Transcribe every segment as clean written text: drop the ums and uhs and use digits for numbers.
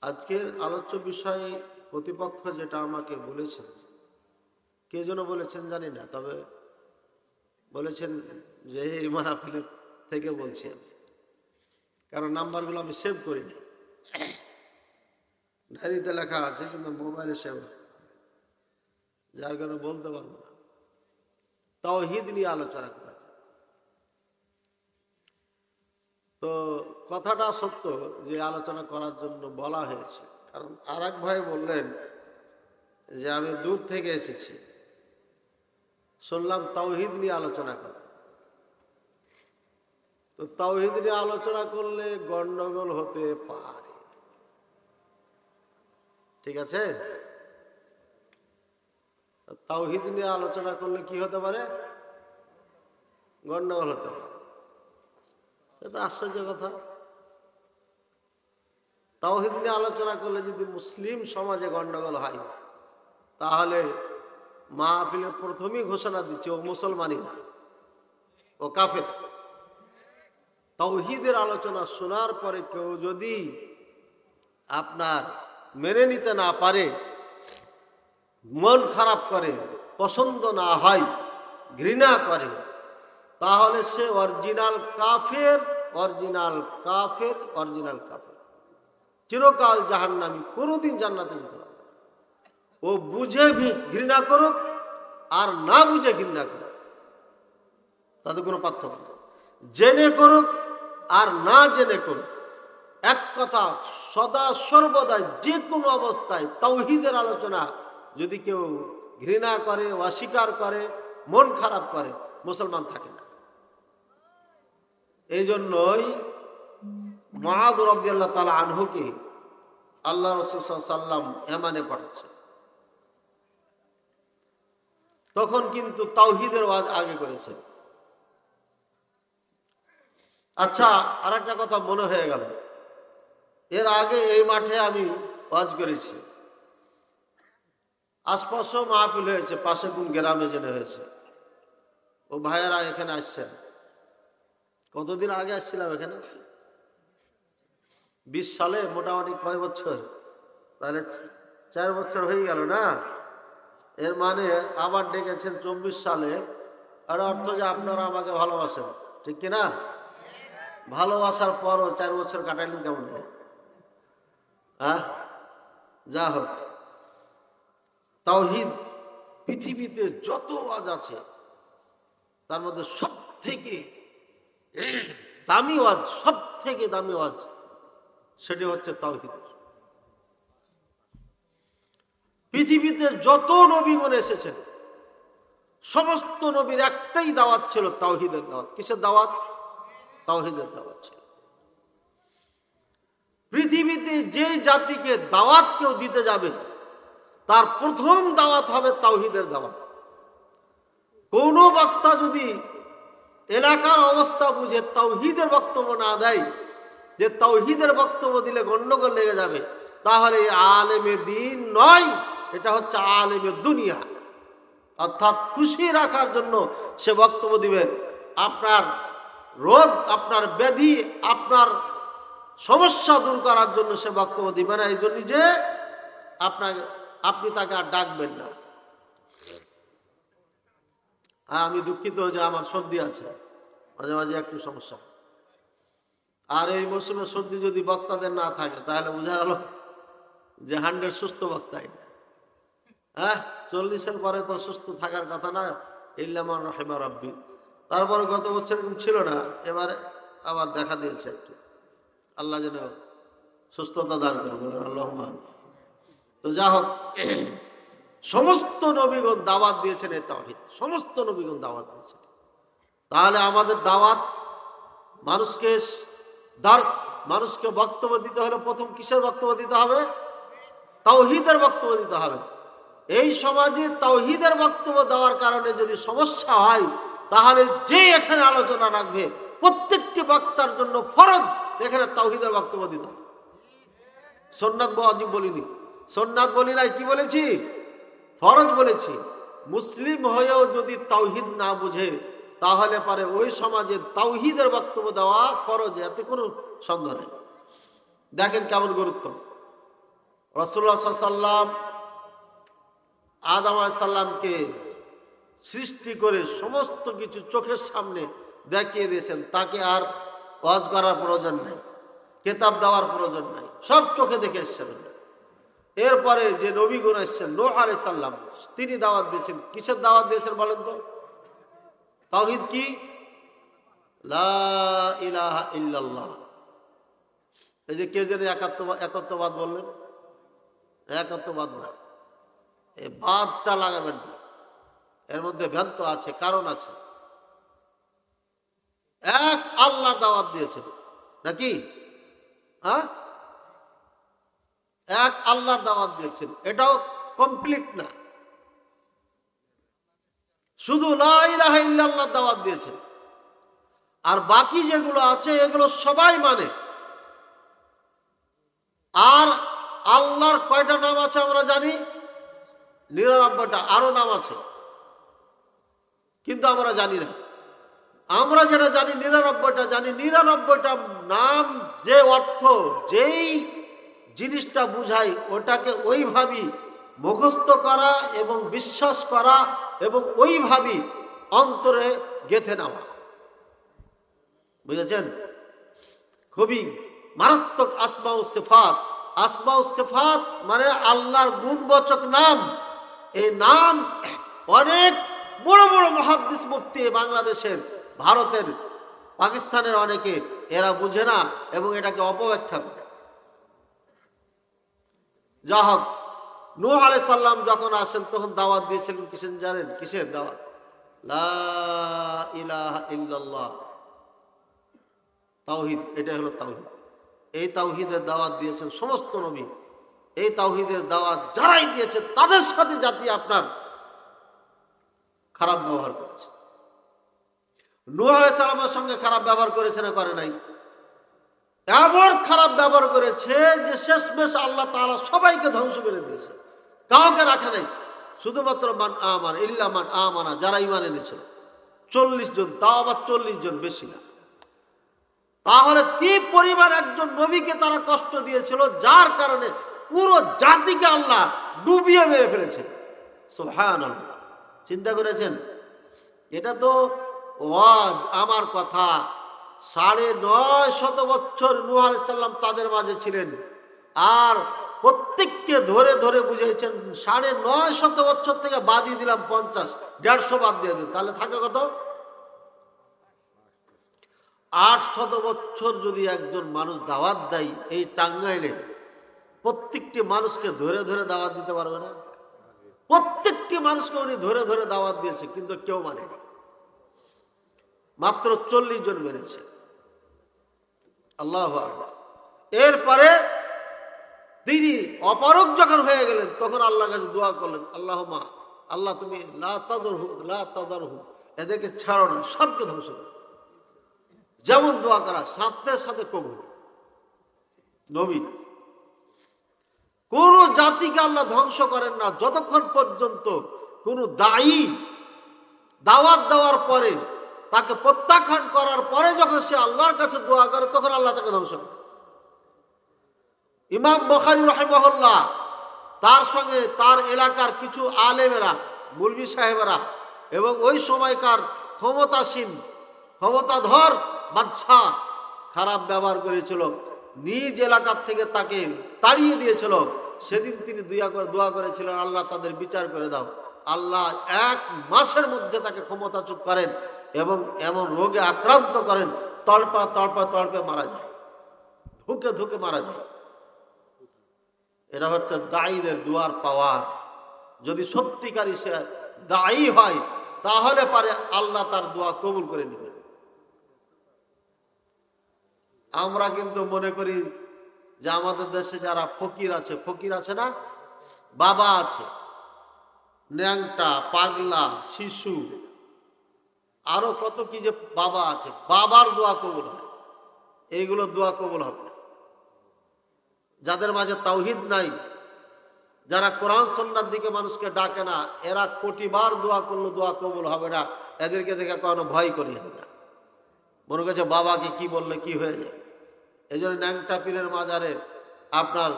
আজকের আলোচ্য বিষয় প্রতিপক্ষ যেটা আমাকে বলেছেন, কে যেন বলেছেন জানি না, তবে বলেছেন যে এই মাহফিল থেকে বলছি আমি, কারণ নাম্বারগুলো আমি সেভ করিনি, ডায়েরিতে লেখা আছে কিন্তু মোবাইলে সেভ, যার কারণে বলতে পারবো না। তাওহীদ নিয়ে আলোচনা করা, তো কথাটা সত্য যে আলোচনা করার জন্য বলা হয়েছে, কারণ আর এক ভাই বললেন যে আমি দূর থেকে এসেছি, শুনলাম তাওহীদ নিয়ে আলোচনা কর। তো তাওহীদ নিয়ে আলোচনা করলে গন্ডগোল হতে পারে, ঠিক আছে? তাওহীদ নিয়ে আলোচনা করলে কি হতে পারে? গন্ডগোল হতে পারে। এটা আশ্চর্য কথা। তাওহীদ নিয়ে আলোচনা করলে যদি মুসলিম সমাজে গন্ডগোল হয়, তাহলে মাহফিলের প্রথমেই ঘোষণা দিচ্ছে ও মুসলমানই না, ও কাফের। তাওহীদের আলোচনা শোনার পরে কেউ যদি আপনার মেনে নিতে না পারে, মন খারাপ করে, পছন্দ না হয়, ঘৃণা করে, তাহলে সে অরিজিনাল কাফের, অরিজিনাল কাফের, অরিজিনাল কাফের, চিরকাল জাহান্নামী, কোনোদিন জান্নাতে যেতে পারবে না। ও বুঝে ঘৃণা করুক আর না বুঝে ঘৃণা করুক, তাতে কোনো পার্থক্য নেই। জেনে করুক আর না জেনে করুক, এক কথা, সদা সর্বদাই যে কোনো অবস্থায় তাওহীদের আলোচনা যদি কেউ ঘৃণা করে, অস্বীকার করে, মন খারাপ করে, মুসলমান থাকে না। এই জন্যই মুআয রাদিয়াল্লাহু তাআলা আনহুকে আল্লাহ রাসূল সাল্লাল্লাহু আলাইহি ওয়াসাল্লাম ইয়ামানে পাঠাচ্ছেন। তখন কিন্তু তাওহীদের ওয়াজ আগে করেছেন। আচ্ছা, আর একটা কথা মনে হয়ে গেল, এর আগে এই মাঠে আমি ওয়াজ করেছি, আশপাশেও মাহফিল হয়েছে, পাশে কোন গ্রামে যেন হয়েছে। ও ভাইয়েরা এখানে আসছেন, কতদিন আগে আসছিলাম এখানে, 20 সালে, মোটামুটি কয় বছর, তাহলে 4 বছর হয়ে গেল না? এর মানে আবার ডেকেছেন 24 সালে, আর অর্থ যে আপনারা আমাকে ভালোবাসেন, ঠিক কিনা? ভালোবাসার পরও 4 বছর কাটাইলেন কেমন? হ্যাঁ, যা হোক, তাওহীদ পৃথিবীতে যত ওয়াজ আছে তার মধ্যে সব থেকে দামি ওয়াজ, সব থেকে দামি ওয়াজ সেটি হচ্ছে তাওহীদের। পৃথিবীতে যত নবীগণ এসেছেন, সমস্ত নবীর একটাই দাওয়াত ছিল তাওহীদের দাওয়াত। কিসের দাওয়াত? তাওহীদের দাওয়াত ছিল। পৃথিবীতে যে জাতিকে দাওয়াত কেউ দিতে যাবে, তার প্রথম দাওয়াত হবে তাওহীদের দাওয়াত। কোন বক্তা যদি এলাকার অবস্থা বুঝে তাওহীদের বক্তব্য না দেয়, যে তাওহীদের বক্তব্য দিলে গন্ডগোল লেগে যাবে, তাহলে আলেমে দ্বীন নয়, এটা হচ্ছে আলেমে দুনিয়া। অর্থাৎ খুশি রাখার জন্য সে বক্তব্য দিবে, আপনার রোগ, আপনার ব্যাধি, আপনার সমস্যা দূর করার জন্য সে বক্তব্য দিবে না, এই জন্য যে আপনি তাকে আর ডাকবেন না। আমি দুঃখিত যে আমার সর্দি আছে, মাঝে মাঝে একটু সমস্যা। আর এই মৌসুমে সর্দি যদি বক্তাদের না থাকে, তাহলে বোঝা গেল যে 100 সুস্থ বক্তাই না। হ্যাঁ, 40-এর পরে তো সুস্থ থাকার কথা না, ইল্লা মান রাহিমা রাব্বি। তারপরে গত বছর এরকম ছিল না, এবারে আবার দেখা দিয়েছে একটু। আল্লাহ যেন সুস্থতা দান করে, বলেন আল্লাহুম্মা। তো যা হোক, সমস্ত নবীগণ দাওয়াত দিয়েছেন এই তাওহীদ, সমস্ত নবীগণ দাওয়াত দিয়েছেন। তাহলে আমাদের দাওয়াত, মানুষকে দার্স, মানুষকে বক্তব্য দিতে হলে প্রথম কিসের বক্তব্য দিতে হবে? তাওহীদের বক্তব্য দিতে হবে। এই সমাজে তাওহীদের বক্তব্য দেওয়ার কারণে যদি সমস্যা হয়, তাহলে যে এখানে আলোচনা রাখবে প্রত্যেকটি বক্তার জন্য ফরজ এখানে তাওহীদের বক্তব্য দিতে হবে। সুন্নাত ওয়াজিব বলিনি, সুন্নাত বলি নাই, কি বলেছি? ফরজ বলেছি। মুসলিম হয়েও যদি তাওহীদ না বুঝে, তাহলে পারে ওই সমাজে তাওহীদের বক্তব্য দেওয়া ফরজ, এতে কোনো সন্দেহ নেই। দেখেন কেমন গুরুত্ব। রাসূলুল্লাহ সাল্লাল্লাহু আলাইহি ওয়াসাল্লাম আদম আলাইহিস সালামকে সৃষ্টি করে সমস্ত কিছু চোখের সামনে দেখিয়ে দিয়েছেন, তাকে আর ওয়াজ করার প্রয়োজন নাই, কিতাব দেওয়ার প্রয়োজন নাই, সব চোখে দেখে এসেছেন। এরপরে যে নবীগণ এসেছেন, নূহ আলাইহিস সালাম, তিনি দাওয়াত দিয়েছেন। কিসের দাওয়াত দিয়েছেন বলেন তো? তাওহীদ কি? লা ইলাহা ইল্লাল্লাহ। এই যে কে যেন একত্ববাদ বললেন, একত্ববাদ না, এই বাদটা লাগাবেন না, এর মধ্যে ভ্রান্ত আছে, কারণ আছে। এক আল্লাহ দাওয়াত দিয়েছেন নাকি? হ্যাঁ, এক আল্লাহর দাওয়াত দিয়েছেন, এটাও কমপ্লিট না। শুধু লা ইলাহা ইল্লাল্লাহ দাওয়াত দিয়েছেন, আর বাকি যেগুলো আছে এগুলো সবাই মানে। আর আল্লাহর কয়টা নাম আছে আমরা জানি? 99টা। আরো নাম আছে কিন্তু আমরা জানি না। আমরা যেটা জানি 99টা জানি। 99টা নাম যে অর্থ, যেই জিনিসটা বুঝায়, ওটাকে ওইভাবেই মুখস্থ করা এবং বিশ্বাস করা এবং ওইভাবেই অন্তরে গেঁথে নেওয়া। বুঝেছেন? খুবই মারাত্মক আসমাউ সিফাত। আসমাউ সিফাত মানে আল্লাহর গুণবাচক নাম। এই নাম অনেক বড় বড় মুহাদ্দিস মুফতি বাংলাদেশের, ভারতের, পাকিস্তানের অনেকে এরা বুঝে না এবং এটাকে অপব্যাখ্যা করে। যা হোক, নূহ আলাইহিস সালাম যখন আসেন তখন দাওয়াত দিয়েছিলেন কিসের জানেন? কিসের দাওয়াত? লা ইলাহা ইল্লাল্লাহ, তাওহীদ। এটা হলো তাওহীদ। এই তাওহীদের দাওয়াত দিয়েছেন সমস্ত নবী। এই তাওহীদের দাওয়াত যারাই দিয়েছে তাদের সাথে জাতি আপনার খারাপ ব্যবহার করেছে। নূহ আলাইহিস সালামের সঙ্গে খারাপ ব্যবহার করেছে না করে নাই? এমন খারাপ ব্যবহার করেছে যে শেষমেশ আল্লাহ তাআলা সবাইকে ধ্বংস করে দিয়েছে, কাউকে রাখে নাই। শুধুমাত্র মান আমান ইল্লা মান আমানা, যারা ঈমান এনেছিল 40 জন, তাও আবার 40 জন, বেশি না। তাহলে কি পরিমাণ একজন নবীকে তারা কষ্ট দিয়েছিল, যার কারণে পুরো জাতিকে আল্লাহ ডুবিয়ে মেরে ফেলেছেন। সুবহানাল্লাহ। চিন্তা করেছেন? এটা তো ওয়াজ, আমার কথা। 950 বছর নূহ আলাইহিস সালাম তাদের মাঝে ছিলেন, আর প্রত্যেককে ধরে ধরে বুঝিয়েছেন। 950 বছর থেকে বাদই দিলাম 50, 150 বাদ দিয়ে দিন, তাহলে থাকে কত? 800 বছর যদি একজন মানুষ দাওয়াত দেয় এই টাঙ্গাইলে, প্রত্যেকটি মানুষকে ধরে ধরে দাওয়াত দিতে পারবে না? প্রত্যেকটি মানুষকে উনি ধরে ধরে দাওয়াত দিয়েছে, কিন্তু কেউ মানেনি। মাত্র 40 জন মেনেছে। আল্লাহু আকবার। এরপরে তিনি অপারগ যখন হয়ে গেলেন, তখন আল্লাহর কাছে দোয়া করলেন, আল্লাহুম্মা, আল্লাহ তুমি লা তাদারহু, এদেরকে ছাড়ো না, সবকে ধ্বংস করে দাও। যেমন দোয়া করা, সাথে সাথে কবুল। নবী কোন জাতিকে আল্লাহ ধ্বংস করেন না যতক্ষণ পর্যন্ত কোন দায়ী দাওয়াত দেওয়ার পরে, তাকে প্রত্যাখ্যান করার পরে যখন সে আল্লাহর কাছে দোয়া করে, তখন আল্লাহ তাকে ধ্বংস করে। ইমাম বুখারী রাহিমাহুল্লাহ, তার সঙ্গে তার এলাকার কিছু আলেমেরা, মুলবি সাহেবেরা এবং ওই সময়কার ক্ষমতাসীন, ক্ষমতাধর বাদশাহ খারাপ ব্যবহার করেছিল, নিজ এলাকার থেকে তাকে তাড়িয়ে দিয়েছিল। সেদিন তিনি দোয়া করেছিলেন, আল্লাহ তাদের বিচার করে দাও। আল্লাহ 1 মাসের মধ্যে তাকে ক্ষমতাচ্যুত করেন এবং এমন রোগে আক্রান্ত করেন, তড়পা তড়পা তড়পে মারা যায়, ধুকে ধুকে মারা যায়। এটা হচ্ছে দায়ীদের দুয়ার পাওয়ার। যদি সত্যিকারই সে দায়ী হয়, তাহলে পারে আল্লাহ তার দোয়া কবুল করে নেবেন। আমরা কিন্তু মনে করি যে আমাদের দেশে যারা ফকির আছে না, বাবা আছে, ন্যাংটা, পাগলা, শিশু, আরো কত কি যে বাবা আছে, বাবার দোয়া কবুল হয়। এইগুলো দোয়া কবুল হবে না। যাদের মাঝে তাওহীদ নাই, যারা কোরআন সুন্নাহর দিকে মানুষকে ডাকে না, এরা কোটিবার দোয়া করলে দোয়া কবুল হবে না। এদেরকে দেখে কোনো ভয় করিয়েন না। মনে করছে বাবাকে কি বললে কি হয়ে যায়। এই জন্য ন্যাংটা পীরের মাজারে আপনার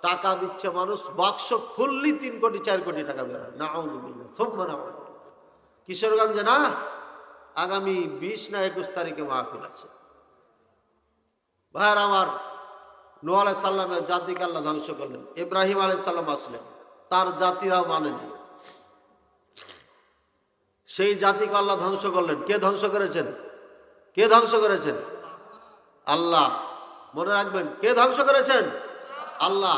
টাকা দিচ্ছে মানুষ, বাক্স খুললি 3 কোটি 4 কোটি টাকা বের হয়। নাউযুবিল্লাহ সুবহান নাউযুবিল্লাহ। কিশোরগঞ্জে না আগামী 20 না 21 তারিখে মাহফিল আছে। ভাইয়ের আমার, নূহ আলাইহিস সালামের জাতিকে আল্লাহ ধ্বংস করলেন। ইব্রাহিম আলাইহিস সালাম আসলেন, তার জাতিরাও মানেনি। সেই জাতিকে আল্লাহ ধ্বংস করলেন। কে ধ্বংস করেছেন? কে ধ্বংস করেছেন? আল্লাহ। মনে রাখবেন, কে ধ্বংস করেছেন? আল্লাহ।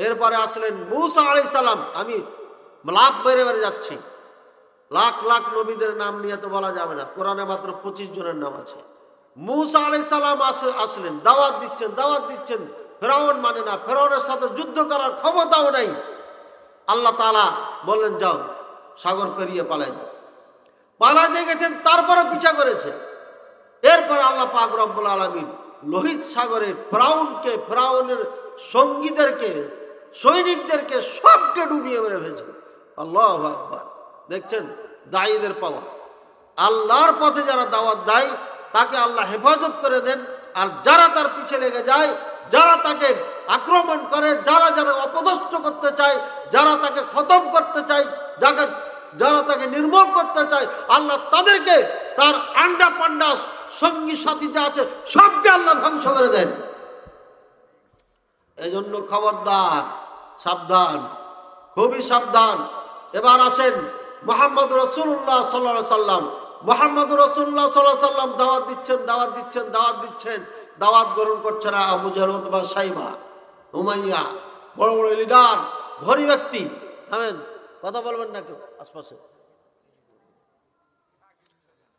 এরপরে আসলেন মূসা আলাইহিস সালাম। আমি লাভ বেড়ে বেড়ে যাচ্ছি, লাখ লাখ নবীদের নাম নিয়ে তো বলা যাবে না, কোরআনে মাত্র 25 জনের নাম আছে। মূসা আলাইহিস সালাম আসলেন, দাওয়াত দিচ্ছেন। ফেরাউন মানে না, ফেরাউনের সাথে যুদ্ধ করার ক্ষমতাও নাই। আল্লাহ তাআলা বললেন যাও, সাগর পেরিয়ে পালাইতে গেছেন, তারপরে পিছা করেছে। এরপর আল্লাহ পাক রব্বুল আলামিন লোহিত সাগরে ফেরাউনকে, ফেরাউনের সঙ্গীদেরকে, সৈনিকদেরকে সবকে ডুবিয়ে মেরে ফেলেছে। আল্লাহু আকবার। দেখছেন দায়ীদের পাওয়া। আল্লাহর পথে যারা দাওয়াত দেয় তাকে আল্লাহ হেফাজত করে দেন, আর যারা তার পিছে লেগে যায়, যারা তাকে আক্রমণ করে, যারা অপদস্থ করতে চায়, যারা তাকে খতম করতে চায়, যারা তাকে নির্মূল করতে চায়, আল্লাহ তাদেরকে, তার আন্ডা পান্ডা সঙ্গী সাথী যা আছে সবকে আল্লাহ ধ্বংস করে দেন। এই জন্য খবরদার, সাবধান, খুবই সাবধান। এবার আসেন মুহাম্মদ রাসূলুল্লাহ সাল্লাল্লাহু আলাইহি সাল্লাম। মুহাম্মদ রাসূলুল্লাহ সাল্লাল্লাহু আলাইহি সাল্লাম দাওয়াত দিচ্ছেন, দাওয়াত গ্রহণ করছে না Abu Jahl, Utba, Saiba, Umayya, বড় বড় লিডার, ধনী ব্যক্তি। থামেন, কথা বলবেন না কেউ, আশপাশে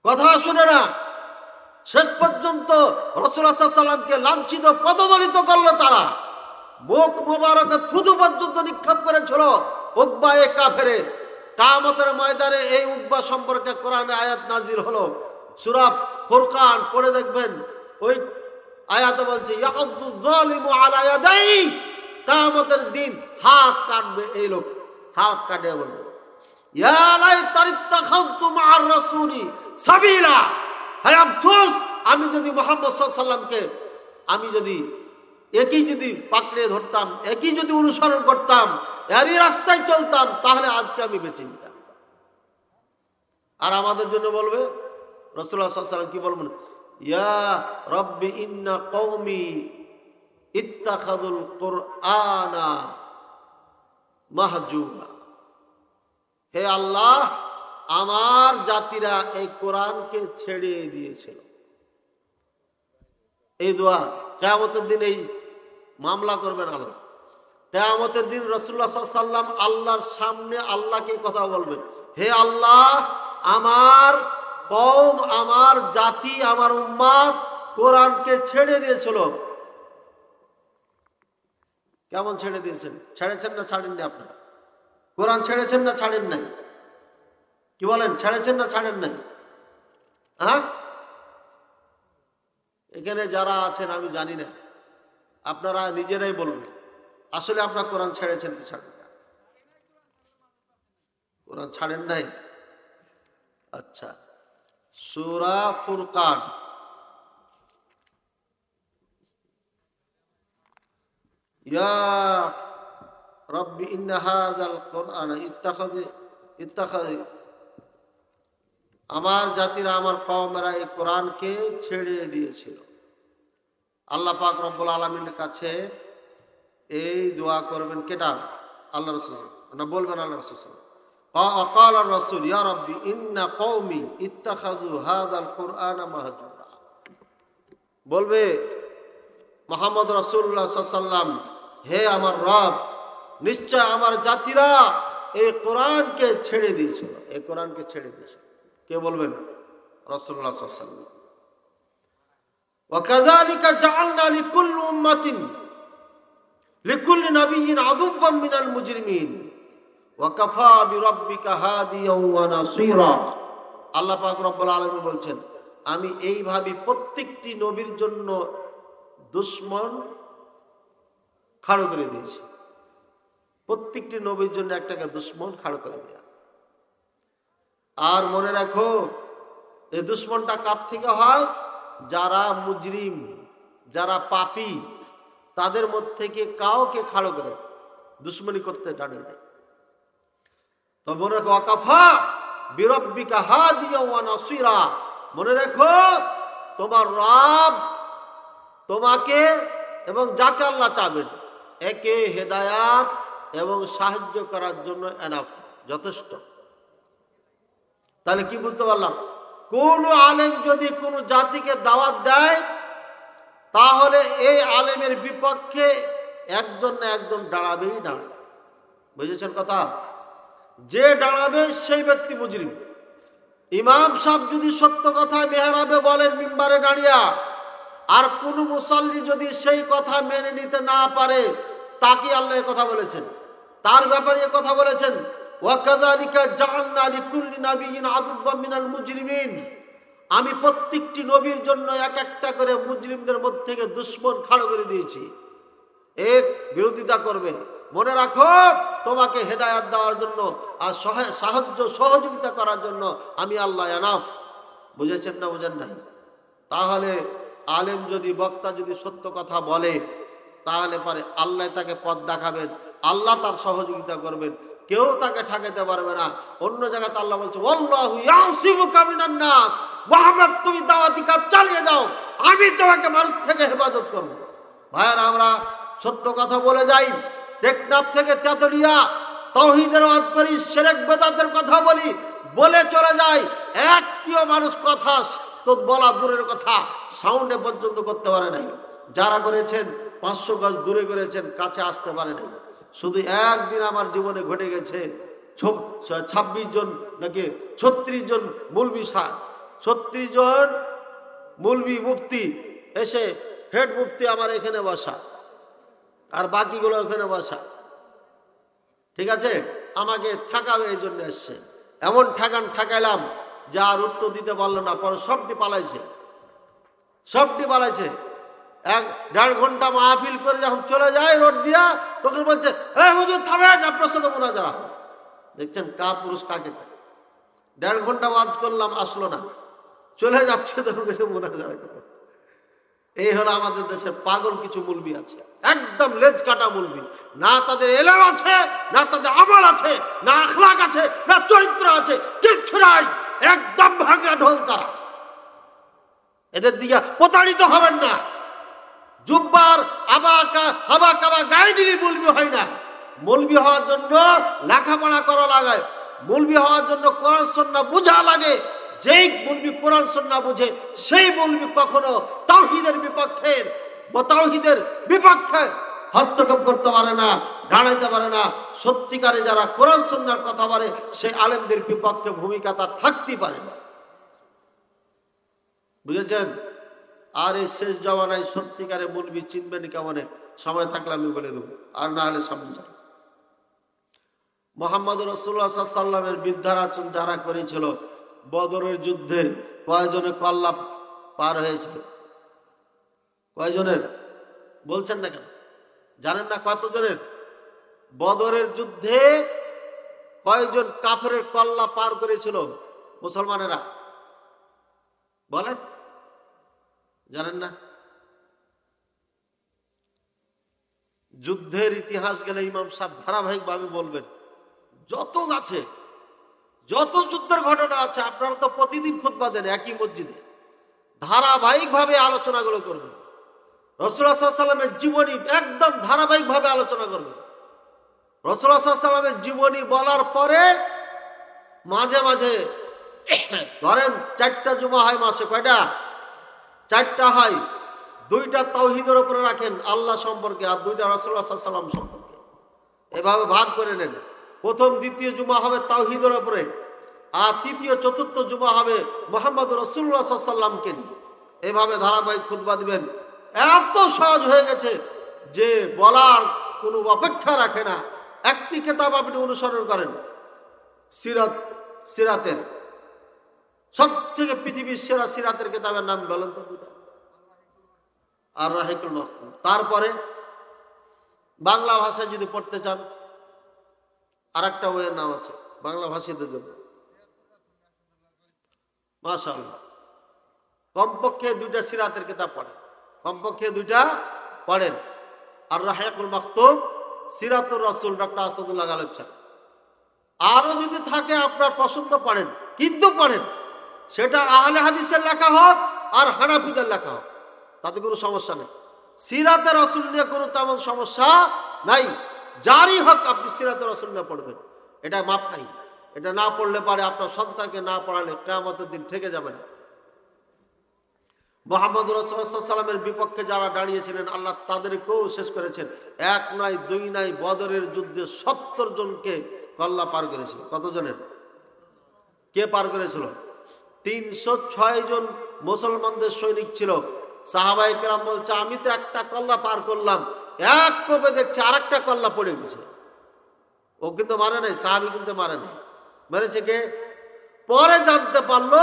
কথা শুনে না। শেষ পর্যন্ত রাসূলুল্লাহ সাল্লাল্লাহু আলাইহি সাল্লামকে লাঞ্ছিত, পদদলিত করলো তারা। মুখ মোবারকে থুতু পর্যন্ত নিক্ষেপ করেছিল উকবা এ কাফেরে। কিয়ামতের ময়দানে এই উকবা সম্পর্কে কোরআনে আয়াত নাজিল হলো। সূরা ফুরকান পড়ে দেখবেন, ওই আয়াতে বলছে ইয়াকুদু যালিমু আলা ইয়াদাই, কিয়ামতের দিন হাত কাটবে এই লোক, হাত কাটে বলবে ইয়া লাইতানি ইত্তাখাযতু মা'আর রাসূলি সাবিলা। হায় আফসোস, আমি যদি মুহাম্মদ সাল্লাল্লাহু আলাইহি সাল্লামকে একই যদি পাকড়ে ধরতাম, একই যদি অনুসরণ করতাম, এরই রাস্তায় চলতাম, তাহলে আজকে আমি বেঁচে যেতাম। আর আমাদের জন্য বলবে রাসূলুল্লাহ সাল্লাল্লাহু আলাইহি সাল্লাম কি বলবেন? ইয়া রাব্বি ইন্না কওমি ইত্তাখাযুল কুরআনা মাহজুরা। হে আল্লাহ, আমার জাতিরা এই কোরআনকে ছেড়ে দিয়েছিল। এই দোয়া কিয়ামতের দিন এই মামলা করবেন আল্লাহ। কিয়ামতের দিন রাসূলুল্লাহ সাল্লাল্লাহু আলাইহি সাল্লাম আল্লাহর সামনে আল্লাহকে কথা বলবেন, হে আল্লাহ, আমার কওম, আমার জাতি, আমার উম্মত কোরআনকে ছেড়ে দিয়েছিল। কেমন ছেড়ে দিয়েছেন? ছেড়েছেন না ছাড়েননি? আপনারা কোরআন ছেড়েছেন না ছাড়েন নাই? কি বলেন, ছেড়েছেন না ছাড়েন নাই? হ্যাঁ, এখানে যারা আছেন আমি জানি না, আপনারা নিজেরাই বলবেন আসলে আপনারা কোরআন ছেড়েছেন কি ছাড়েন না? কোরআন ছাড়েন নাই? আচ্ছা, সূরা ফুরকান ইয়া রাব্বি ইন্না হাযাল কুরআনা ইত্তাখাযু, আমার জাতিরা, আমার কওমেরা এই কোরআনকে ছেড়ে দিয়েছিল। আল্লাহ পাক রব্বুল আলামিনের কাছে এই দোয়া করবেন কেটা? আল্লাহ রাসূল না বলবেন, আল্লাহ রাসূল قال الرسول يا ربي إن قومي اتخذوا هذا القرآن مهجورا। বলবে মুহাম্মদ রাসূলুল্লাহ সাল্লাল্লাহু আলাইহি সাল্লাম, হে আমার রব, নিশ্চয় আমার জাতিরা এই কোরআনকে ছেড়ে দিয়েছিল, এই কোরআনকে ছেড়ে দিয়েছিল। কে বলবেন? রাসূলুল্লাহ সাল্লাল্লাহু আলাইহি সাল্লাম। وكذلك جعلنا لكل أمة لكل نبي عدوا من المجرمين وكفى بربك هاديا ونصيرا। আল্লাহ পাক রব্বুল আলামিন বলছেন, আমি এইভাবে প্রত্যেকটি নবীর জন্য দুশমন খাড়ো করে দিয়েছি। প্রত্যেকটি নবীর জন্য একটা দুশমন খাড়ো করে দেয়া। আর মনে রাখো, এই দুশমনটা কার থেকে হয়? যারা মুজরিম, যারা পাপী, তাদের মধ্যে থেকে কাউকে খাড়ো করে দেয়, দুশ্মনী করতে দাঁড়িয়ে দেয়। তো মনে রাখো, ওয়াকাফা বিরব্বিকা হাদিয়া ওয়া নাসিরা, মনে রেখো তোমার রব তোমাকে এবং যাকে আল্লাহ চাবেন একে হেদায়াত এবং সাহায্য করার জন্য এনাফ, যথেষ্ট। তাহলে কি বুঝতে পারলাম? কোন আলেম যদি কোন জাতিকে দাওয়াত দেয় তাহলে এই আলেমের বিপক্ষে একজন না একজন দাঁড়াবেই দাঁড়াবে। বুঝেছেন কথা? যে দাঁড়াবে সেই ব্যক্তি মুজরিম। ইমাম সাহেব যদি সত্য কথা মেহরাবে বলেন মিম্বারে দাঁড়িয়া, আর কোন মুসল্লি যদি সেই কথা মেনে নিতে না পারে, তাকে আল্লাহ কথা বলেছেন, তার ব্যাপারে কথা বলেছেন, ওয়াকাযালিকা জাআলনা লিকুল্লি নাবিয়্যিন আদুওয়াম মিনাল মুজরিমিন, আমি প্রত্যেকটি নবীর জন্য এক একটা করে মুজরিমদের মধ্যে থেকে দুশমন খাড়ো করে দিয়েছি, এক বিরোধিতা করবে। মনে রাখো, তোমাকে হেদায়াত দেওয়ার জন্য আর সাহায্য সহযোগিতা করার জন্য আমি আল্লাহ এনাফ। বুঝেছেন না বুঝেন নাই? তাহলে আলেম যদি, বক্তা যদি সত্য কথা বলে তাহলে পারে আল্লাহ তাকে পথ দেখাবেন, আল্লাহ তার সহযোগিতা করবেন, কেউ তাকে ঠকাইতে পারবে না। অন্য জায়গাতে আল্লাহ বলছে, ওয়াল্লাহু ইয়াসিমুকা মিনান নাস, মুহাম্মদ তুমি দাওয়াতি কাজ চালিয়ে যাও, আমি তোমাকে মানুষ থেকে হেফাজত করব। ভাইয়েরা, আমরা সত্য কথা বলে যাই, টেকনাফ থেকে তেতুলিয়া তাওহীদের ওয়াজ করি, শিরক বেদাতের কথা বলি, বলে চলে যাই, একটিও মানুষ কথা তো বলা দূরের কথা সাউন্ডে পর্যন্ত করতে পারে নাই। যারা করেছেন 500 গজ দূরে করেছেন, কাছে আসতে পারে নাই। শুধু একদিন আমার জীবনে ঘটে গেছে, 26 জন নাকি 36 জন মৌলবি সাহেব, 36 জন মৌলবি মুফতি এসে, হেড মুফতি আমার এখানে বসা আর বাকিগুলো ওখানে বসা, ঠিক আছে, আমাকে ঠকাবে এই জন্য এসছে। এমন ঠকাইলাম যা আর উত্তর দিতে পারলো না, পরে সবটি পালাইছে। 1.5 ঘন্টা মাহফিল করে যখন চলে যায় রোড দিয়া, তখন বলছে, হুজুর থামেন, আপনার সাথে মুনাজারা হবে। দেখছেন কা পুরুষ কাকে? 1.5 ঘন্টা ওয়াজ করলাম, আসলো না, চলে যাচ্ছে, তখন কাছে মুনাজারা করবে। এই হলো আমাদের দেশের পাগল কিছু মুলবি আছে, একদম লেজ কাটা মুলবি। না তাদের এলেম আছে, না তাদের আমল আছে, না আখলাক আছে, না চরিত্র আছে, কিচ্ছু নাই, একদম ভাঙা ঢোল তারা। এদের দিকে প্রতারিত হবেন না। জুব্বার হাবা কাবা গায়ে দিলে মৌলবি হয় না। মৌলবি হওয়ার জন্য লেখাপড়া করা লাগে, মৌলবি হওয়ার জন্য কোরআন সুন্নাহ বুঝা লাগে। যেই মৌলবি কোরআন সুন্নাহ বুঝে সেই মৌলবি কখনো তাওহীদের বিপক্ষে হস্তক্ষেপ করতে পারে না, দাঁড়াইতে পারে না। সত্যিকারে যারা কোরআন সুন্নাহর কথা বলে সেই আলেমদের বিপক্ষে ভূমিকা তার থাকতেই পারে না। বুঝেছেন? আর এই শেষ জমানায় সত্যিকারে মৌলবি চিনবেন কেমনে? সময় থাকলে আমি বলে দেবো, আর না হলে সামনে যাই। মুহাম্মদ রাসূলুল্লাহ সাল্লাল্লাহু আলাইহি ওয়াসাল্লামের বিদ্যারাচন যারা করেছিল, বদরের যুদ্ধে কয়জনে কল্লা পার হয়েছিল? কয়জনের বলছেন না কেন? জানেন না কতজনের? বদরের যুদ্ধে কয়জন কাফেরের কল্লা পার করেছিল মুসলমানেরা? বলেন, জানেন না? যুদ্ধের ইতিহাস গেলে ইমাম সাহেব ধারাবাহিকভাবে বলবেন, যত যুদ্ধের ঘটনা আছে, আপনারা তো প্রতিদিন খুতবা দেন একই মসজিদে, ধারাবাহিকভাবে আলোচনাগুলো করবেন। রাসূলুল্লাহ সাল্লাল্লাহু আলাইহি ওয়াসাল্লামের জীবনী একদম ধারাবাহিকভাবে আলোচনা করবেন। রাসূলুল্লাহ সাল্লাল্লাহু আলাইহি ওয়াসাল্লামের জীবনী বলার পরে মাঝে মাঝে ধরেন 4টা জুমা হয় মাসে, কয়টা? 4টা হয়। 2টা তাওহীদের উপরে রাখেন, আল্লাহ সম্পর্কে, আর 2টা রাসূলুল্লাহ সাল্লাল্লাহু আলাইহি ওয়াসাল্লাম সম্পর্কে। এভাবে ভাগ করে নেন। প্রথম দ্বিতীয় জুমা হবে তাওহীদের উপরে, আর তৃতীয় চতুর্থ জুমা হবে মুহাম্মদ রাসূলুল্লাহ সাল্লাল্লাহু আলাইহি ওয়াসাল্লামকে নিয়ে। এভাবে ধারাবাহিক খুতবা দিবেন। এত সহজ হয়ে গেছে যে বলার কোনো অপেক্ষা রাখে না। একটি কিতাব আপনি অনুসরণ করেন, সিরাতের সব থেকে পৃথিবীর সেরা সিরাতের কিতাবের নাম বলেন তো? 2টা। আর রাহিকুল মাহফুজ। তারপরে বাংলা ভাষায় যদি পড়তে চান, আর একটা বইয়ের নাম আছে বাংলা ভাষীদের জন্য, মাশাআল্লাহ। কমপক্ষে 2টা সিরাতের কিতাব পড়েন, কমপক্ষে 2টা পড়েন। আর রাহিকুল মাকতুম, সিরাতুর রাসূল, ডক্টর আসাদুল্লাহ গালেব স্যার। আরো যদি থাকে আপনার পছন্দ পড়েন, কিন্তু পড়েন সেটা আহলে হাদিসের লেখা হোক আর হানাফিদের লেখা হোক, তাতে কোনো সমস্যা নেই। সিরাতের রাসূল নিয়ে কোনো তেমন সমস্যা নাই, যারই হোক আপনি সিরাতের রাসূল নিয়ে পড়বেন, এটা মাপ নাই। এটা না পড়লে পারে আপনার সন্তানকে না পড়ালে কিয়ামতের দিন ঠেকে যাবে না। মুহাম্মদ রাসূলুল্লাহ সাল্লাল্লাহু আলাইহি ওয়াসাল্লামের বিপক্ষে যারা দাঁড়িয়েছিলেন আল্লাহ তাদেরকেও শেষ করেছেন। এক নয়, দুই নয়, বদরের যুদ্ধে 70 জনকে কল্লা পার করেছিল। কতজনের? কে পার করেছিল? 306 জন মুসলমানদের সৈনিক ছিল। সাহাবায়ে কেরাম বলছে, আমি তো একটা কল্লা পার করলাম, এক কোপে দেখছি আরেকটা কল্লা পড়ে গেছে। ও কিন্তু মারে নাই, সাহাবী কিন্তু মারে নাই। মেরেছে কে? পরে জানতে পারলো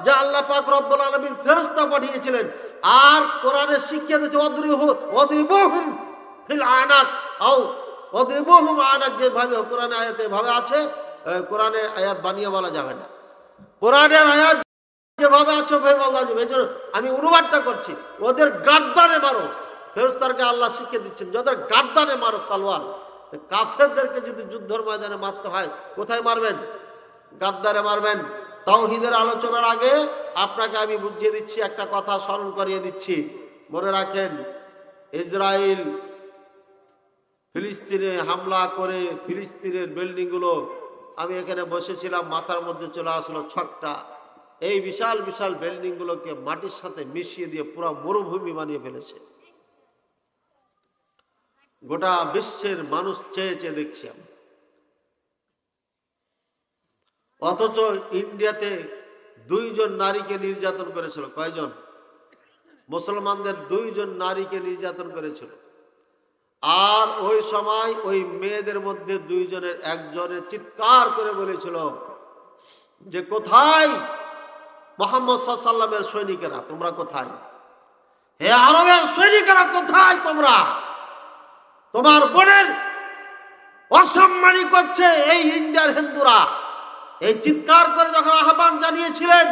যে আল্লাহ পাক রব্বুল আলামিন ফেরেশতা পাঠিয়েছিলেন আর কোরআনে শিখিয়ে দিয়েছে ওয়াদরিবুহুম ফিল আনাক আও ওয়াদরিবুহুম আনাক, যেভাবে কোরআনে আয়াতে ভাবে আছে, কোরআনের আয়াত বানিয়ে বলা যাবে না। কোরআনের আয়াত যেভাবে আছে ভাবে বলা যাবে। এজন্য আমি অনুবাদটা করছি, ওদের গার্দানে মারো। ফেরেশতাকে আল্লাহ শিখিয়ে দিচ্ছেন যে ওদের গার্দানে মারো তলোয়ার। কাফেরদেরকে যদি যুদ্ধের ময়দানে মারতে হয় কোথায় মারবেন? গাদ্দারে মারবেন। তাওহীদের আলোচনার আগে আপনাকে আমি বুঝিয়ে দিচ্ছি, একটা কথা স্মরণ করিয়ে দিচ্ছি, মনে রাখেন। ইসরায়েল ফিলিস্তিনে হামলা করে ফিলিস্তিনের বিল্ডিংগুলো, আমি এখানে বসেছিলাম, মাথার মধ্যে চলে আসলো ছকটা। এই বিশাল বিশাল বিল্ডিংগুলোকে মাটির সাথে মিশিয়ে দিয়ে পুরো মরুভূমি বানিয়ে ফেলেছে। গোটা বিশ্বের মানুষ চেয়ে চেয়ে দেখছি আমি। অথচ ইন্ডিয়াতে 2 জন নারীকে নির্যাতন করেছিল। কয়জন? মুসলমানদের 2 জন নারীকে নির্যাতন করেছিল। আর ওই সময় ওই মেয়েদের মধ্যে 2 জনের একজনের চিৎকার করে বলেছিল যে কোথায় মুহাম্মদ সাল্লাল্লাহু আলাইহি ওয়াসাল্লামের সৈনিকেরা, তোমরা কোথায়? হে আরবের সৈনিকেরা কোথায় তোমরা? তোমার বোনের অসম্মানী করছে এই ইন্ডিয়ার হিন্দুরা। এই চিৎকার করে যখন আহ্বান জানিয়েছিলেন,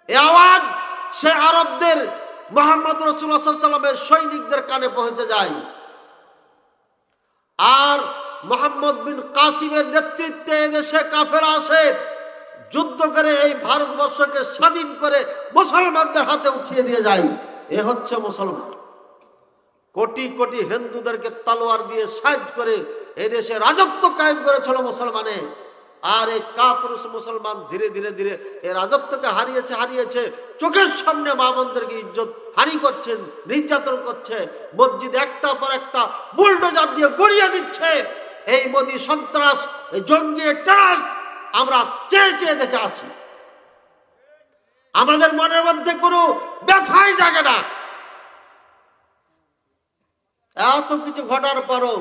এই আওয়াজ সে আরবদের মুহাম্মদ রাসূলুল্লাহ সাল্লাল্লাহু আলাইহি ওয়াসাল্লামের সৈনিকদের কানে পৌঁছে যায়। আর মুহাম্মদ বিন কাসিমের নেতৃত্বে এদেশে কাফের আসে, যুদ্ধ করে এই ভারতবর্ষকে স্বাধীন করে মুসলমানদের হাতে উঠিয়ে দিয়ে যায়। এ হচ্ছে মুসলমান। কোটি কোটি হিন্দুদেরকে তলোয়ার দিয়ে সাইজ করে এদেশে রাজত্ব কায়েম করেছিল মুসলমানে। আর এই কাপুরুষ মুসলমান ধীরে ধীরে ধীরে এই রাজত্বকে হারিয়েছে। চোখের সামনে মা বোনদেরকে ইজ্জত হানি করছেন, নির্যাতন করছে, মসজিদ একটা পর একটা বুলডোজার দিয়ে গড়িয়ে দিচ্ছে। এই মোদী সন্ত্রাস, এই জঙ্গি টেররিস্ট আমরা চেয়ে চেয়ে দেখে আসি। আমাদের মনের মধ্যে কোনো ব্যথাই জাগে না। এত কিছু ঘটার পরও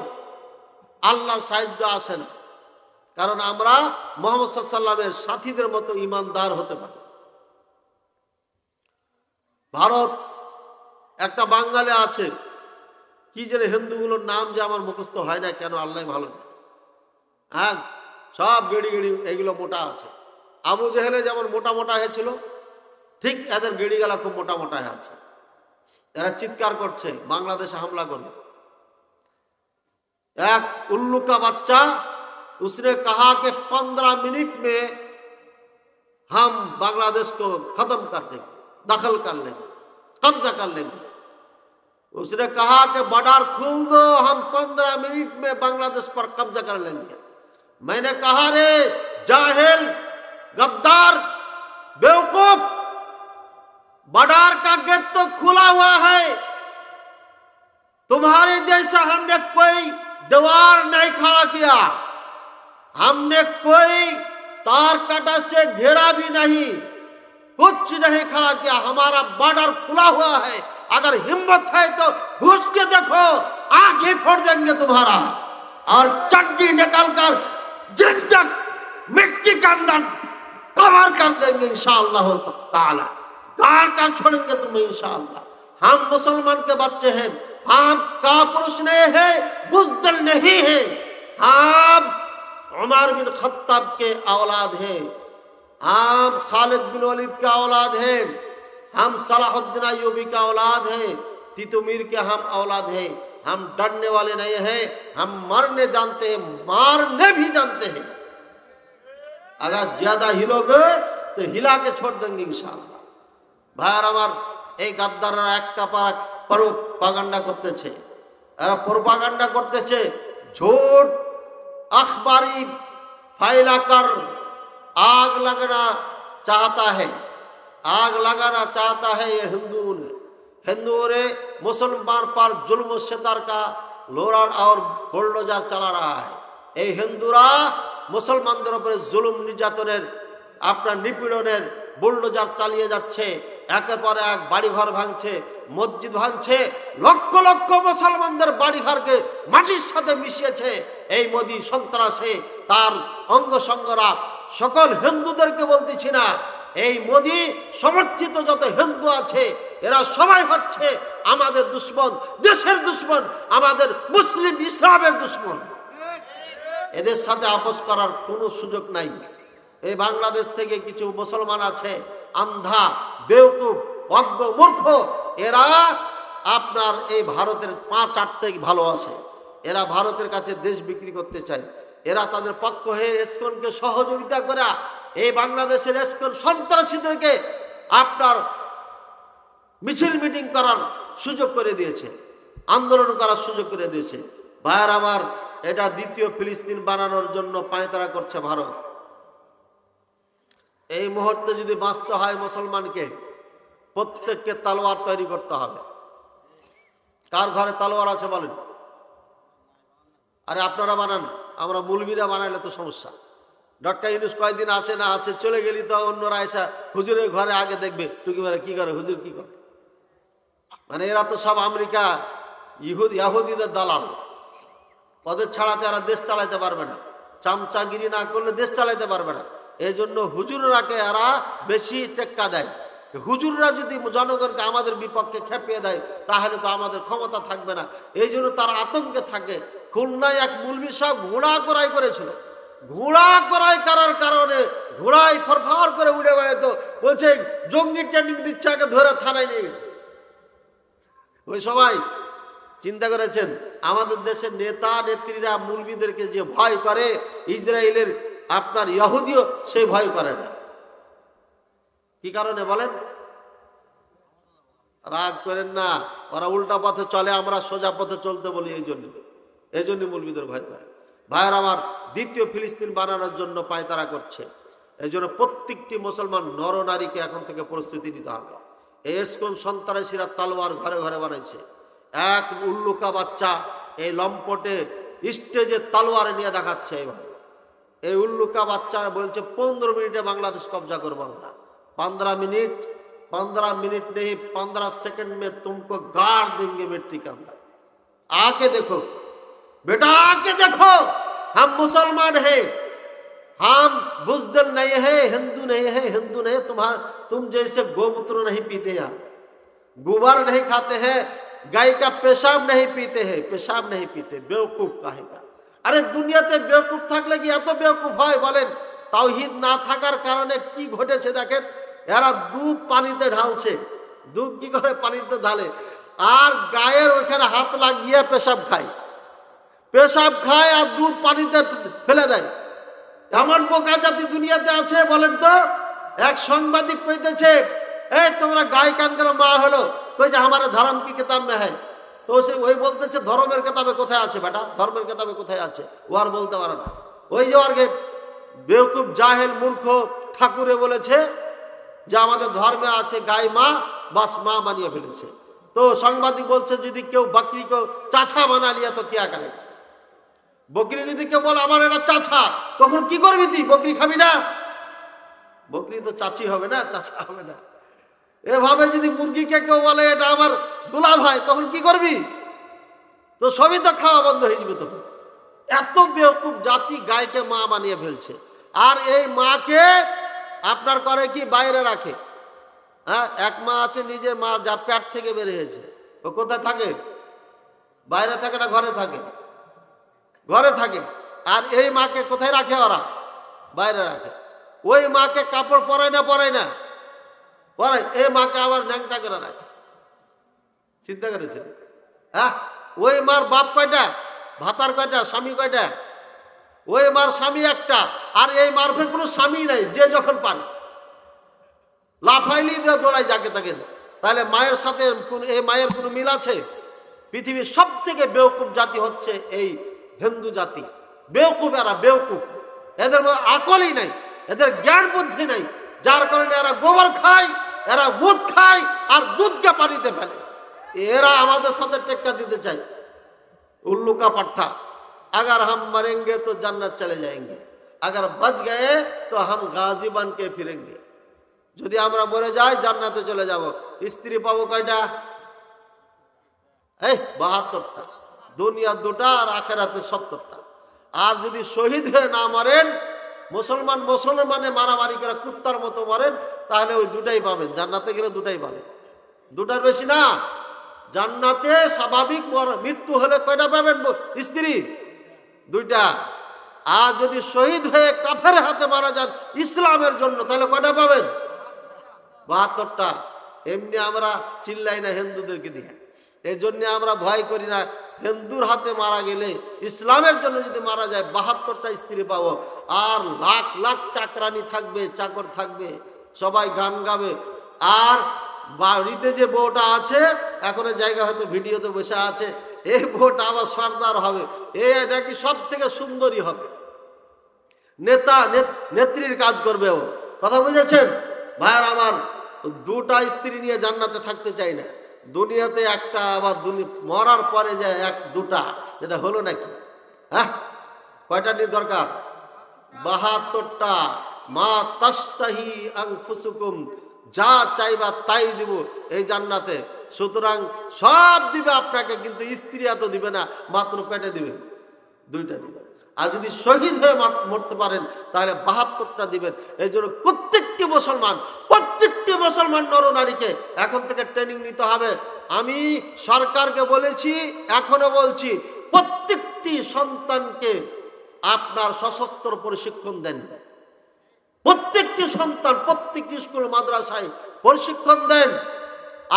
আল্লাহর সাহায্য আসে না, কারণ আমরা মুহাম্মদ সাল্লাল্লাহু আলাইহি ওয়াসাল্লামের সাথীদের মতো ইমানদার হতে পারি। ভারত একটা বাঙালি আছে, কি জানে হিন্দুগুলোর নাম যে আমার মুখস্থ হয় না কেন, আল্লাহ ভালো জানে। হ্যাঁ, সব গেড়ি গেড়ি এগুলো মোটা আছে। আবু জেহেলে যেমন মোটা মোটা হয়েছিল, ঠিক এদের গেড়িগুলা খুব মোটা মোটা হয়ে আছে। এরা চিৎকার করছে বাংলাদেশে হামলা করবে। एक उल्लू का बच्चा, उसने कहा कि 15 मिनट में हम बांग्लादेश को खत्म कर देंगे, दखल कर लेंगे, कब्जा कर लेंगे। उसने कहा कि बॉर्डर खोल दो, हम 15 मिनट में बांग्लादेश पर कब्जा कर लेंगे। मैंने कहा रे जाहिल, गद्दार, बेवकूफ, बॉर्डर का गेट तो खुला हुआ है, तुम्हारे जैसा हमने कोई दीवार नहीं खड़ा किया, हमने कोई तार काटा से घेरा भी नहीं, कुछ नहीं खड़ा किया, हमारा बॉर्डर खुला हुआ है। अगर हिम्मत है तो घुस के देखो, आंखें फोड़ देंगे तुम्हारा और चड्डी निकालकर जिंदक मिट्टी के अंदर कवर कर देंगे इंशाअल्लाह ताला, गाड़ कर छोड़ेंगे तुम्हें इंशाअल्लाह। हम मुसलमान के बच्चे हैं, हम कापुरुष नहीं है, बुज़दिल नहीं है, हम उमर बिन खत्ताब के औलाद हैं, हम खालिद बिन वलीद का औलाद हैं, हम सलाहुद्दीन अय्यूबी का औलाद हैं, तितुमीर के हम औलाद हैं। हम डरने वाले नहीं हैं, हम मरने जानते हैं, मारने भी जानते हैं। अगर ज्यादा हिलोगे तो हिला के छोड़ देंगे इंशाअल्लाह। ভাইয়ার আমার, এই গাদ্দাররা একটা পার প্রোপাগান্ডা করতেছে, এরা প্রোপাগান্ডা করতেছে, झूठ अखबारी फैलाकर आग लगाना चाहता है, आग लगाना चाहता है ये हिंदुओं ने मुसलमान पर जुल्म सितार का लोरार और बुलडोजर चला रहा है। এই হিন্দুরা মুসলমানদের উপরে জুলুম নির্যাতনের আপনার নিপীড়নের বুলডোজার চালিয়ে যাচ্ছে। একের পর এক বাড়িঘর ভাঙছে, মসজিদ ভাঙছে, লক্ষ লক্ষ মুসলমানদের বাড়িঘরকে মাটির সাথে মিশিয়েছে এই মোদী সন্ত্রাসে। তার অঙ্গ সঙ্গরা সকল হিন্দুদেরকে বলতেছি না, এই মোদী সমর্থিত যত হিন্দু আছে এরা সবাই হচ্ছে আমাদের দুশ্মন, দেশের দুশ্মন, আমাদের মুসলিম ইসলামের দুশ্মন। এদের সাথে আপোষ করার কোনো সুযোগ নাই। এই বাংলাদেশ থেকে কিছু মুসলমান আছে আন্ধা, বেওকুফ, অজ্ঞ, মূর্খ, এরা আপনার এই ভারতের 5-8টা ভালোবাসে, এরা ভারতের কাছে দেশ বিক্রি করতে চায়। এরা তাদের পক্ষ হয়ে ইসকনকে সহযোগিতা করে এই বাংলাদেশের ইসকন সন্ত্রাসীদেরকে আপনার মিছিল মিটিং করার সুযোগ করে দিয়েছে, আন্দোলন করার সুযোগ করে দিয়েছে। ভাইয়ার আমার, এটা দ্বিতীয় ফিলিস্তিন বানানোর জন্য পায়তারা করছে ভারত। এই মুহূর্তে যদি বাঁচতে হয় মুসলমানকে, প্রত্যেককে তলোয়ার তৈরি করতে হবে। কার ঘরে তলোয়ার আছে বলেন? আরে আপনারা বানান, আমরা মুলবিরা বানাইলে তো সমস্যা। ডক্টর ইউনূস কয়েকদিন আছে না আছে, চলে গেলি তো অন্যরা এসে হুজুরের ঘরে আগে দেখবে টুকি মারে কি করে, হুজুর কি করে। মানে এরা তো সব আমেরিকা ইহুদিদের দালাল, ওদের ছাড়াতে এরা দেশ চালাইতে পারবে না, চামচাগিরি না করলে দেশ চালাইতে পারবে না। এই জন্য হুজুররাকে এরা বেশি টেক্কা দেয়। হুজুররা যদি জনগণকে আমাদের বিপক্ষে খেপিয়ে দেয় তাহলে তো আমাদের ক্ষমতা থাকবে না। এই জন্য তারা আতঙ্কে থাকে। খুলনায় এক মুলবি সাহেব ঘোড়া করাই করেছিল, ঘোড়া করাই করার কারণে ঘোড়ায় ফরফর করে উড়ে বেড়াতো, বলছে জঙ্গি ট্রেনিং দিচ্ছে, আগে ধরে থানায় নিয়ে গেছে। ওই সবাই চিন্তা করেছেন আমাদের দেশের নেতা নেত্রীরা মুলবিদেরকে যে ভয় করে, ইসরায়েলের আপনার ইহুদিও সেই ভয় করে না। কি কারণে বলেন? রাগ করেন না, ওরা উল্টা পথে চলে, আমরা সোজা পথে চলতে বলি। এই জন্য মুলবিদের ভয় করে। ভাইয়ের আমার, দ্বিতীয় ফিলিস্তিন বানানোর জন্য পায়তারা করছে। এই জন্য প্রত্যেকটি মুসলমান নরনারীকে এখন থেকে প্রস্তুতি নিতে হবে। এই ইসকন সন্ত্রাসীরা তলোয়ার ঘরে ঘরে বানাইছে। এক উল্লুকা বাচ্চা এই লম্পটে স্টেজে তলোয়ার নিয়ে দেখাচ্ছে। এইভাবে এই উল্লুকা বাচ্চা বলছে 15 মিনিটে বাংলাদেশ কবজা করবো আমরা। 15 मिनट नहीं, 15 सेकंड में तुमको गाड़ देंगे मिट्टी के अंदर। आके देखो बेटा, आके देखो, हम मुसलमान हैं, हम बुज़दिल नहीं है, हिंदू नहीं है, हिंदू नहीं। तुम जैसे गोमूत्र नहीं पीते यार, गोबर नहीं खाते हैं, गाय का पेशाब नहीं पीते हैं, पेशाब नहीं पीते। बेवकूफ काहे का? अरे দুনিয়াতে বেওকুফ থাকলে কি এত বেওকুফ হয় বলেন? তাওহীদ না থাকার কারণে কি ঘটেছে দেখেন। এরা দুধ পানিতে ঢালছে, দুধ কি করে পানিতে ঢালে, আর গায়ের ওইখানে হাত লাগিয়ে পেশাব খায় আর দুধ পানিতে ফেলে দেয়। এমন বোকা জাতি দুনিয়াতে আছে বলেন তো? এক সাংবাদিক কইতেছে, এই তোমরা গায়ে কান করে মা হলো, কইছে আমারে ধর্ম কি কিতাব মে হ্যায়। তো সে ওই বলতেছে ধর্মের কিতাবে কোথায় আছে বেটা, ধর্মের কিতাবে কোথায় আছে? ও আর বলতে পারে না। ওই যে আর বেওকুফ জাহেল মূর্খ ঠাকুরে বলেছে যে আমাদের ধর্মে আছে গায়ে মা, বাস মা বানিয়ে ফেলেছে। তো সাংবাদিক বলছে যদি কেউ বকরি को চাচা বানা লিয়া তো क्या करेगा? বকরি যদি কেউ বলে আমার এটা চাচা, তখন কি করবি তুই? বকরি খাবি না? বকরি তো চাচি হবে না, চাচা হবে না। এভাবে যদি মুরগিকে কেউ বলে এটা আমার দুলা ভাই, তখন কি করবি? তো সবই তো খাওয়া বন্ধ হয়ে যাবে। তখন এত বেওকুফ জাতি গায়কে মা বানিয়ে ফেলছে। আর এই মাকে আপনার করে কি বাইরে রাখে। হ্যাঁ, এক মা আছে নিজের মা যার পেট থেকে বের হয়েছে, ও কোথায় থাকে? বাইরে থাকে না ঘরে থাকে? ঘরে থাকে। আর এই মাকে কোথায় রাখে ওরা? বাইরে রাখে। ওই মাকে কাপড় পরায় না পরায়? এই মাকে আবার ন্যাংটা করে রাখে। চিন্তা করেছেন? হ্যাঁ, ওই মার বাপ কয়টা, ভাতার কয়টা, স্বামী কয়টা? ওই মার স্বামী একটা, আর এই মার ফের কোনো স্বামী নাই, যে যখন পারে লাফাইলি দিয়ে দৌড়ায় যাকে তাকে। তাহলে মায়ের সাথে এই মায়ের কোনো মিল আছে? পৃথিবীর সব থেকে বেওকুফ জাতি হচ্ছে এই হিন্দু জাতি। বেওকুফ এরা, বেওকুফ। এদের মধ্যে আকলই নাই, এদের জ্ঞান বুদ্ধি নাই, যার কারণে এরা গোবর খায়, এরা দুধ খায়, আর দুধকে পানিতে ফেলে। এরা আমাদের সাথে টেক্কা দিতে চায়। उल्लू का पट्टा, अगर हम मरेंगे तो जन्नत चले जाएंगे, अगर बच गए तो हम गाजी बन के फिरेंगे। যদি আমরা মরে যাই জান্নাতে চলে যাব। স্ত্রী পাবো কয়টা? এই 72টা। দুনিয়া 2টা আর আখেরাতে 70টা। আর যদি শহীদ হয়ে না মরেন, মুসলমানে মারামারি করে কুত্তার মতো মরেন, তাহলে ওই 2টাই পাবেন। জান্নাতে গেলে 2টাই পাবেন, 2টার বেশি না। জান্নাতে স্বাভাবিক মৃত্যু হলে কয়টা পাবেন স্ত্রী? 2টা। আর যদি শহীদ হয়ে কাফের হাতে মারা যান ইসলামের জন্য, তাহলে কয়টা পাবেন? 72টা। এমনি আমরা চিল্লাই না হিন্দুদেরকে নিয়ে, এই জন্য আমরা ভয় করি না। হিন্দুর হাতে মারা গেলে, ইসলামের জন্য যদি মারা যায়, 72টা স্ত্রী পাবো। আর লাখ লাখ চাকরানি থাকবে, চাকর থাকবে, সবাই গান গাবে। আর বাড়িতে যে বউটা আছে, এখন জায়গা হয়তো ভিডিওতে বসে আছে, এই বউটা আবার সর্দার হবে, এই নাকি সব থেকে সুন্দরী হবে, নেতা নেত্রীর কাজ করবে ও। কথা বুঝেছেন ভাইয়ার আমার? 2টা স্ত্রী নিয়ে জান্নাতে থাকতে চাই না। দুনিয়াতে একটা, আবার মরার পরে যায় 1-2টা, এটা হলো নাকি? হ্যাঁ, কয়টা নিয়ে দরকার? 72টা। মা তাস্তাহি আনফুসুকুম, যা চাইবা তাই দিব এই জান্নাতে। সুতরাং সব দিবে আপনাকে, কিন্তু স্ত্রী এত দিবে না, মাত্র পেটে দিবে, 2টা দিবে। আর যদি শহীদ হয়ে মরতে পারেন, তাহলে 72টা দিবেন। এই জন্য প্রত্যেকটি মুসলমান নরনারীকে এখন থেকে ট্রেনিং নিতে হবে। আমি সরকারকে বলেছি, এখনো বলছি, প্রত্যেকটি সন্তানকে আপনার সশস্ত্র প্রশিক্ষণ দেন। প্রত্যেকটি সন্তান প্রত্যেকটি স্কুল মাদ্রাসায় প্রশিক্ষণ দেন।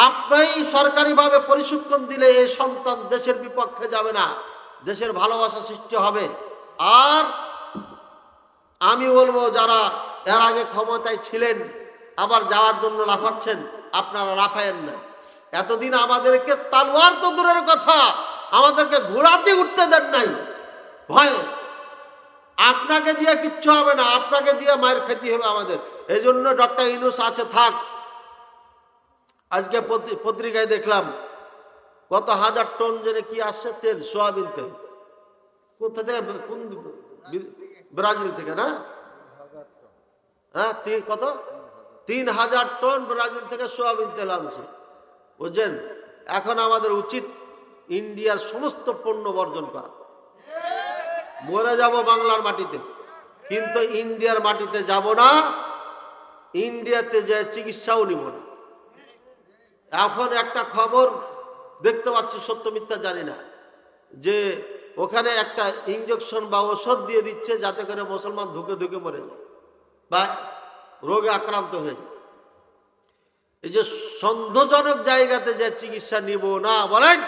আপনি সরকারিভাবে প্রশিক্ষণ দিলে এই সন্তান দেশের বিপক্ষে যাবে না, দেশের ভালোবাসা সৃষ্টি হবে। আর আমি বলবো, যারা এর আগে ক্ষমতায় ছিলেন, আবার যাওয়ার জন্য লাফাচ্ছেন, আপনারা লাফায়েন না। এতদিন আমাদেরকে তালোয়ার তো দূরের কথা, আমাদেরকে ঘোড়াতে উঠতে দেন নাই ভয়ে। আপনাকে দিয়ে কিচ্ছু হবে না, আপনাকে দিয়ে মায়ের খেতে হবে আমাদের। এই জন্য ডক্টর ইউনূস আছে, থাক। আজকে পত্রিকায় দেখলাম কত হাজার টন যেন কি আসছে তেল, সোয়াবিন তেল। কোথা থেকে? কোন? ব্রাজিল থেকে না? হ্যাঁ, কত? 3000 টন ব্রাজিল থেকে সোয়াবিন তেল আনছে, বুঝছেন? এখন আমাদের উচিত ইন্ডিয়ার সমস্ত পণ্য বর্জন করা। মরে যাব বাংলার মাটিতে, কিন্তু ইন্ডিয়ার মাটিতে যাব না, ইন্ডিয়াতে যে চিকিৎসাও নিব না। এখন একটা খবর দেখতে পাচ্ছি, সত্য মিথ্যা জানি না, যে ওখানে একটা ইঞ্জেকশন বা ওষুধ দিয়ে দিচ্ছে, যাতে করে মুসলমান ধুকে ধুকে মরে যায় বা রোগে আক্রান্ত হয়ে যায়। এই যে সন্দেহজনক জায়গাতে যে চিকিৎসা নিব না, বলেন,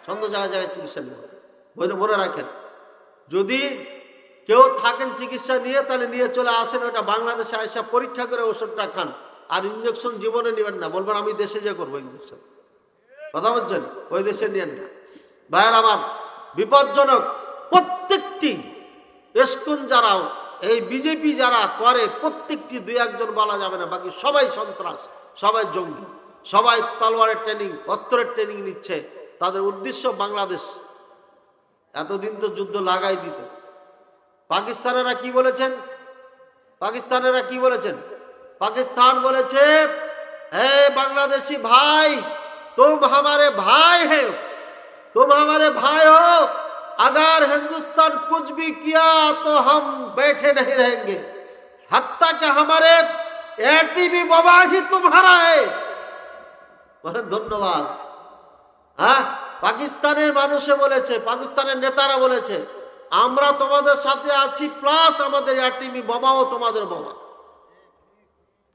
সন্দেহজনক জায়গায় চিকিৎসা নিব না, মনে রাখেন। যদি কেউ থাকেন চিকিৎসা নিয়ে, তাহলে নিয়ে চলে আসেন, ওটা বাংলাদেশে আসা পরীক্ষা করে ওষুধটা খান। আর ইঞ্জেকশন জীবনে নেবেন না, বলবেন আমি দেশে যে করবো ইঞ্জেকশন। কথা বলছেন? ওই দেশে নিয়েন না ভাইয়ের আমার, বিপজ্জনক। প্রত্যেকটি এসকন যারা, এই বিজেপি যারা করে, প্রত্যেকটি 2-1 বলা যাবে না, বাকি সবাই সন্ত্রাস, সবাই জঙ্গি, সবাই তলোয়ারের ট্রেনিং, অস্ত্রের ট্রেনিং নিচ্ছে। তাদের উদ্দেশ্য বাংলাদেশ। এতদিন তো যুদ্ধ লাগাই দিত। পাকিস্তানেরা কি বলেছেন? পাকিস্তান বলেছে, হে বাংলাদেশি ভাই, तुम हमारे भाई है, तुम हमारे भाई हो, अगर हिंदुस्तान कुछ भी किया तो हम बैठे नहीं रहेंगे, हत्ता कि हमारे एटीबी बाबा ही तुम्हारा है। बहुत धन्यवाद। हाँ, পাকিস্তানের মানুষে বলেছে, পাকিস্তানের নেতারা বলেছে, আমরা তোমাদের সাথে আছি, প্লাস আমাদের এটিবি বাবাও তোমাদের বাবা।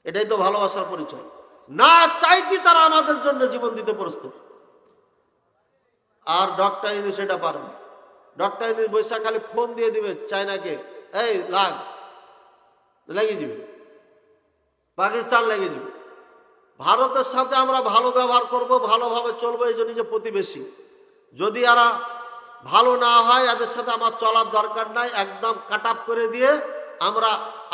এটাই তো ভালোবাসার পরিচয়। না চাইতে তারা আমাদের জন্য জীবন দিতে প্রস্তুত। আর ডক্টর ইউনূস সেটা পারবে। ডক্টর ইউনূস বৈশাখ খালি ফোন দিয়ে দিবে চায়নাকে, এই লেগে যাবে, পাকিস্তান লেগে যাবে। ভারতের সাথে আমরা ভালো ব্যবহার করব, ভালোভাবে চলবো, এই জন্য যে প্রতিবেশী। যদি এরা ভালো না হয়, এদের সাথে আমার চলার দরকার নাই, একদম কাট আপ করে দিয়ে আমরা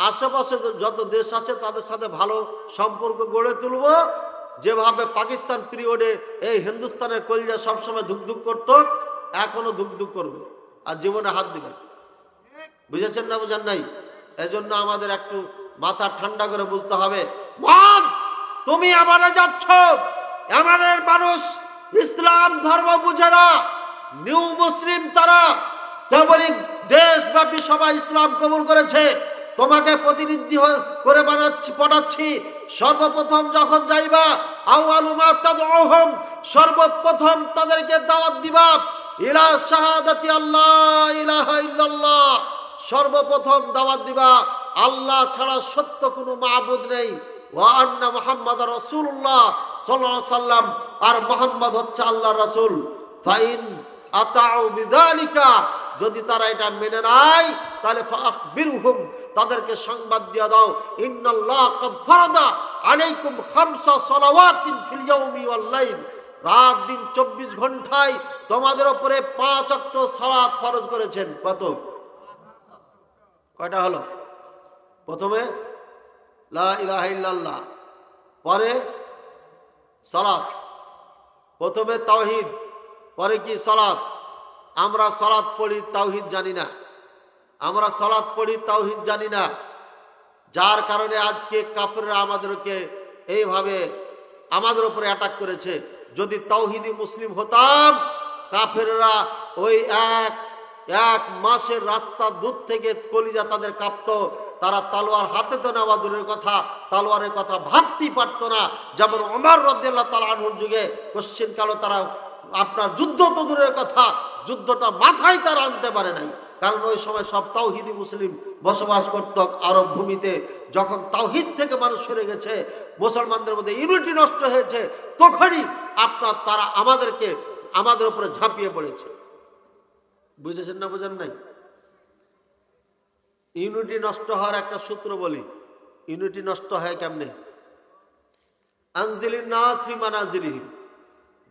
আশেপাশে যত দেশ আছে তাদের সাথে ভালো সম্পর্ক গড়ে তুলব। যেভাবে পাকিস্তান পিরিয়ডে এই হিন্দুস্তানের কলিজা সবসময় ধুকধুক করতো, এখনো ধুকধুক করবে, আর জীবনে হাত দিবে। বুঝেছেন না বুঝেন নাই? এজন্য আমাদের একটু মাথা ঠান্ডা করে বুঝতে হবে। তুমি আমারে যাচ্ছ, আমাদের মানুষ ইসলাম ধর্ম বুঝে না, নিউ মুসলিম তারা, তেমনি দেশব্যাপী সবাই ইসলাম কবুল করেছে। তোমাকে প্রতিনিধি করে পাঠাচ্ছি। সর্বপ্রথম যখন যাইবা, আউয়ালু মা তাদউহুম, সর্বপ্রথম তাদেরকে দাওয়াত দিবা ইলা শাহাদাতি আল্লাহ ইলাহা ইল্লাল্লাহ, সর্বপ্রথম দাওয়াত দিবা আল্লাহ ছাড়া সত্য কোনো মাবুদ নেই, ওয়া আন্না মুহাম্মাদুর রাসূলুল্লাহ সাল্লাল্লাহু আলাইহি সাল্লাম, আর মুহাম্মদ হচ্ছে আল্লাহর রাসূল। ফাইন আতাউ বিযালিকা, যদি তারা এটা মেনে নেয় তাহলে ফাখবিরহুম, তাদেরকে সংবাদ দিয়ে দাও, ইন্নাল্লাহ ক্বাদ ফারাদা আলাইকুম খামসা সালাওয়াতিন ফিল ইয়াউমি ওয়াল লাইল, রাত দিন 24 ঘন্টায় তোমাদের উপরে 5 ওয়াক্ত সালাত ফরজ করেছেন। কয়টা হলো? প্রথমে লা ইলাহা ইল্লাল্লাহ, পরে সালাত, প্রথমে তাওহীদ, পরে কি সালাত। আমরা সালাত পড়ি, তাওহীদ জানি না। আমরা সালাত পড়ি, তাওহীদ জানি না, যার কারণে আজকে কাফেররা আমাদেরকে এইভাবে আমাদের উপরে অ্যাটাক করেছে। যদি তাওহীদি মুসলিম হতাম, কাফেররা ওই এক মাসের রাস্তা দূর থেকে কলিজা তাদের কাঁপতো, তারা তলোয়ার হাতে তো নেওয়া দূরের কথা, তলোয়ারের কথা ভাবতেই পারতো না। যেমন ওমর রাদিয়াল্লাহু তাআলা আনহুর যুগে কোশ্চেন কালো তারা আপনার যুদ্ধ তো দূরের কথা, যুদ্ধটা মাথায় তারা আনতে পারে নাই, কারণ ওই সময় সব তাওহীদি মুসলিম বসবাস করত আরব ভূমিতে। যখন তাওহীদ থেকে মানুষ সরে গেছে, মুসলমানদের মধ্যে ইউনিটি নষ্ট হয়েছে, তখনই আপনার তারা আমাদের উপরে ঝাঁপিয়ে পড়েছে। বুঝেছেন না বুঝেন নাই? ইউনিটি নষ্ট হওয়ার একটা সূত্র বলি। ইউনিটি নষ্ট হয় কেমনে? আনজিলিন নাস ফি মানাজিলিহিম,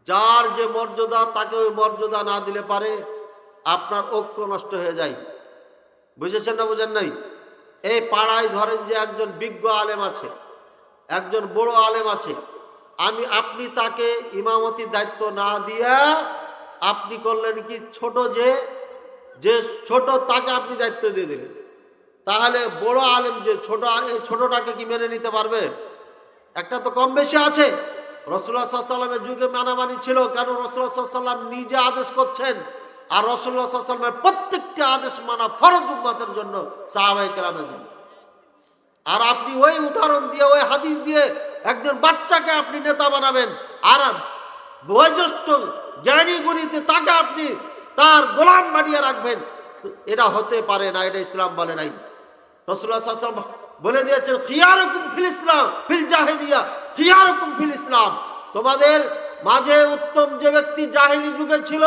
যার যে মর্যাদা তাকে ওই মর্যাদা না দিলে পারে আপনার ঐক্য নষ্ট হয়ে যায়। বুঝেছেন না বুঝেন নাই? এই পাড়ায় ধরেন যে একজন বিজ্ঞ আলেম আছে, একজন বড় আলেম আছে, আপনি তাকে ইমামতির দায়িত্ব না দিয়া আপনি করলেন কি, যে ছোট তাকে আপনি দায়িত্ব দিয়ে দিলেন। তাহলে বড় আলেম যে ছোটটাকে কি মেনে নিতে পারবে? একটা তো কম বেশি আছে। রাসূলুল্লাহ সাল্লাল্লাহু আলাইহি ওয়াসাল্লামের যুগে মানামানি ছিল, কারণ রাসূলুল্লাহ সাল্লাল্লাহু আলাইহি ওয়াসাল্লাম নিজে আদেশ করছেন, আর রাসূলুল্লাহ সাল্লাল্লাহু আলাইহি ওয়াসাল্লামের প্রত্যেকটি আদেশ মানা ফরজ উম্মতের জন্য, সাহাবায়ে কেরামের জন্য। আর আপনি ওই উদাহরণ দিয়ে, ওই হাদিস দিয়ে একজন বাচ্চাকে আপনি নেতা বানাবেন, আর বয়োজ্যেষ্ঠ জ্ঞানী গুণীতে তাকে আপনি তার গোলাম বানিয়ে রাখবেন। এটা হতে পারে না, এটা ইসলাম বলে নাই। রাসূলুল্লাহ সাল্লাল্লাহু আলাইহি ওয়াসাল্লাম বলে দিয়েছেন, খিয়ারুকুম ফিল ইসলাম ফিল জাহিলিয়া খিয়ারুকুম ফিল ইসলাম, তোমাদের মাঝে উত্তম যে ব্যক্তি জাহিলি যুগে ছিল,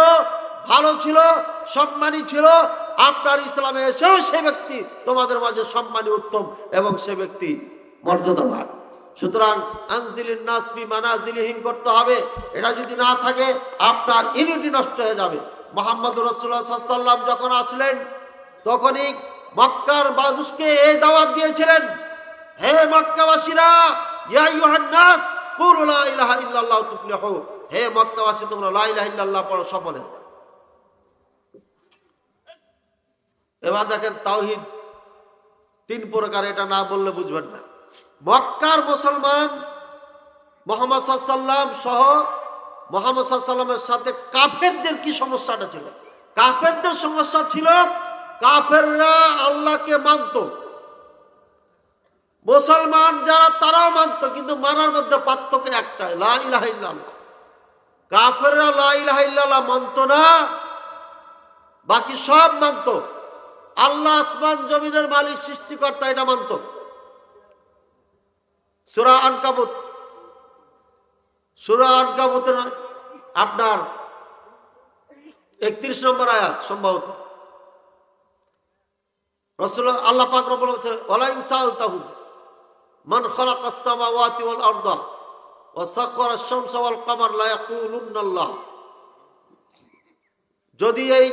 ভালো ছিল, সম্মানী ছিল, আপনার ইসলামে এসেও সে ব্যক্তি তোমাদের মাঝে সম্মানী, উত্তম এবং সে ব্যক্তি মর্যাদাবান। সুতরাং আনজিলিন নাস ফি মানাজিলিহিম করতে হবে। এটা যদি না থাকে আপনার ইউনিটি নষ্ট হয়ে যাবে। মুহাম্মদুর রাসূলুল্লাহ সাল্লাল্লাহু আলাইহি ওয়াসাল্লাম যখন আসলেন, তখনই মক্কার মানুষকে এই দাওয়াত দিয়েছিলেন, হে মক্কাবাসীরা, ইয়া আইয়ুহান নাস কুলু লা ইলাহা ইল্লাল্লাহ তুফলিহু, হে মক্কাবাসী তোমরা লা ইলাহা ইল্লাল্লাহ পড়ো, সফল হয়ে যাও। এবার দেখেন তাওহীদ 3 প্রকার, এটা না বললে বুঝবেন না। মক্কার মুসলমান মুহাম্মদ সাল্লাল্লাহু আলাইহি ওয়াসাল্লাম সহ মুহাম্মদ সাল্লাল্লাহু আলাইহি ওয়াসাল্লামের সাথে কাফেরদের কি সমস্যাটা ছিল? কাফেরদের সমস্যা ছিল, কাফেররা আল্লাহকে মানত, মুসলমান যারা তারাও মানত, কিন্তু মানার মধ্যে পার্থক্য একটাই, লা ইলাহা ইল্লাল্লাহ। কাফেররা লা ইলাহা ইল্লাল্লাহ মানত না, বাকি সব মানত। আল্লাহ আসমান জমিনের মালিক, সৃষ্টিকর্তা, এটা মানত। সূরা আনকাবুতের আপনার 31 নম্বর আয়াত সম্ভবত। রাসূলুল্লাহ আল্লাহ পাক রব্বুল আলামিন বলেছেন, ওয়ালা ইন সাআলতাহুম মান খালাকাস সামাওয়াতি ওয়াল আরদা ওয়া সাখারা আশ-শামসা ওয়াল কামার লা ইয়াকুলুন্নাল্লাহ। যদি এই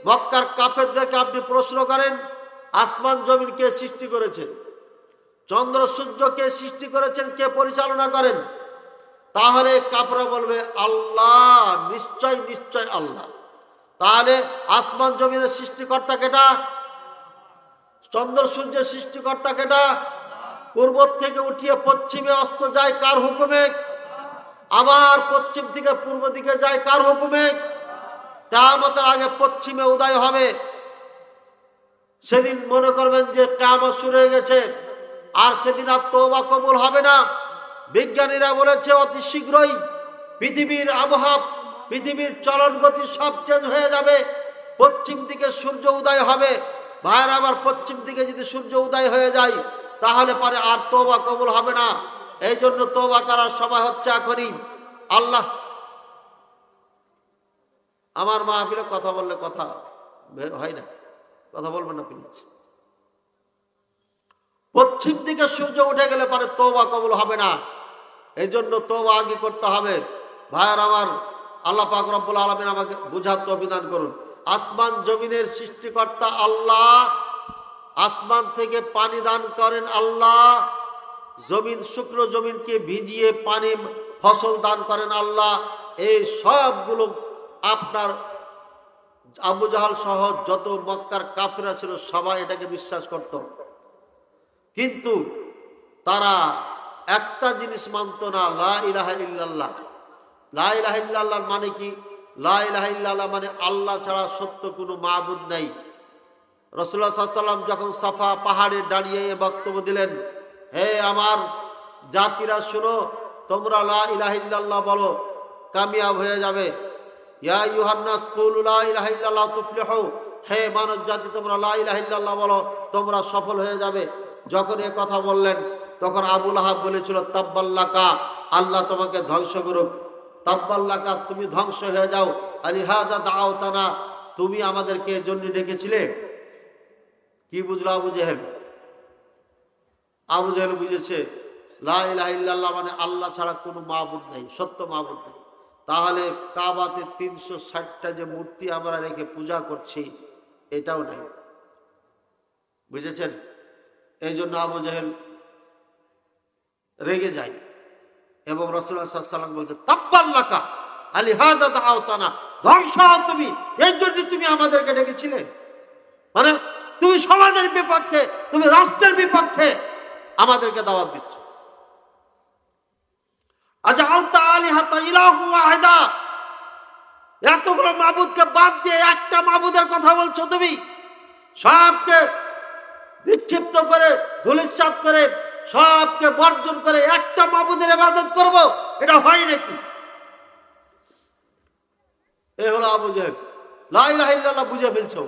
মক্কার কাফেরদেরকে আপনি প্রশ্ন করেন আসমান জমিন কে সৃষ্টি করেছেন, চন্দ্র সূর্য কে সৃষ্টি করেছেন, কে পরিচালনা করেন, তাহলে কাফেররা বলবে আল্লাহ, নিশ্চয় নিশ্চয় আল্লাহ। তাহলে আসমান জমিনের সৃষ্টিকর্তা কেটা? চন্দ্র সূর্যের সৃষ্টিকর্তা কেটা? পূর্ব থেকে উঠিয়ে পশ্চিমে অস্ত যায় কার হুকুমে? আবার পশ্চিম থেকে পূর্ব দিকে যায় কার হুকুমে? কিয়ামতের আগে পশ্চিমে উদয় হবে। সেদিন মনে করবেন যে কিয়ামত শুরু হয়ে গেছে, আর সেদিন আর তওবা কবুল হবে না। বিজ্ঞানীরা বলেছে অতি শীঘ্রই পৃথিবীর আবহাওয়া, পৃথিবীর চলন গতি সব চেঞ্জ হয়ে যাবে। পশ্চিম দিকে সূর্য উদয় হবে। ভাইয়ের আবার পশ্চিম দিকে যদি সূর্য উদয় হয়ে যায় তাহলে পরে আর তওবা কবুল হবে না। এই জন্য তওবা করার সময় হচ্ছে এখনই। আল্লাহ, আমার মাহফিলে কথা বললে কথা হয় না, কথা বলবেন না প্লিজ। পশ্চিম দিকে সূর্য উঠে গেলে পরে তওবা কবুল হবে না। এই জন্য তওবা আগে করতে হবে। ভাইয়ের আমার, আল্লাহ পাক রব্বুল আলামিন আমাকে বুঝার তৌফিক দান করুন। আসমান জমিনের সৃষ্টিকর্তা আল্লাহ। আসমান থেকে পানি দান করেন আল্লাহ। জমিন, শুকনো জমিনকে ভিজিয়ে পানি ফসল দান করেন আল্লাহ। এই সবগুলো আপনার আবু জাহাল সহ যত মক্কার কাফেররা ছিল সবাই এটাকে বিশ্বাস করত, কিন্তু তারা একটা জিনিস মানত না, লা ইলাহা ইল্লাল্লাহ। লা ইলাহা ইল্লাল্লাহ মানে কি? লা ইলাহা ইল্লাল্লাহ মানে আল্লাহ ছাড়া সত্য কোনো মাবুদ নাই। রাসূলুল্লাহ সাল্লাল্লাহু আলাইহি ওয়াসাল্লাম যখন সাফা পাহাড়ে দাঁড়িয়ে বক্তব্য দিলেন, হে আমার জাতিরা শুনো, তোমরা লা ইলাহা ইল্লাল্লাহ বলো, কামিয়াব হয়ে যাবে। ইয়া আইয়ুহান নাস কুলু লা ইলাহা ইল্লাল্লাহ তুফলিহু, হে মানব জাতি তোমরা লা ইলাহা ইল্লাল্লাহ বলো, তোমরা সফল হয়ে যাবে। যখন এই কথা বললেন তখন আবু লাহাব বলেছিল, তাব্বাল্লাকা, আল্লাহ তোমাকে ধ্বংস করুক। তাব্বাল্লাকা, তুমি ধ্বংস হয়ে যাও। আলিহাযা দাআওতানা, তুমি আমাদেরকে এর জন্য ডেকেছিলে। কি বুঝলো আবু জেহেল? আবু জেহেল বুঝেছে লা ইলাহা ইল্লাল্লাহ মানে আল্লাহ ছাড়া কোনো মাবুদ নাই, সত্য মাবুদ নাই। তাহলে কাবাতে 360টা যে মূর্তি আমরা রেখে পূজা করছি এটাও নাই। বুঝেছেন? এই জন্য আবু জেহেল রেগে যায় এবং রাসূলুল্লাহ সাল্লাল্লাহু আলাইহি ওয়াসাল্লাম বলতে, তাব্বাল্লাকা আলিহাযা দাআওতানা, ধ্বংস তুমি, এর জন্য তুমি আমাদেরকে ডেকেছিলে। মানে তুমি সমাজের বিপক্ষে, তুমি রাষ্ট্রের বিপক্ষে আমাদেরকে দাওয়াত দিচ্ছ। আজআলতা আলিহাতা ইলাহু ওয়াহিদা, এতগুলো মাবুদকে বাদ দিয়ে একটা মাবুদের কথা বলছো তুমি। সবকে বিক্ষিপ্ত করে, ধূলিসাৎ করে, সবকে বর্জন করে একটা মাবুদের ইবাদত করব, এটা হয় নাকি? এ হলো আবু জেহেল। লা ইলাহা ইল্লাল্লাহ বুঝে ফেলছো।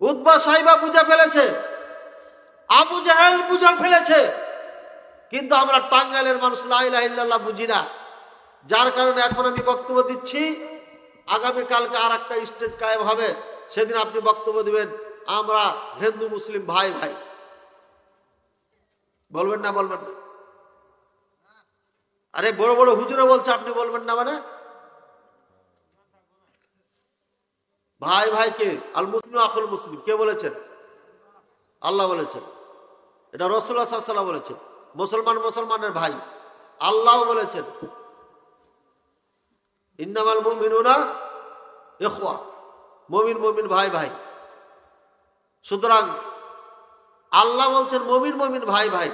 উতবা সাইবা বুঝে ফেলেছে, আবু জেহেল বুঝে ফেলেছে, কিন্তু আমরা টাঙ্গাইলের মানুষ লা ইলাহা ইল্লাল্লাহ বুঝি না। যার কারণে এখন আমি বক্তব্য দিচ্ছি, আগামীকালকে আর একটা স্টেজ কায়েম হবে, সেদিন আপনি বক্তব্য দিবেন আমরা হিন্দু মুসলিম ভাই ভাই। বলবেন না? বলবেন না? আরে বড় বড় হুজুরে বলছে, আপনি বলবেন না মানে? ভাই ভাই কে? আল মুসলিম আখুল মুসলিম কে বলেছেন? আল্লাহ বলেছেন। এটা রাসূলুল্লাহ সাল্লাল্লাহু আলাইহি ওয়াসাল্লাম বলেছেন। মুসলমান মুসলমানের ভাই, আল্লাহ বলেছেন ইন্নামাল মুমিনুনা ইখওয়া, মুমিন মুমিন ভাই ভাই। সুতরাং আল্লাহ বলছেন মুমিন মুমিন ভাই ভাই,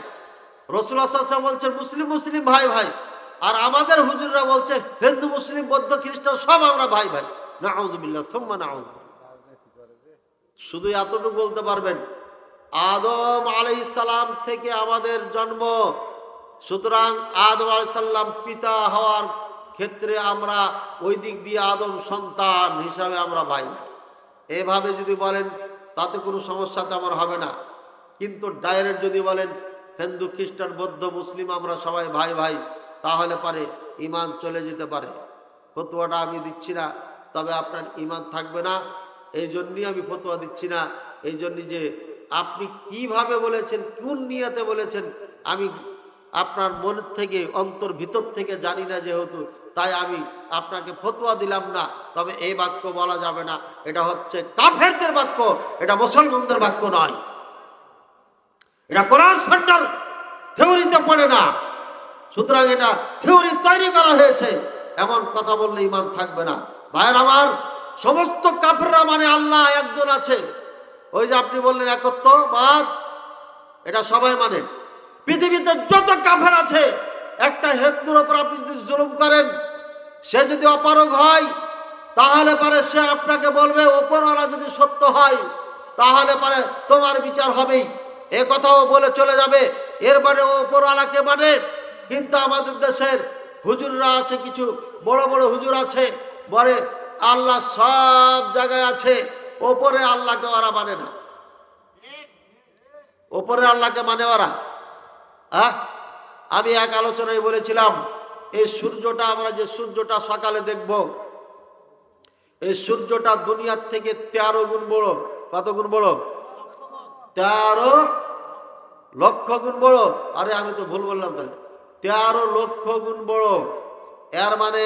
রাসূলুল্লাহ সাল্লাল্লাহু আলাইহি ওয়াসাল্লাম বলছেন মুসলিম মুসলিম ভাই ভাই, আর আমাদের হুজুররা বলছে হিন্দু মুসলিম বৌদ্ধ খ্রিস্টান সব আমরা ভাই ভাই। নাউযুবিল্লাহ সুম্মা নাউযু। শুধু এতটুকু বলতে পারবেন, আদম আলাইহিস সালাম থেকে আমাদের জন্ম, সুতরাং আদম আলাইহিস সালাম পিতা হওয়ার ক্ষেত্রে আমরা ওই দিক দিয়ে আদম সন্তান হিসাবে আমরা ভাই ভাই। এভাবে যদি বলেন তাতে কোনো সমস্যাতে আমার হবে না, কিন্তু ডাইরেক্ট যদি বলেন হিন্দু খ্রিস্টান বৌদ্ধ মুসলিম আমরা সবাই ভাই ভাই, তাহলে পারে ইমান চলে যেতে পারে। ফতোয়াটা আমি দিচ্ছি না, তবে আপনার ঈমান থাকবে না। এই জন্যই আমি ফতোয়া দিচ্ছি না। এই জন্যই যে আপনি কিভাবে বলেছেন, কোন নিয়তে বলেছেন, আমি আপনার মনের থেকে, অন্তর ভিতর থেকে জানি না, যেহেতু তাই আমি আপনাকে ফতোয়া দিলাম না। তবে এই বাক্য বলা যাবে না, এটা হচ্ছে কাফেরদের বাক্য, এটা মুসলমানদের বাক্য নয়। এটা কোরআন সুন্নাহর থিওরিতে পড়ে না। সুতরাং এটা থিওরি তৈরি করা হয়েছে, এমন কথা বললে ঈমান থাকবে না। ভাইয়ের আমার, সমস্ত কাফেররা মানে আল্লাহ একজন আছে। ওই যে আপনি বললেন একত্ববাদ, এটা সবাই মানে। পৃথিবীতে যত কাফের আছে, একটা হিন্দুর উপর আপনি যদি জুলুম করেন, সে যদি অপারগ হয়, তাহলে পারে সে আপনাকে বলবে ওপরওয়ালা যদি সত্য হয়, তাহলে পারে তোমার বিচার হবেই, এ কথাও বলে চলে যাবে। এর মানে ও ওপরওয়ালাকে মানে। কিন্তু আমাদের দেশের হুজুররা আছে, কিছু বড় বড় হুজুর আছে, বলে আল্লাহ সব জায়গায় আছে, ওপরে আল্লাহকে ওরা মানে না। ওপরে আল্লাহকে মানে ওরা। আমি এক আলোচনায় বলেছিলাম, এই সূর্যটা, আমরা যে সূর্যটা সকালে দেখব, এই সূর্যটা দুনিয়ার থেকে 13 গুণ বড়। কত গুণ বড়? 13 লক্ষ গুণ বড়। আরে আমি তো ভুল বললাম, তাহলে 13 লক্ষ গুণ বড়। এর মানে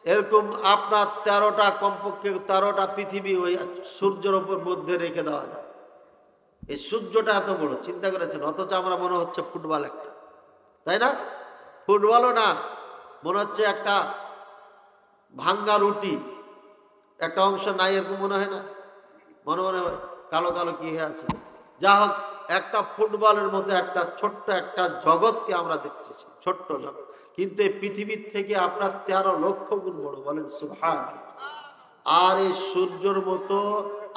এরকম আপনার 13টা, কমপক্ষে 13টা পৃথিবী ওই সূর্যের উপর মধ্যে রেখে দেওয়া যায়। এই সূর্যটা এত বড়, চিন্তা করেছেন। অথচ আমরা মনে হচ্ছে ফুটবল একটা, তাই না? ফুটবলও না, মনে হচ্ছে একটা ভাঙ্গা রুটি, একটা অংশ নাই, এরকম মনে হয় না? মনে মনে হয় কালো কালো কি হয়ে আছে। যা হোক, একটা ফুটবলের মধ্যে একটা ছোট্ট একটা জগৎকে আমরা দেখতেছি, ছোট্ট জগৎ। কিন্তু এই পৃথিবীর থেকে আপনার 13 লক্ষ গুণ বড়। বলেন সুবহানাল্লাহ। আর এই সূর্যের মতো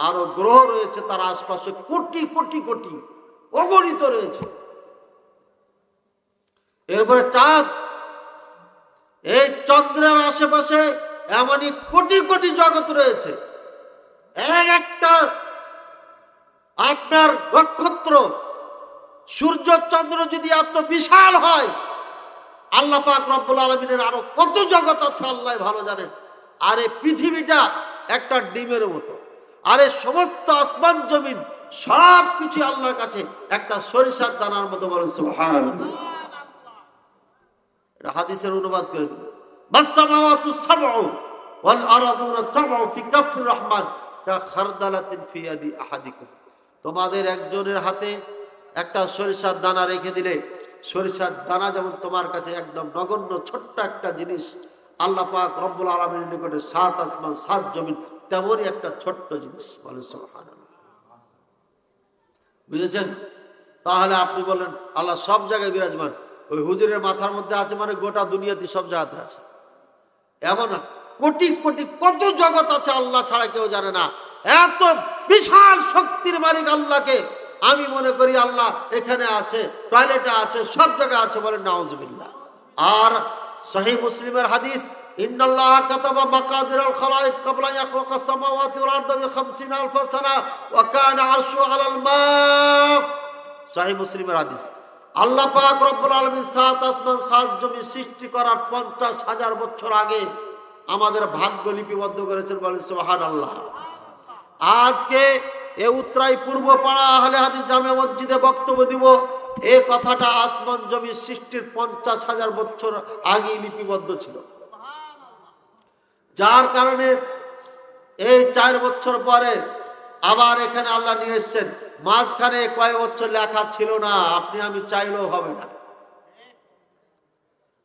আরো গ্রহ রয়েছে, তার আশপাশে কোটি কোটি কোটি অগণিত রয়েছে। এরপরে চাঁদ, এই চন্দ্রের আশেপাশে এমনই কোটি কোটি জগৎ রয়েছে। এক একটা আপনার নক্ষত্র, সূর্য চন্দ্র যদি এত বিশাল হয়, আল্লাহ পাক রব্বুল আলামিনের আরো কত জগৎ আছে আল্লাহ ভালো জানেন। আর এই পৃথিবীটা একটা ডিমের মতো। আর এই সমস্ত আসমান জমিন সব কিছু আল্লাহর কাছে একটা সরিষার দানার মতো। বলেন সুবহানাল্লাহ। এটা হাদিসের অনুবাদ করে দিল, বাসসামাওয়াতু সাবউ ওয়াল আরাদুনা সাবউ ফি কাফির রহমান কাখারদালাতিন ফি ইয়াদি আহাদিকুম। তোমাদের একজনের হাতে একটা সরিষার দানা রেখে দিলে, সরিষার দানা যেমন তোমার কাছে একদম নগণ্য ছোট্ট একটা জিনিস, আল্লাহ পাক রব্বুল আলামিনের নিকটে 7 আসমান 7 জমিন তেমনই একটা ছোট্ট জিনিস। বলেন সুবহানাল্লাহ। বুঝেছেন? তাহলে আপনি বলেন আল্লাহ সব জায়গায় বিরাজমান, ওই হুজুরের মাথার মধ্যে আছে মানে গোটা দুনিয়াতে সব জায়গাতে আছে এমন না। কোটি কোটি কত জগৎ আছে আল্লাহ ছাড়া কেউ জানে না। এত বিশাল শক্তির মালিক আল্লাহকে আমি মনে করি আল্লাহ এখানে আছে, টয়লেটে আছে, সব জায়গায় আছে। বলেন নাউজুবিল্লাহ। আর সহিহ মুসলিমের হাদিস, ইন্নাল্লাহা কাতাবা মাকাদিরাল খালাইক ক্বাবলা ইয়াখলুকাস সামাওয়াতি ওয়াল আরদা বি50 আলফ সানা ওয়া কানা আরশু আলাল মা। সহিহ মুসলিমের হাদিস। আল্লাহ পাক রব্বুল আলামিন 7 আসমান 7 জমিন সৃষ্টি করার 50,000 বছর আগে আমাদের ভাগ্য লিপিবদ্ধ করেছেন। বলেন সুবহানাল্লাহ। আজকে এ উত্তরাই পূর্ব পাড়া আহলে হাদিস জামে মসজিদে বক্তব্য দিব, এই কথাটা আসমান জমিন সৃষ্টির 50,000 বছর আগে লিপিবদ্ধ ছিল। যার কারণে এই 4 বছর পরে আবার এখানে আল্লাহ নিয়ে এসেছেন। মাঝখানে কয়েক বছর লেখা ছিল না, আপনি আমি চাইলেও হবে না।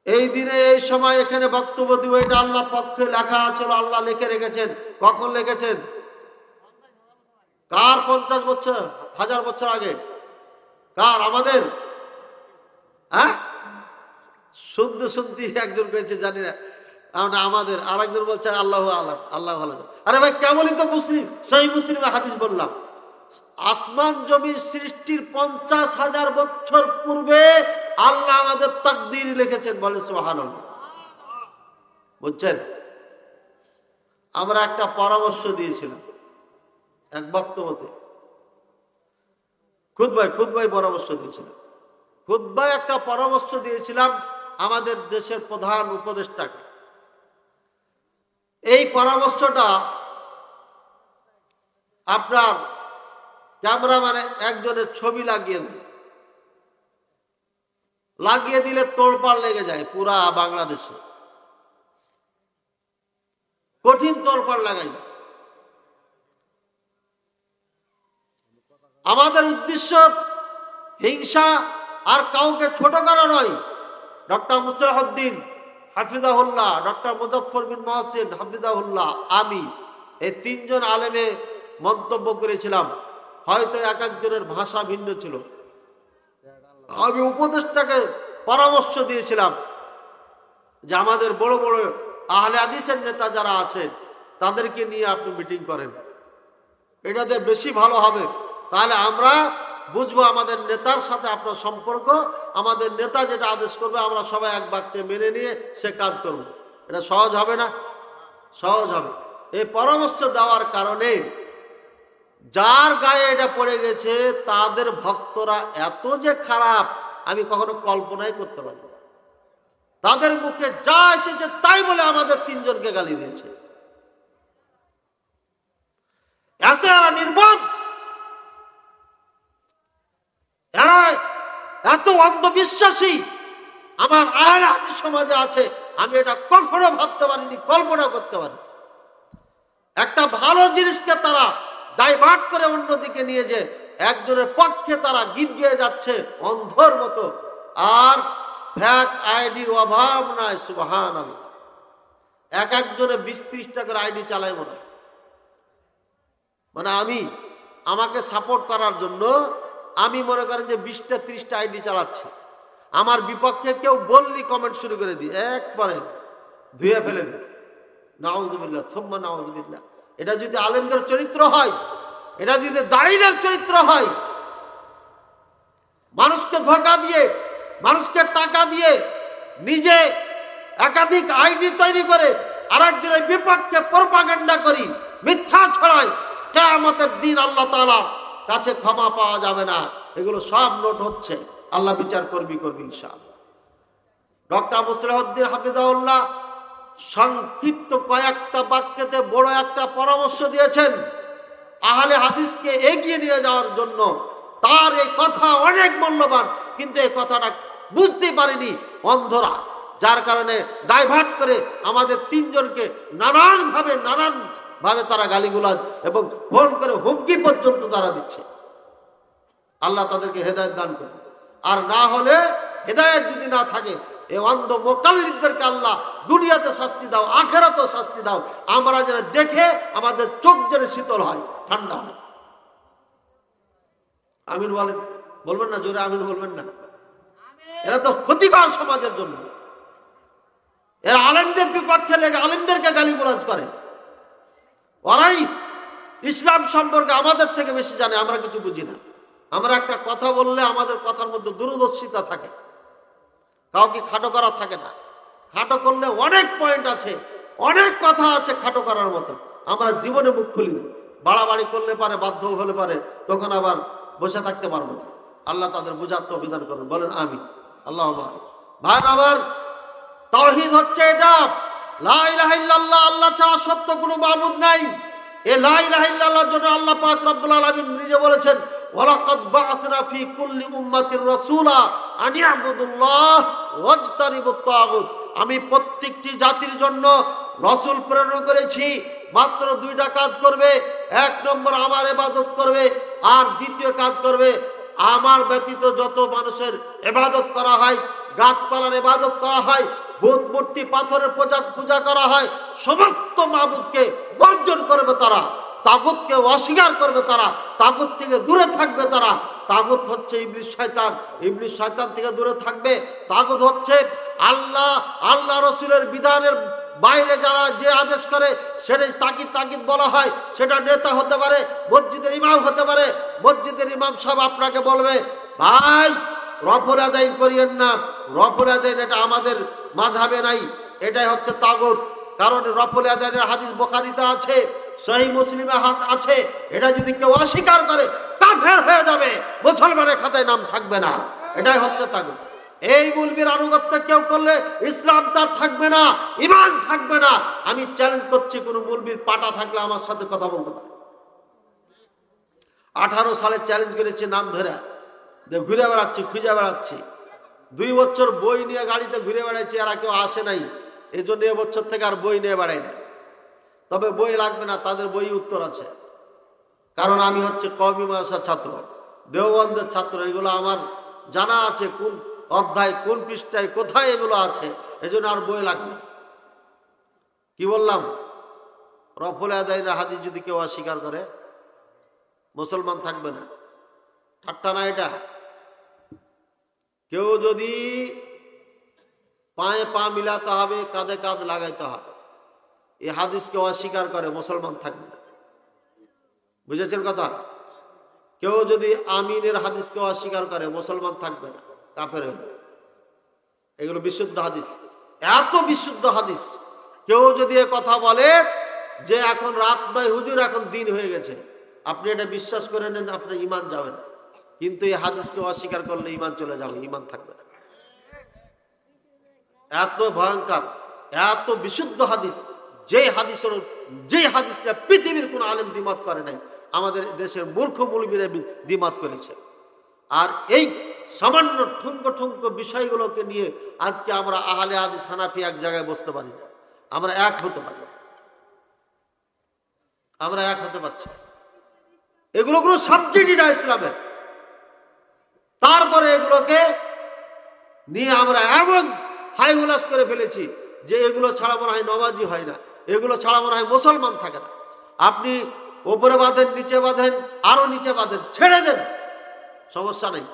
এই দিনে এই সময় এখানে বক্তব্য দিব, এটা আল্লাহর পক্ষে লেখা আছে, আল্লাহ লিখে রেখেছেন। কখন লিখেছেন? কার 50 বছর 1000 বছর আগে? কার? আমাদের? হ্যাঁ, শুনতে শুনতে একজন কয়েছে জানি না আমাদের, আর একজন বলছে আল্লাহ আলাম, আল্লাহ ভালো। আরে ভাই কেমনই তো মুসলিম, সহিহ মুসলিমে হাদিস বললাম, আসমান জমি সৃষ্টির 50,000 বছর পূর্বে আল্লাহ আমাদের তাকদীর লিখেছেন। বলেন সুবহানাল্লাহ। বুঝছেন? আমরা একটা পরামর্শ দিয়েছিলাম এক বক্তব্যতে, খুতবায় পরামর্শ দিয়েছিলাম। খুতবায় একটা পরামর্শ দিয়েছিলাম আমাদের দেশের প্রধান উপদেষ্টাকে। এই পরামর্শটা আপনার ক্যামেরাম্যানে একজনের ছবি লাগিয়ে দেয়, লাগিয়ে দিলে তোড়পাড় লেগে যায় পুরা বাংলাদেশে, কঠিন তোড়পাড় লাগাই। আমাদের উদ্দেশ্য হিংসা আর কাউকে ছোট করা নয়। ডক্টর মুসলিহউদ্দিন হাফিজাহুল্লাহ, ডক্টর মুজফফর বিন মহসিন হাফিজাহুল্লাহ, আমি এই তিনজন আলেমে মন্তব্য করেছিলাম। হয়তো এক একজনের ভাষা ভিন্ন ছিল। আমি উপদেষ্টাকে পরামর্শ দিয়েছিলাম যে আমাদের বড় বড় আহলে হাদিসের নেতা যারা আছেন তাদেরকে নিয়ে আপনি মিটিং করেন, এটাতে বেশি ভালো হবে। তাহলে আমরা বুঝবো আমাদের নেতার সাথে আপনার সম্পর্ক, আমাদের নেতা যেটা আদেশ করবে আমরা সবাই এক বাক্যে মেনে নিয়ে সে কাজ করব। এটা সহজ হবে না? সহজ হবে। এই পরামর্শ দেওয়ার কারণে যার গায়ে এটা পড়ে গেছে তাদের ভক্তরা এত যে খারাপ আমি কখনো কল্পনাই করতে পারি না। তাদের মুখে যা এসেছে তাই বলে আমাদের তিনজনকে গালি দিয়েছে। এত এরা নির্বোধ, এরা এত অন্ধবিশ্বাসী আমার আহলে হাদিস সমাজে আছে, আমি এটা কখনো ভাবতে পারিনি, কল্পনা করতে পারি। একটা ভালো জিনিসকে তারা ডাইভার্ট করে অন্যদিকে নিয়ে যে একজনের পক্ষে তারা গীত গেয়ে যাচ্ছে অন্ধর মতো। আর ফ্যাক আইডির অভাব নাই, সুবহানাল্লাহ। এক একজনে 20-30 টাকার আইডি চালায় মনে হয়। মানে আমাকে সাপোর্ট করার জন্য আমি মনে করেন যে 20টা-30টা আইডি চালাচ্ছি। আমার বিপক্ষে কেউ বললি কমেন্ট শুরু করে দিই, একবারে ধুয়ে ফেলে দিই। নাউযুবিল্লাহ সুম্মা নাউযুবিল্লাহ। এটা যদি আলেমদের চরিত্র হয়, এটা যদি দায়ীদের চরিত্র হয়, মানুষকে ধোঁকা দিয়ে, মানুষকে টাকা দিয়ে নিজে একাধিক আইডি তৈরি করে আরেকজনের বিপক্ষে প্রপাগান্ডা করি, মিথ্যা ছড়াই, কিয়ামতের দিন আল্লাহ তাআলার কাছে ক্ষমা পাওয়া যাবে না। এগুলো সব নোট হচ্ছে, আল্লাহ বিচার করবি ইনশাআল্লাহ। ডক্টর মুসলিহউদ্দিন হাফিজাহুল্লাহ সংক্ষিপ্ত কয়েকটা বাক্যতে বড় একটা পরামর্শ দিয়েছেন আহলে হাদিসকে এগিয়ে নিয়ে যাওয়ার জন্য। তার এই কথা অনেক মূল্যবান, কিন্তু এই কথাটা বুঝতে পারেনি অন্ধরা, যার কারণে ডাইভার্ট করে আমাদের তিনজনকে নানানভাবে তারা গালিগুলাজ এবং ফোন করে হুমকি পর্যন্ত তারা দিচ্ছে। আল্লাহ তাদেরকে হেদায়েত দান করুন। আর না হলে হেদায়েত যদি না থাকে, এই অন্ধ মোকাল্লিদদেরকে আল্লাহ দুনিয়াতে শাস্তি দাও, আখিরাতেও শাস্তি দাও। আমরা যেন দেখে আমাদের চোখ যেন শীতল হয়, ঠান্ডা হয়। আমিন বলেন, বলবেন না? জোরে আমিন বলবেন না? এরা তো ক্ষতিকর সমাজের জন্য। এরা আলেমদের বিপক্ষে লেগে আলেমদেরকে গালিগালাজ করে। ওরাই ইসলাম সম্পর্কে আমাদের থেকে বেশি জানে, আমরা কিছু বুঝি না। আমরা একটা কথা বললে আমাদের কথার মধ্যে দূরদর্শিতা থাকে, কাউকে খাটো করা থাকে না। খাটো করলে অনেক পয়েন্ট আছে, অনেক কথা আছে খাটো করার মতো, আমরা জীবনে মুখ খুলিনি। বাড়াবাড়ি করলে পারে, বাধ্য হলে পারে, তখন আবার বসে থাকতে পারবো না। আল্লাহ তাদের বুঝার তৌফিক করুন, বলেন আমিন। আল্লাহ ভাই আমার তাওহীদ হচ্ছে এটা, লা ইলাহা ইল্লাল্লাহ, আল্লাহ ছাড়া সত্য কোনো মাবুদ নাই। এই লা ইলাহা ইল্লাল্লাহর জন্য আল্লাহ পাক রব্বুল আলামিন নিজে বলেছেন, ওয়ালাকাদ বা'আসনা ফি কুল্লি উম্মাতির রাসূলা আন ইয়াবুদুল্লাহ ওয়াজতানিবুত তাগুত। আমি প্রত্যেকটি জাতির জন্য রাসূল প্রেরণ করেছি, মাত্র 2টা কাজ করবে। 1 নম্বর আমার ইবাদত করবে, আর দ্বিতীয় কাজ করবে আমার ব্যতীত যত মানুষের ইবাদত করা হয়, গাছপালার ইবাদত করা হয়, বুত মূর্তি পাথরের পূজা করা হয়, সমস্ত মাবুদকে বর্জন করবে তারা, তাগুতকে অস্বীকার করবে তারা, তাগুত থেকে দূরে থাকবে তারা। তাগুত হচ্ছে ইবলিস শয়তান, ইবলিস শয়তান থেকে দূরে থাকবে। তাগুত হচ্ছে আল্লাহ রসুলের বিধানের বাইরে যারা যে আদেশ করে সেটা তাকিদ বলা হয়। সেটা নেতা হতে পারে, মসজিদের ইমাম হতে পারে। মসজিদের ইমাম সাহেব আপনাকে বলবে, ভাই রফুল আদাইন করিয়েন না, রফুল আদাইন এটা আমাদের মাযহাবে নাই, এটাই হচ্ছে তাগুত। কারণ রফুল আদাইনের হাদিস বুখারীতে আছে, সহিহ মুসলিমে আছে। এটা যদি কেউ অস্বীকার করে কাফের হয়ে যাবে, মুসলমানের খাতায় নাম থাকবে না। এটাই হচ্ছে তাগুত। এই মৌলবীর আনুগত্য কেউ করলে ইসলাম তার থাকবে না, ঈমান থাকবে না। আমি চ্যালেঞ্জ করছি, কোন মৌলবীর পাটা থাকলে আমার সাথে কথা বলতে পারে। 18 সালে চ্যালেঞ্জ করেছি, নাম ধরে ঘুরে বেড়াচ্ছি, খুঁজে বেড়াচ্ছি। 2 বছর বই নিয়ে গাড়িতে ঘুরে বেড়াচ্ছি, আর কেউ আসে নাই। এই জন্য এবছর থেকে আর বই নিয়ে বেড়াই না। তবে বই লাগবে না, তাদের বই উত্তর আছে। কারণ আমি হচ্ছে কওমি মাদ্রাসার ছাত্র, দেওবন্দের ছাত্র। এগুলো আমার জানা আছে, কোন অধ্যায় কোন পৃষ্ঠায় কোথায় এগুলো আছে। এই জন্য আর বই লাগবে না। কি বললাম? রফুল আদাইয়ের হাদিস যদি কেউ অস্বীকার করে, মুসলমান থাকবে না। ঠাট্টা না এটা। কেউ যদি পায়ে পা মিলাতে হবে, কাঁধে কাঁধ লাগাইতে হবে, এই হাদিসকে অস্বীকার করে, মুসলমান থাকবে না। বুঝেছেন কথা? কেউ যদি আমিনের হাদিসকে অস্বীকার করে, মুসলমান থাকবে না, কাফের হয়ে যাবে। এগুলো বিশুদ্ধ হাদিস, এত বিশুদ্ধ হাদিস। কেউ যদি এ কথা বলে যে এখন রাত নয় হুজুর, এখন দিন হয়ে গেছে, আপনি এটা বিশ্বাস করে নেন, আপনার ঈমান যাবে না। কিন্তু এই হাদিসকে অস্বীকার করলে ঈমান চলে যাবে, ঈমান থাকবে না। এত ভয়ঙ্কর, এত বিশুদ্ধ হাদিস, যে হাদিসটা পৃথিবীর কোন আলেম দ্বিমত করে নাই, আমাদের দেশের মূর্খ মৌলবীরা দ্বিমত করেছে। আর এই সামান্য ঠুনকো বিষয়গুলোকে নিয়ে আজকে আমরা আহলে হাদিস হানাফি এক জায়গায় বসতে পারি না। আমরা এক হতে পারি না, আমরা এক হতে পারছি না। এগুলো কোনো সাবজেক্টই না ইসলামের। তারপরে এগুলোকে নিয়ে আমরা এমন হাই হুলাস করে ফেলেছি যে এগুলো ছাড়া মনে হয় নামাজি হয় না, এগুলো ছাড়া মনে হয় মুসলমান থাকে না। আপনি ওপরে বাঁধেন, নিচে বাঁধেন, আরো নিচে বাঁধেন, ছেড়ে দেন, সমস্যা নেই।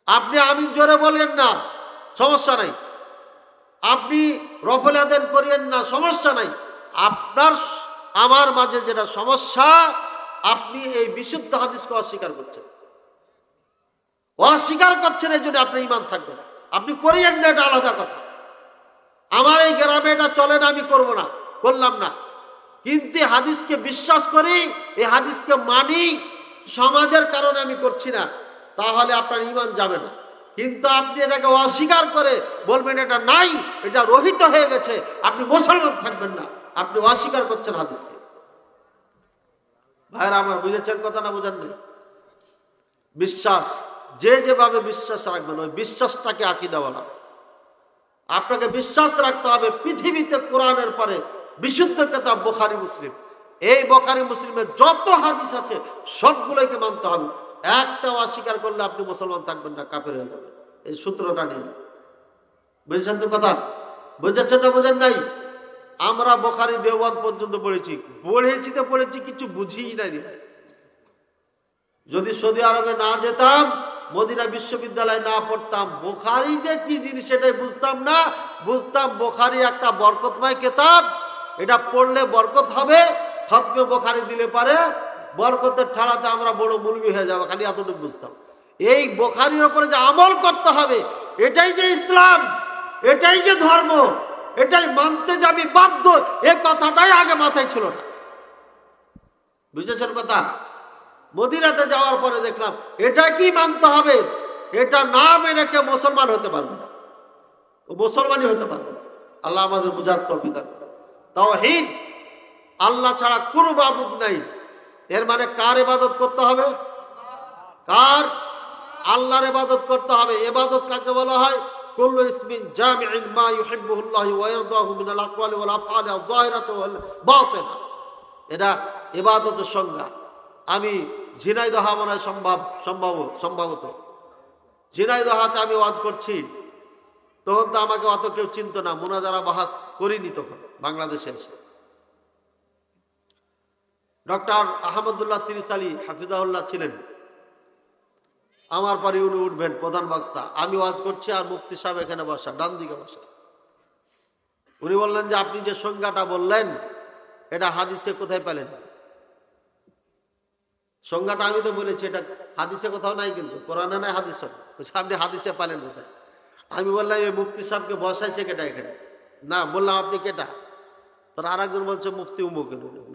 আপনি আমি জোরে বলেন না, সমস্যা নাই। আপনি রফল আদেন করিয়েন না, সমস্যা নাই। আপনার আমার মাঝে যেটা সমস্যা, আপনি এই বিশুদ্ধ হাদিসকে অস্বীকার করছেন। অস্বীকার করছেন, এই জন্য আপনার ঈমান থাকবে না। আপনি করিয়েন না, এটা আলাদা কথা। আমার এই গ্রামে এটা চলে না, আমি করব না, করলাম না। কিন্তু হাদিসকে বিশ্বাস করি, এই হাদিসকে মানি, সমাজের কারণে আমি করছি না, তাহলে আপনার ঈমান যাবে না। কিন্তু আপনি এটাকে অস্বীকার করে বলবেন এটা নাই, এটা রহিত হয়ে গেছে, আপনি মুসলমান থাকবেন না। আপনি অস্বীকার করছেন হাদিসকে। ভাইরা আমার, বুঝেছেন কথা না বুঝেন নাই? বিশ্বাস, যে যেভাবে বিশ্বাস রাখবেন, ওই বিশ্বাসটাকে আকীদা বলা হয়। আপনাকে বিশ্বাস রাখতে হবে পৃথিবীতে কোরআনের পরে বিশুদ্ধ কিতাব বুখারী মুসলিম। এই বুখারী মুসলিমে যত হাদিস আছে সবগুলোকে মানতে হবে। একটা অস্বীকার করলে আপনি মুসলমান থাকবেন না, কাফের হয়ে যাবেন। এই সূত্রটা নিয়ে যান। বুঝেছেন তো কথা? বুঝেছেন না বুঝেন নাই? আমরা বুখারী দেওবন্দ পর্যন্ত পড়েছি, কিছু বুঝিই নাই। যদি সৌদি আরবে না যেতাম, মদিনা বিশ্ববিদ্যালয়ে না পড়তাম, বুখারী যে কি জিনিস সেটাই বুঝতাম না। বুঝতাম বুখারী একটা বরকতময় কিতাব, এটা পড়লে বরকত হবে, খতমে বুখারী দিলে পারে বরকতের ঠাড়াতে আমরা বড় মুলবি হয়ে যাবো, খালি এতটুকু বুঝতাম। এই বুখারীর উপরে যে আমল করতে হবে, এটাই যে ইসলাম, এটাই যে ধর্ম, এটাই মানতে যাবি বাধ্য, এই কথাটাই আগে মাথায় ছিল না। বুঝেছেন কথা? মদিনাতে যাওয়ার পরে দেখলাম এটা কি মানতে হবে, এটা না মেনে কেউ মুসলমান হতে পারবে না, ও মুসলমানই হতে পারবে না। আল্লাহ আমাদের বুঝার তৌফিক দান করেন। তাওহীদ, আল্লাহ ছাড়া কোনো মাবুদ নাই। এর মানে কার ইবাদত করতে হবে? কার? আল্লাহর ইবাদত করতে হবে। ইবাদত কাকে বলা হয়? কুল্লু ইসমিন জামিউন মা ইউহিব্বুহুল্লাহু ওয়া ইয়ারদাহু মিনাল আকওয়ালি ওয়াল আফআলি আয-যাহিরাতি ওয়াল বাতিনা। এটা ইবাদতের সংজ্ঞা। আমি ঝিনাইদহ মনে হয় সম্ভবত ঝিনাইদহাতে আমি ওয়াজ করছি, তখন তো আমাকে অত কেউ চিনত না, মুনাজারা বাহাস করিনি তখন বাংলাদেশে এসে। ডক্টর আহমদুল্লাহ তিরিসালি হাফিজাহুল্লাহ ছিলেন, আমার পরে উনি উঠবেন প্রধান বক্তা। আমি ওয়াজ করছি আর মুফতি সাহেব এখানে বসা, ডান দিকে বসা। উনি বললেন যে আপনি যে সংজ্ঞাটা বললেন এটা হাদিসে কোথায় পেলেন? সংজ্ঞাটা আমি তো বলেছি এটা হাদিসে কোথাও নাই, কিন্তু কোরআনে নাই, হাদিসে আপনি হাদিসে পেলেন কোথায়? আমি বললাম এই মুফতি সাহেবকে বসাইছে কেটা এখানে? না, বললাম আপনি কেটা? তোর আর একজন বলছে মুফতি উমুক,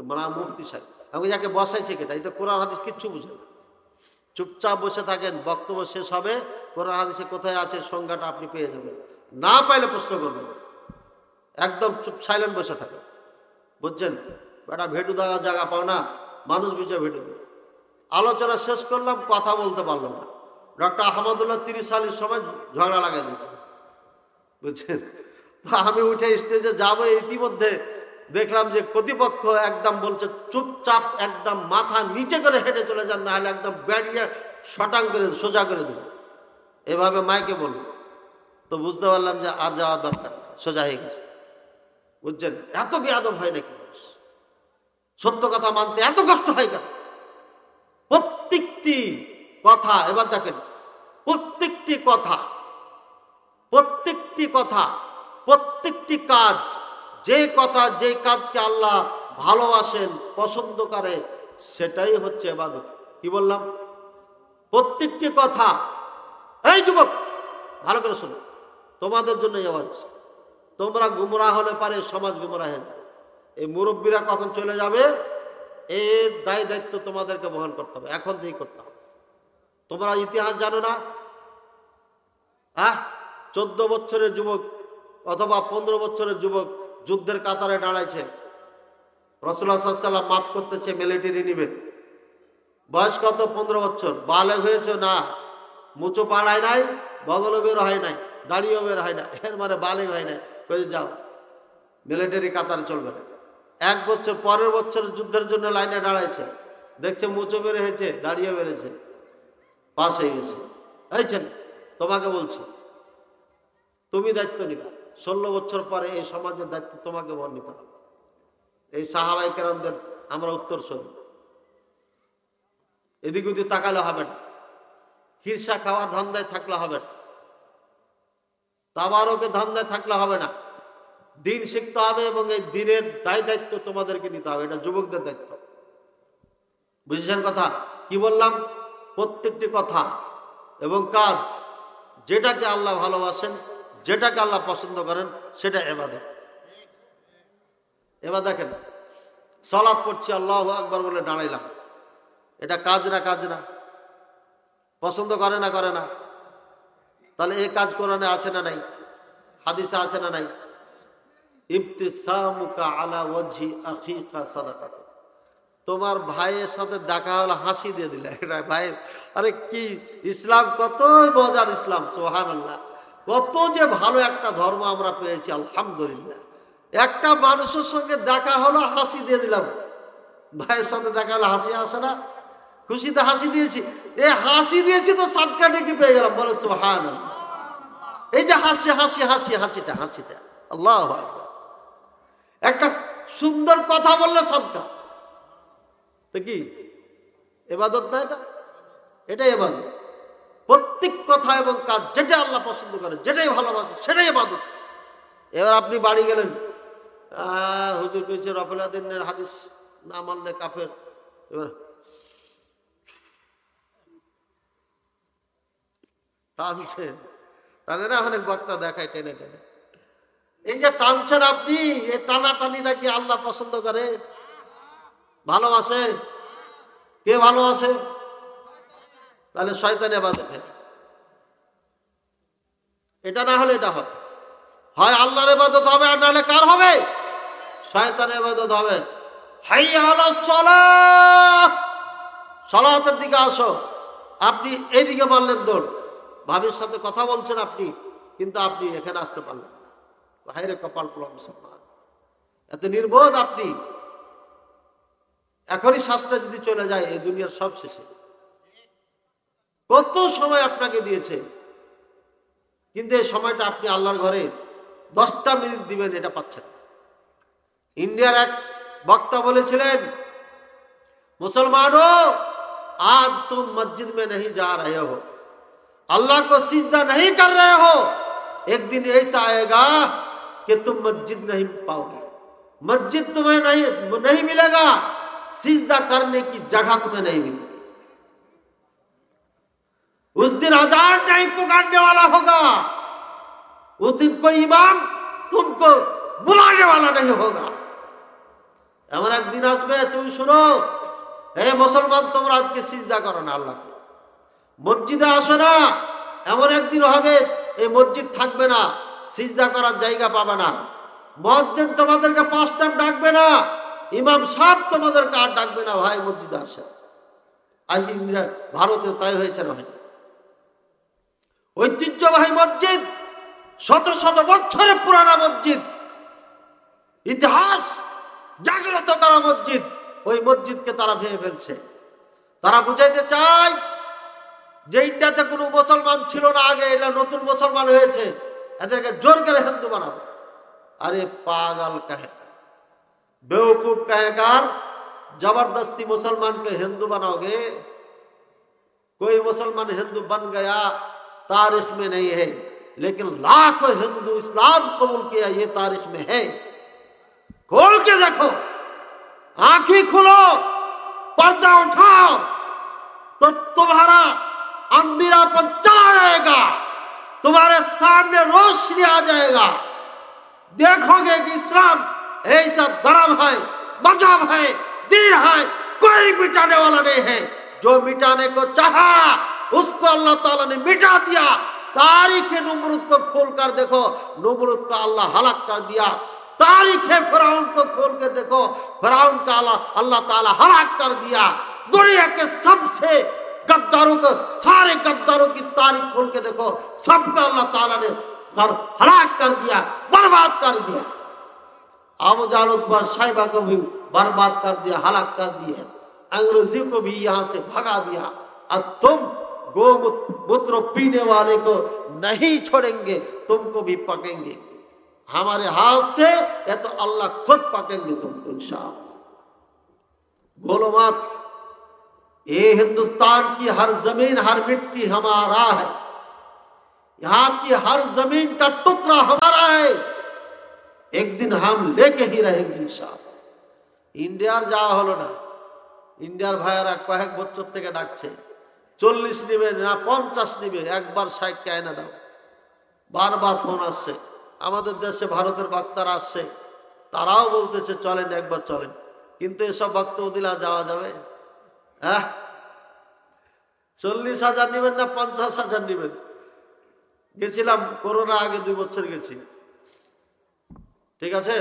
মানে মুফতি সাহেব। আমি যাকে বসাইছে কেটা? এই তো কোরআন হাদিস কিচ্ছু বুঝে না। চুপচাপ বসে থাকেন, বক্তব্য শেষ হবে, কোরআন হাদিসে কোথায় আছে সংজ্ঞাটা আপনি পেয়ে যাবেন। না পাইলে প্রশ্ন করবেন, একদম চুপ সাইলেন্ট বসে থাকেন। বুঝছেন? বেটা ভেটু দেওয়ার জায়গা পাও না, মানুষ বিষয় ভেটু দেবে। আলোচনা শেষ করলাম, কথা বলতে পারলাম না। ডক্টর আহমদুল্লাহ 30 সালের সময় ঝগড়া লাগাই দিয়েছে। বুঝছেন? তো আমি উঠে স্টেজে যাবো, ইতিমধ্যে দেখলাম যে প্রতিপক্ষ একদম বলছে চুপচাপ একদম মাথা নিচে করে হেঁটে চলে যান, না হলে একদম ব্যারিয়ার শটাং করে সোজা করে দেবো, এভাবে মাইকে বলবো। তো বুঝতে পারলাম যে আর যাওয়ার দরকার নেই, সোজা হয়ে গেছে। বুঝছেন? এত বেয়াদব হয় নাকি? সত্য কথা মানতে এত কষ্ট হয় কেন? প্রত্যেকটি কথা, এবার দেখেন, প্রত্যেকটি কথা, প্রত্যেকটি কথা, প্রত্যেকটি কাজ, যে কথা যে কাজকে আল্লাহ ভালোবাসেন, পছন্দ করে, সেটাই হচ্ছে ইবাদত। কি বললাম? প্রত্যেকটি কথা। এই যুবক ভালো করে শোনো, তোমাদের জন্য আওয়াজ। তোমরা গুমরাহ হলে পারে সমাজ গুমরাহ হয়ে যাবে। এই মুরব্বীরা কখন চলে যাবে, এর দায়িত্ব তোমাদেরকে বহন করতে হবে, এখন থেকেই করতে হবে। তোমরা ইতিহাস জানো না? 14 বছরের যুবক অথবা 15 বছরের যুবক যুদ্ধের কাতারে দাঁড়াইছে, রাসূলুল্লাহ সাল্লাল্লাহু আলাইহি ওয়াসাল্লাম মাফ করতেছে, মিলিটারি নিবে। বয়স কত? 15 বছর। বালেগ হয়েছে না, মুচো পাড়ায় নাই, বগলও বের হয় নাই, দাড়িও বের হয় না, এর মানে বালেগ হয় নাই। যাও, মিলিটারি কাতারে চলবে না। 1 বছর পরের বছর যুদ্ধের জন্য লাইনে দাঁড়াইছে, দেখছে মুচো বের হয়েছে, দাড়িও বেড়েছে, পাস হয়ে গেছে। এইছেন, তোমাকে বলছি, তুমি দায়িত্ব নিবা। 16 বছর পরে এই সমাজের দায়িত্ব তোমাকে নিতে হবে। এই সাহাবায়ে কেরামদের আমরা উত্তরসূরি। এদিক ওদিক তাকালে হবে না, হিরসা খাওয়ার ধান্দায় থাকলে হবে না, তাবারকে ধান্দায় থাকলে হবে না। দিন শিখতে হবে এবং এই দিনের দায়িত্ব তোমাদেরকে নিতে হবে। এটা যুবকদের দায়িত্ব। বুঝেছেন কথা? কি বললাম? প্রত্যেকটি কথা এবং কাজ, যেটাকে আল্লাহ ভালোবাসেন, যেটাকে আল্লাহ পছন্দ করেন, সেটা ইবাদত। এবার দেখেন, সালাত পড়ছি, আল্লাহু আকবার বলে দাঁড়াইলাম, এটা কাজ না? কাজ না? পছন্দ করে না? করে না? তাহলে এই কাজ কোরআনে আছে না নাই? হাদিসে আছে না নাই? ইবতিসামুকা আলা ওয়াজহি আখিকা সাদাকাত। তোমার ভাইয়ের সাথে দেখা হলো, হাসি দিয়ে দিলে, এটা ভাই, আরে কি ইসলাম, কত মজার ইসলাম, সুবহানাল্লাহ। কত যে ভালো একটা ধর্ম আমরা পেয়েছি, আলহামদুলিল্লাহ। একটা মানুষের সঙ্গে দেখা হলো, হাসি দিয়ে দিলাম। ভাইয়ের সাথে দেখা হলো, হাসি আসে না? খুশিতে হাসি দিয়েছি, এই হাসি দিয়েছি তো সাদকা নেকি পেয়ে গেলাম, বলে সুবহানাল্লাহ। এই যে হাসি হাসি হাসি হাসিটা, হাসিটা, আল্লাহু আকবার। একটা সুন্দর কথা বললে সাদকা, তো কি ইবাদত না? এটা এটাই ইবাদত। প্রত্যেক কথা এবং কাজ, যেটা আল্লাহ পছন্দ করে, যেটাই ভালোবাসে, সেটাই ইবাদত। এবার আপনি বাড়ি গেলেন, হুজুর কইছে রফুল আদিনের হাদিস না মানলে কাফের। এবার টানছেন, টানে না? অনেক বক্তা দেখায় টেনে টেনে। এই যে টানছেন আপনি, এই টানাটানি নাকি আল্লাহ পছন্দ করে, ভালোবাসে? কে ভালোবাসে? তাহলে শয়তান ইবাদত। এটা না হলে এটা হবে, হয় আল্লাহর ইবাদত হবে, আর নাহলে কার হবে? শয়তানের ইবাদত হবে। হাইয়া আলাস সালাহ, সালাতের দিকে আসো। আপনি এইদিকে মারলেন দৌড়, ভাবির সাথে কথা বলছেন আপনি, কিন্তু আপনি এখানে আসতে পারলেন না। হায়রে কপাল পোড়া মুসলমান, এত নির্বোধ আপনি। এখনই শ্বাসটা যদি চলে যায়, এই দুনিয়ার সব শেষে। কত সময় আপনাকে দিয়েছে, কিন্তু এই সময়টা আপনি আল্লাহর ঘরে 10টা মিনিট দিবেন, এটা পাচ্ছেন না। ইন্ডিয়ার এক বক্তা বলেছিলেন, মুসলমানো, आज तुम मस्जिद में नहीं जा रहे हो, अल्लाह को सिजदा नहीं कर रहे हो, एक दिन ऐसा आएगा कि तुम मस्जिद नहीं पाओगे, मस्जिद तुम्हें नहीं मिलेगा, सिजदा करने की जगह तुम्हें नहीं मिलेगी। उस दिन अजान नहीं पुकारने वाला होगा, उस दिन कोई इमाम तुमको बुलाने वाला नहीं होगा। এমন একদিন আসবে, তুমি শুনো, হে মুসলমান, তোমরা আজকে সিজদা করো না আল্লাহকে, মসজিদে আসো না, এমন একদিন হবে এই মসজিদ থাকবে না, সিজদা করার জায়গা পাবে না, মুয়াজ্জিন তোমাদেরকে 5 টাইম ডাকবে না, ইমাম সাহেব তোমাদেরকে আর ডাকবে না, ভাই মসজিদে আসে। আজ ইন্দিরা ভারতে তাই হয়েছে না ভাই? ঐতিহ্যবাহী মসজিদ, শত শত বছরের পুরানা মসজিদ, ইতিহাস জাগ্রত করা মসজিদ, ওই মসজিদকে তারা ভেঙে ফেলছে। তারা বুঝাইতে চায় যে ইন্ডিয়াতে কোনো মুসলমান ছিল না আগে, এটা নতুন মুসলমান হয়েছে, এদেরকে জোর করে হিন্দু বানাবো। अरे पागल कहेगा, बेवकूफ कहेगा, जबरदस्ती मुसलमान को हिंदू बनाओगे? कोई मुसलमान हिंदू बन गया तारीख में नहीं है, लेकिन लाखों हिंदू इस्लाम कबूल किया ये तारीख में है। खोल के देखो, आंखें खोलो, पर्दा उठाओ तो तुम्हारा अंधेरापन चला जाएगा, तुम्हारे सामने रोशनी आ जाएगा। देखोगे कि इस्लाम ऐसा धर्म है, मजहब है, दीन है, कोई मिटाने वाला नहीं है। जो मिटाने को चाहा उसको अल्लाह ताला ने मिटा दिया। तारीख नमरूद को खोल कर देखो, नमरूद का अल्लाह हलाक कर दिया। तारीख फिरौन को खोल कर देखो, फिरौन का अल्लाह ताला हलाक कर दिया। दुनिया के सबसे गद्दारों को, सारे गद्दारों की तारीख खोल के देखो, सबका अल्लाह ताला ने हलाक कर दिया, बर्बाद कर दिया। अबू जहल उत्बा शैबा को भी बर्बाद कर दिया, हलाक कर दिया। अंग्रेजी को भी यहाँ से भगा दिया। अब तुम गोमूत्र पीने वाले को नहीं छोड़ेंगे, तुमको भी पकेंगे हमारे हाथ से, या तो अल्लाह खुद पकेंगे तुमको इंशाअल्लाह। बोलो मत, ये हिंदुस्तान की हर जमीन, हर मिट्टी हमारा है, यहाँ की हर जमीन का टुकड़ा हमारा है, एक दिन हम लेके ही रहेंगे इंशाअल्लाह। इंडियार जाওয়া হলো না, ইন্ডিয়ার ভাইয়েরা কয়েক বছর থেকে ডাকছে, 40 নিবে না 50 নিবে, একবার শাইখকে আয়না দাও। বারবার ফোন আসছে, আমাদের দেশে ভারতের বক্তারা আসছে, তারাও বলতেছে চলেন একবার চলেন, কিন্তু এসব বক্তব্য দিলে যাওয়া যাবে? হ্যাঁ, 40,000 নিবেন না 50,000 নিবেন? গেছিলাম করোনা আগে 2 বছর গেছি, ঠিক আছে?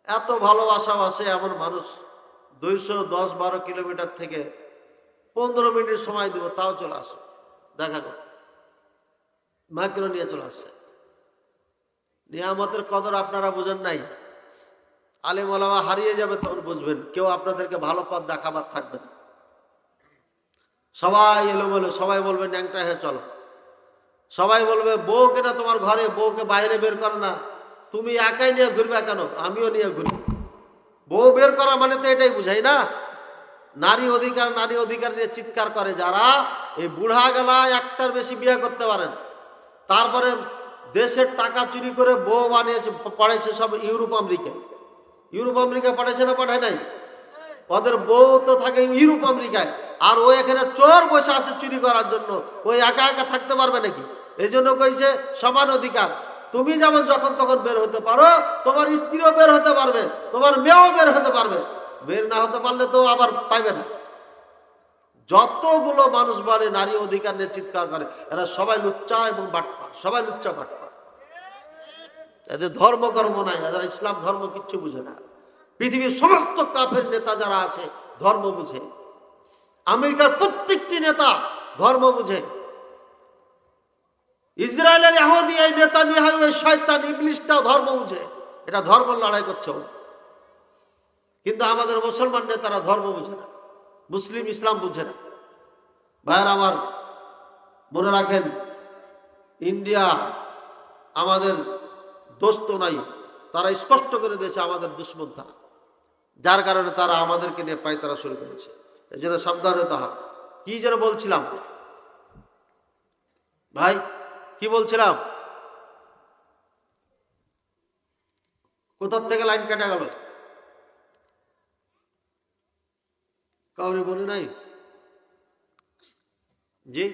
এত ভালোবাসা আসে এমন মানুষ, 210-12 কিলোমিটার থেকে 15 মিনিট সময় দিব তাও চলে আসে দেখা করতে, মাইক্রো নিয়ে চলে আসছে। নিয়ামতের কদর আপনারা বুঝেন নাই, আলেম ওলামা হারিয়ে যাবে তখন বুঝবেন, কেউ আপনাদেরকে ভালো পথ দেখাবার থাকবে না। সবাই এলোমেলো, সবাই বলবে ন্যাংটা হয়ে চলো, সবাই বলবে বউকে না তোমার ঘরে, বউকে বাইরে বের করো না, তুমি একাই নিয়ে ঘুরবে কেন, আমিও নিয়ে ঘুরি। বউ বের করা মানে তো এটাই বুঝাই না, নারী অধিকার, নারী অধিকার নিয়ে চিৎকার করে যারা, এই বুড়া গেলা একটার বেশি বিয়ে করতে পারে না, তারপরে দেশের টাকা চুরি করে বউ বানিয়েছে, পড়েছে সব ইউরোপ আমেরিকায়। ইউরোপ আমেরিকা পড়েছে না পড়ে নাই? ওদের বউ তো থাকে ইউরোপ আমেরিকায়, আর ও এখানে চোর বসে আছে চুরি করার জন্য, ওই একা একা থাকতে পারবে নাকি? এই জন্য কইছে সমান অধিকার। তুমি যেমন যখন তখন বের হতে পারো, তোমার স্ত্রীও বের হতে পারবে, তোমার মেয়েও বের হতে পারবে, বের না হতে পারলে তো আবার পাইবে না। যতগুলো মানুষ বলে নারী অধিকার নিয়ে চিৎকার করে, এরা সবাই লুচ্চা এবং বাটপার, সবাই লুচ্চা বাটপার, এদের ধর্মকর্ম নাই, এরা ইসলাম ধর্ম কিচ্ছু বুঝে না। পৃথিবীর সমস্ত কাফের নেতা যারা আছে ধর্ম বুঝে, আমেরিকার প্রত্যেকটি নেতা ধর্ম বুঝে, ইসরায়েলের ইহুদি এই নেতানিয়াহু এই শয়তান ইবলিসটাও ধর্ম বুঝে, এটা ধর্ম লড়াই করছে। কিন্তু আমাদের মুসলমান নেতারা ধর্ম বুঝে না, মুসলিম ইসলাম বুঝে না। ভাইয়েরা আমার, মনে রাখেন, ইন্ডিয়া আমাদের দোস্ত নাই, তারা স্পষ্ট করে দিয়েছে আমাদের দুশ্মন তারা, যার কারণে তারা আমাদেরকে নিয়ে পায়তারা শুরু করেছে। এই জন্য সাবধান হতে হবে। কি যেন বলছিলাম ভাই, কি বলছিলাম? কোথার থেকে লাইন কাটা গেল কাউরে মনে নাই? জি,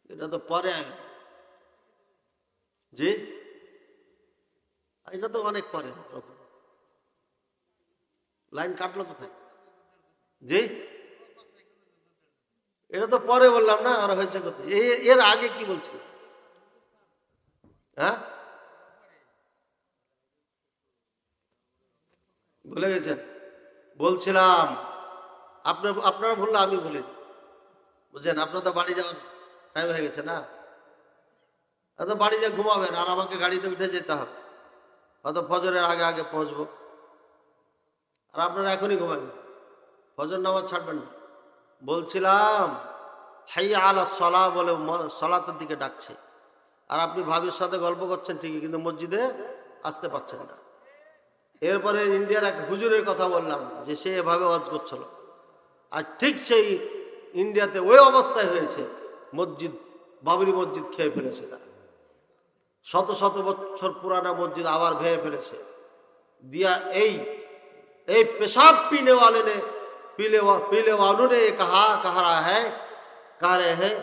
এটা তো পরে। জি, এটা তো অনেক পরে, লাইন কাটলো কোথায়? জি, এটা তো পরে বললাম না, আর হয়েছে কোথায়? এর আগে কি বলছিল? হ্যাঁ, ভুলে গেছেন? বলছিলাম আপনারা বললে আমি বলিনি, বুঝলেন? আপনার তো বাড়ি যাওয়ার টাইম হয়ে গেছে না, তো বাড়ি যা ঘুমাবেন, আর আমাকে গাড়িতে উঠে যেতে হবে, হয়তো ফজরের আগে আগে পৌঁছবো, আর আপনারা এখনই ঘুমাবেন, ফজর নামাজ ছাড়বেন না। বলছিলাম হাইয়া আলা সলা বলে সলাতের দিকে ডাকছে, আর আপনি ভাবির সাথে গল্প করছেন ঠিকই, কিন্তু মসজিদে আসতে পারছেন না। এরপরে ইন্ডিয়ার এক হুজুরের কথা বললাম যে সে এভাবে ওয়াজ করছিল, আর ঠিক সেই ইন্ডিয়াতে ওই অবস্থায় হয়েছে, মসজিদ বাবরি মসজিদ খেয়ে ফেলেছে তারা, শত শত বছর পুরানা মসজিদ আবার ভেঙে ফেলেছে দিয়া। এই পেশাব पीने वाले ने पीले वालों ने कहा रहे हैं,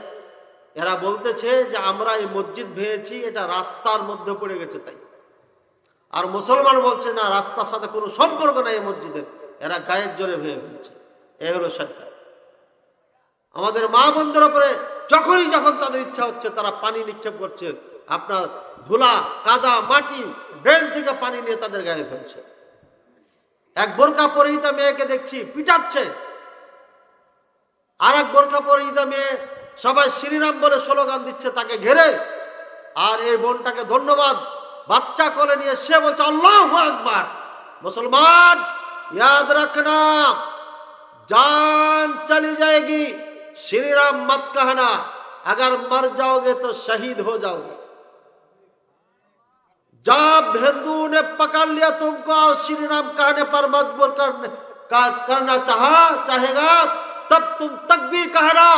এরা বলতেছে যে আমরা এই মসজিদ ভেঙেছি, এটা রাস্তার মধ্যে পড়ে গেছে তাই। আর মুসলমান বলছে না, রাস্তার সাথে কোনো সম্পর্ক নাই এই মসজিদের, এরা গায়ের জোরে ভেঙে ফেলছে। এ হলো শয়তান। আমাদের মা বোনদের উপরে যখন তাদের ইচ্ছা হচ্ছে তারা পানি নিক্ষেপ করছে, আপনার ধুলা কাদা মাটি ড্রেন থেকে পানি নিয়ে তাদের গায়ে ফেলছে। এক বোরকা পরিহিতা মেয়েকে দেখছি পিটাচ্ছে, আর এক বোরকা পরিহিতা মেয়ে সবাই শ্রীরাম বলে স্লোগান দিচ্ছে তাকে ঘেরে, আর এই বোনটাকে ধন্যবাদ, বাচ্চা কোলে নিয়ে সে বলছে আল্লাহু আকবার। মুসলমান याद रखना, जान चली जाएगी, श्री राम मत कहना, अगर मर जाओगे तो शहीद हो जाओगे। जब हिंदू ने पकड़ लिया तुमको और श्री राम कहने पर मजबूर करना चाहेगा, तब तुम तकबीर कहना,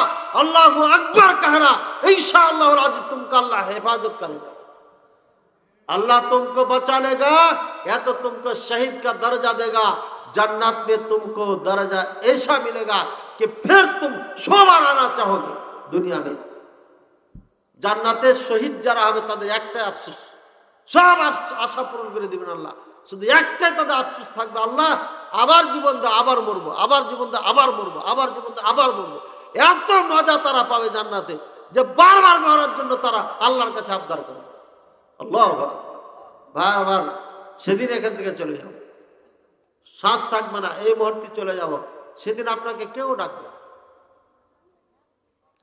अल्लाहु अकबर कहना, इंशाअल्लाह अज़ीज़ तुमको अल्लाह हिफाजत करेगा, अल्लाह तुमको बचा लेगा, या तो तुमको शहीद का दर्जा देगा, जन्नत में तुमको दर्जा ऐसा मिलेगा कि फिर तुम सोबार आना चाहोगे दुनिया में। জান্নাতে শহীদ যারা হবে তাদের একটাই আফসোস, সব আশা পূরণ করে দিবেন আল্লাহ, শুধু একটাই তাদের আফসোস থাকবে, আল্লাহ আবার জীবন দাও, আবার মরবো, আবার জীবন দাও, আবার মরবো, আবার জীবন দাও, আবার মরবো। এত মজা তারা পাবে জান্নাতে যে বারবার মরার জন্য তারা আল্লাহর কাছে আবদার করবে। আল্লাহু আকবার। বারবার সেদিন এখান থেকে চলে যাবো, শ্বাস থাকবে না, এই মুহূর্তে চলে যাব, সেদিন আপনাকে কেউ ডাকবে না,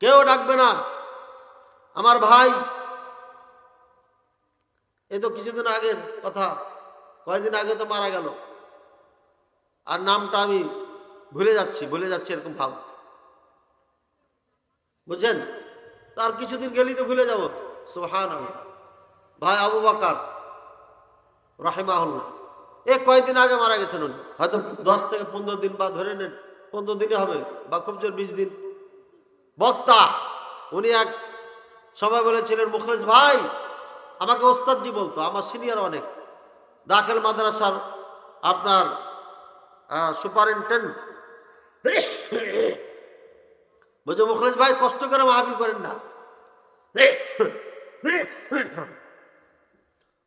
কেউ ডাকবে না। আমার ভাই, এই তো কিছুদিন আগের কথা, কয়েকদিন আগে তো মারা গেল, আর নামটা আমি ভুলে যাচ্ছি এরকম ভাব, বুঝছেন? তার কিছুদিন গেলেই তো ভুলে যাব। সুবহানাল্লাহ। ভাই আবু বকর রাহিমাহুল্লাহ, কয়েকদিন আগে মারা গেছেন উনি, হয়তো 10 থেকে 15 দিন বা ধরে নেন 15 দিনই হবে, বা খুব জোর 20 দিন। বক্তা উনি এক সময় বলেছিলেন, মুখলেস ভাই, আমাকে ওস্তাদজি বলতো, আমার সিনিয়র অনেক, দাখিল মাদ্রাসার আপনার সুপারিনটেন্ডেন্ট। বলছে মুখলেস ভাই কষ্ট করে মাহফিল করেন না,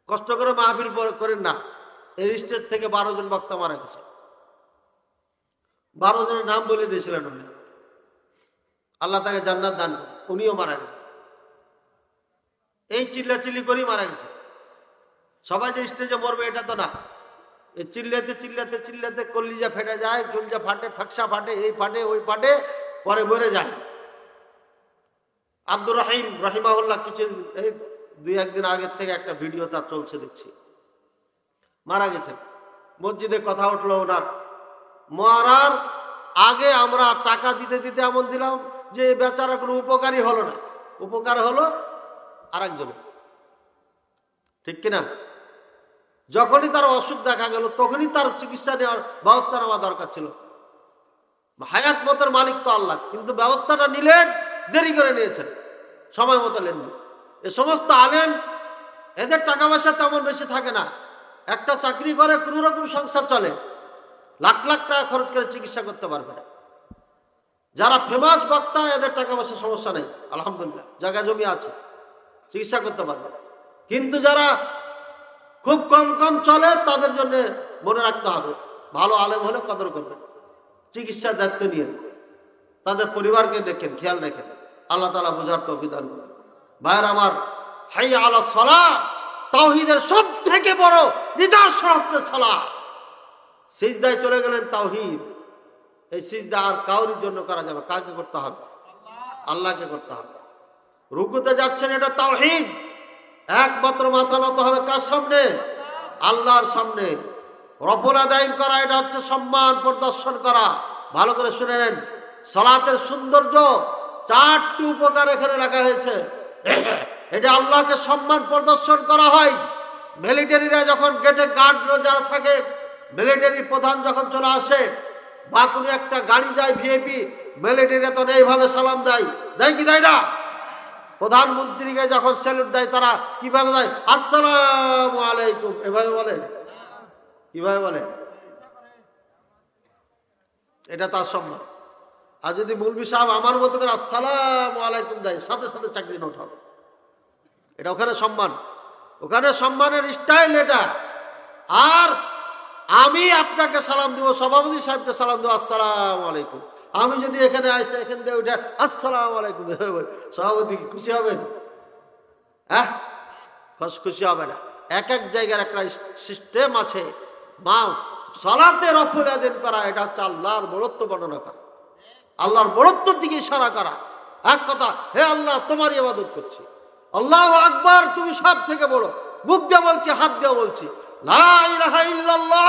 কষ্ট করে মাহফিল করেন না। এই স্টেট থেকে 12 জন বক্তা মারা গেছে, 12 জনের নাম বলে দিয়েছিলেন উনি, আল্লাহ তাকে জান্নাত দান করে। উনিও মারা গেছেন, এই চিল্লাচিল্লি করেই মারা গেছে। সবাই যে স্টেজে মরবে এটা তো না, এই চিল্লাতে কলিজা ফেটে যায়, কলিজা ফাটে, ফাঁকসা ফাটে, এই ফাটে ওই ফাটে, পরে মরে যায়। আব্দুর রহিম রহিমাহুল্লাহ কিছু এই 2-1 দিন আগের থেকে একটা ভিডিও তার চলছে দেখছি, মারা গেছেন। মসজিদে কথা উঠলো ওনার, মরার আগে আমরা টাকা দিতে দিতে এমন দিলাম যে বেচারা কোনো উপকারী হলো না, উপকার হলো আরেকজনের, ঠিক কিনা? যখনই তার অসুখ দেখা গেল তখনই তার চিকিৎসা নেওয়ার ব্যবস্থা নেওয়া দরকার ছিল। হায়াত মতের মালিক তো আল্লাহ, কিন্তু ব্যবস্থাটা নিলেন, দেরি করে নিয়েছেন, সময় মতো নেননি। এ সমস্ত আলেম, এদের টাকা পয়সা তেমন বেশি থাকে না, একটা চাকরি করে কোনো রকম সংসার চলে, লাখ লাখ টাকা খরচ করে চিকিৎসা করতে পারবে না। যারা ফেমাস বক্তা এদের টাকা পয়সা সমস্যা নেই, আলহামদুলিল্লাহ, জায়গা জমি আছে, চিকিৎসা করতে পারবে। কিন্তু যারা খুব কম কম চলে, তাদের জন্য মনে রাখতে হবে, ভালো আলেম হলে কদর করবেন, চিকিৎসার দায়িত্ব নিয়ে তাদের পরিবারকে দেখেন, খেয়াল রাখেন। আল্লাহ তাআলা বুঝার তৌফিক দান করুন। ভাইয়ের আমার, হাইয়া আলা সালাহ, তাওহীদের সব থেকে বড় নিদর্শন হচ্ছে সালাহ। সিজদায় চলে গেলেন তাওহীদ। এই সিজদা আর কাউরির জন্য করা যাবে, কাকে করতে হবে? আল্লাহকে করতে হবে। রুকুতে যাচ্ছেন, এটা তাওহীদ। একমাত্র মাথা নত হবে কার সামনে? আল্লাহর সামনে। রব্বুল আদাইন করা, এটা হচ্ছে সম্মান প্রদর্শন করা। ভালো করে শুনে নেন, সালাতের সৌন্দর্য, 4টি উপকার এখানে রাখা হয়েছে। এটা আল্লাহকে সম্মান প্রদর্শন করা হয়। মিলিটারিরা যখন গেটে গার্ড যারা থাকে, মিলিটারি প্রধান যখন চলে আসে বা কোনো একটা গাড়ি যায় ভিআইপি, মিলিটারিরা তো এইভাবে সালাম দেয়, দেয় কি দেয় না? প্রধানমন্ত্রীকে যখন স্যালুট দেয় তারা কিভাবে দেয়? আসসালামু আলাইকুম, এভাবে বলে। কিভাবে বলে? এটা তার সম্মান। আর যদি মৌলভী সাহেব আমার মতো করে আসসালামু আলাইকুম দেয়, সাথে সাথে চাকরি নোট হবে। এটা ওখানে সম্মান, ওখানে সম্মানের স্টাইল এটা। আর আমি আপনাকে সালাম দিব, সভাপতি সাহেবকে সালাম দেবো আসসালামু আলাইকুম। আমি যদি এখানে আসে এখান থেকে উঠে আসসালামু আলাইকুম, সভাপতি খুশি হবেন? হ্যাঁ, খুশি হবে না। এক এক জায়গার একটা সিস্টেম আছে। মা সালাতে রফুল আদান করা, এটা হচ্ছে আল্লাহর বড়ত্ব বর্ণনা করা, আল্লাহর বড়ত্বের দিকে ইশারা করা। এক কথা, হে আল্লাহ তোমারই ইবাদত করছি, আল্লাহু আকবার, তুমি সব থেকে বড়। মুখ দিয়ে বলছি, হাত দিয়ে বলছি, লা ইলাহা ইল্লাল্লাহ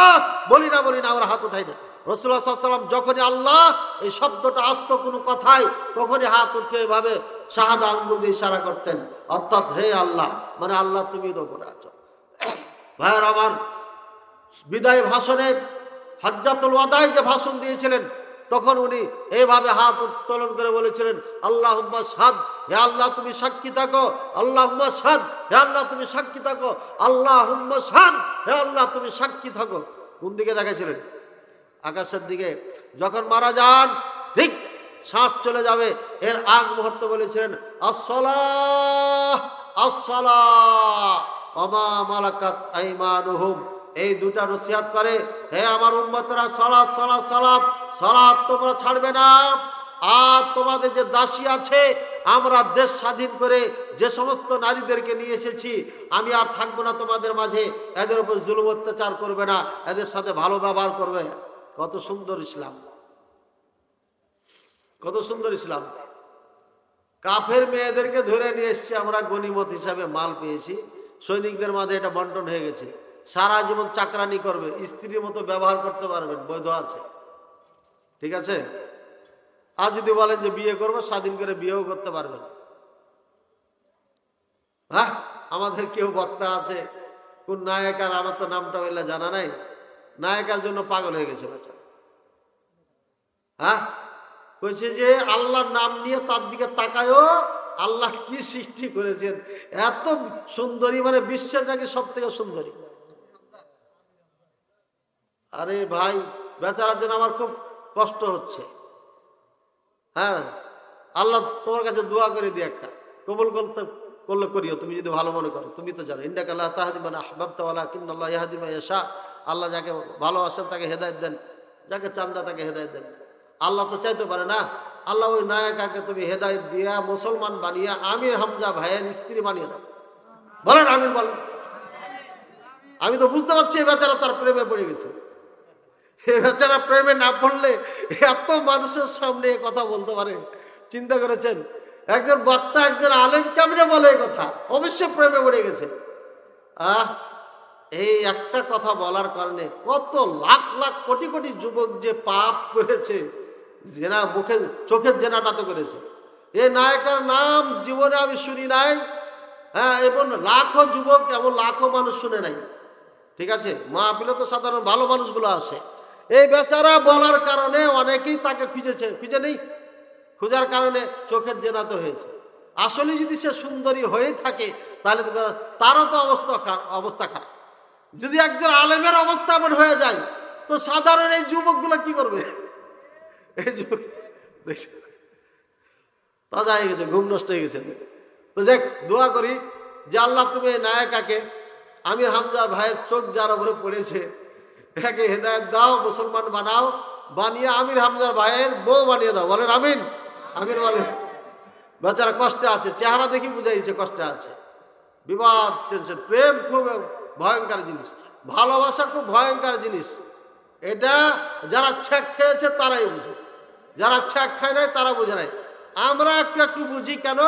বলি না আমরা হাত উঠাই না। রাসূলুল্লাহ সাল্লাল্লাহু আলাইহি ওয়াসাল্লাম যখনই আল্লাহ এই শব্দটা আসতো কোনো কথায়, তখনই হাত উঠে এভাবে শাহাদা আঙ্গুল দিয়ে ইশারা করতেন, অর্থাৎ হে আল্লাহ, মানে আল্লাহ তুমি তো উপরে আছো। ভাইয়ের আমার, বিদায় ভাষণে হাজ্জাতুল ওয়াদায় যে ভাষণ দিয়েছিলেন, তখন উনি এইভাবে হাত উত্তোলন করে বলেছিলেন, আল্লাহুম্মা শাহাদ, হে আল্লাহ তুমি সাক্ষী থাকো, আল্লাহুম্মা শাহাদ, হে আল্লাহ তুমি সাক্ষী থাকো, আল্লাহুম্মা শাহাদ, হে আল্লাহ তুমি সাক্ষী থাকো। কোন দিকে দেখাছিলেন? আকাশের দিকে। যখন মারা যান, ঠিক শ্বাস চলে যাবে এর আগ মুহূর্তে বলেছিলেন, আসসালাহ আসসালাহ ওয়া মা মালাকাত আইমানুহুম। এই দুটা নসিহত করে, হে আমার উম্মতরা, সালাত সালাত সালাত সালাত তোমরা ছাড়বে না। আর তোমাদের যে দাসী আছে, আমরা দেশ স্বাধীন করে যে সমস্ত নারীদেরকে নিয়ে এসেছি, আমি আর থাকবো না তোমাদের মাঝে, এদের উপর জুলুম অত্যাচার করবে না, এদের সাথে ভালো ব্যবহার করবে। কত সুন্দর ইসলাম, কত সুন্দর ইসলাম। কাফের মেয়েদেরকে ধরে নিয়ে এসছি আমরা, গনিমত হিসাবে মাল পেয়েছি, সৈনিকদের মাঝে এটা বন্টন হয়ে গেছে। সারা জীবন চাকরানি করবে, স্ত্রীর মতো ব্যবহার করতে পারবেন, বৈধ আছে, ঠিক আছে। আর যদি বলেন যে বিয়ে করবো, স্বাধীন করে বিয়েও করতে পারবেন। হ্যাঁ, আমাদের কেউ বক্তা আছে, কোন নায়িকার, আমার তো নামটা বললে জানা নাই, নায়িকার জন্য পাগল হয়ে গেছে বাচ্চা। হ্যাঁ, কইছে যে আল্লাহর নাম নিয়ে তার দিকে তাকায়ও, আল্লাহ কি সৃষ্টি করেছেন, এত সুন্দরী, মানে বিশ্বের নাকি সব থেকে সুন্দরী। আরে ভাই, বেচারার জন্য আমার খুব কষ্ট হচ্ছে। হ্যাঁ, আল্লাহ তোমার কাছে দোয়া করে দিই, একটা কবুল করলে করিও, তুমি যদি ভালো মনে করো। তুমি তো জানো, ইন্নাকা লা তাহদি মান আহবাবতা ওয়ালাকিন্নাল্লাহ ইয়াহদি মান ইয়াশা। আল্লাহ যাকে ভালোবাসেন তাকে হেদায়েত দেন, যাকে চান না তাকে হেদায়েত দেন। আল্লাহ তো চাইতে পারে না। আল্লাহ ওই নায়িকাকে তুমি হেদায়েত দিয়া মুসলমান বানিয়ে আমির হামজা ভাইয়ের স্ত্রী বানিয়ে দাও। বলেন আমিন, বলেন। আমি তো বুঝতে পারছি এই বেচারা তার প্রেমে পড়ে গেছে। এই বেচারা প্রেমে না পড়লে এত মানুষের সামনে কথা বলতে পারে? চিন্তা করেছেন? একজন বক্তা, একজন আলেম কেমনে বলে এই কথা? অবশ্যই প্রেমে পড়ে গেছে। এই একটা কথা বলার কারণে কত লাখ লাখ কোটি কোটি যুবক যে পাপ করেছে, জেনা, মুখে চোখের জেনাটা তো করেছে। এই নায়িকার নাম জীবনে আমি শুনি নাই। হ্যাঁ, এবং লাখো যুবক, এমন লাখো মানুষ শুনে নাই, ঠিক আছে। মাহফিলে তো সাধারণ ভালো মানুষগুলো আসে। এই বেচারা বলার কারণে অনেকেই তাকে খুঁজেছে, খুঁজে নেই, খোঁজার কারণে চোখের জেনা তো হয়েছে। আসলে যদি সে সুন্দরী হয়ে থাকে তাহলে তারও তো অবস্থা খারাপ। যদি একজন আলেমের অবস্থা এমন হয়ে যায়, তো সাধারণ এই যুবকগুলো কি করবে? এই যুবক তাজা হয়ে গেছে, ঘুম নষ্ট হয়ে গেছে। তো দেখ, দোয়া করি যে আল্লাহ তুমি এই নায়িকাকে আমির হামজার ভাইয়ের চোখ যার উপরে পড়েছে, একে হেদায়েত দাও, মুসলমান বানাও, বানিয়ে আমির হামজার ভাইয়ের বউ বানিয়ে দাও। বলেন আমিন। আমির বলেন। বেচারা কষ্টে আছে, চেহারা দেখি বুঝাইছে কষ্টে আছে। বিবাদ, টেনশন। প্রেম খুব ভয়ঙ্কর জিনিস, ভালোবাসা খুব ভয়ঙ্কর জিনিস। এটা যারা ছ্যাক খেয়েছে তারাই বুঝে, যারা ছ্যাক খায় নাই তারা বুঝে নাই। আমরা একটু একটু বুঝি কেন,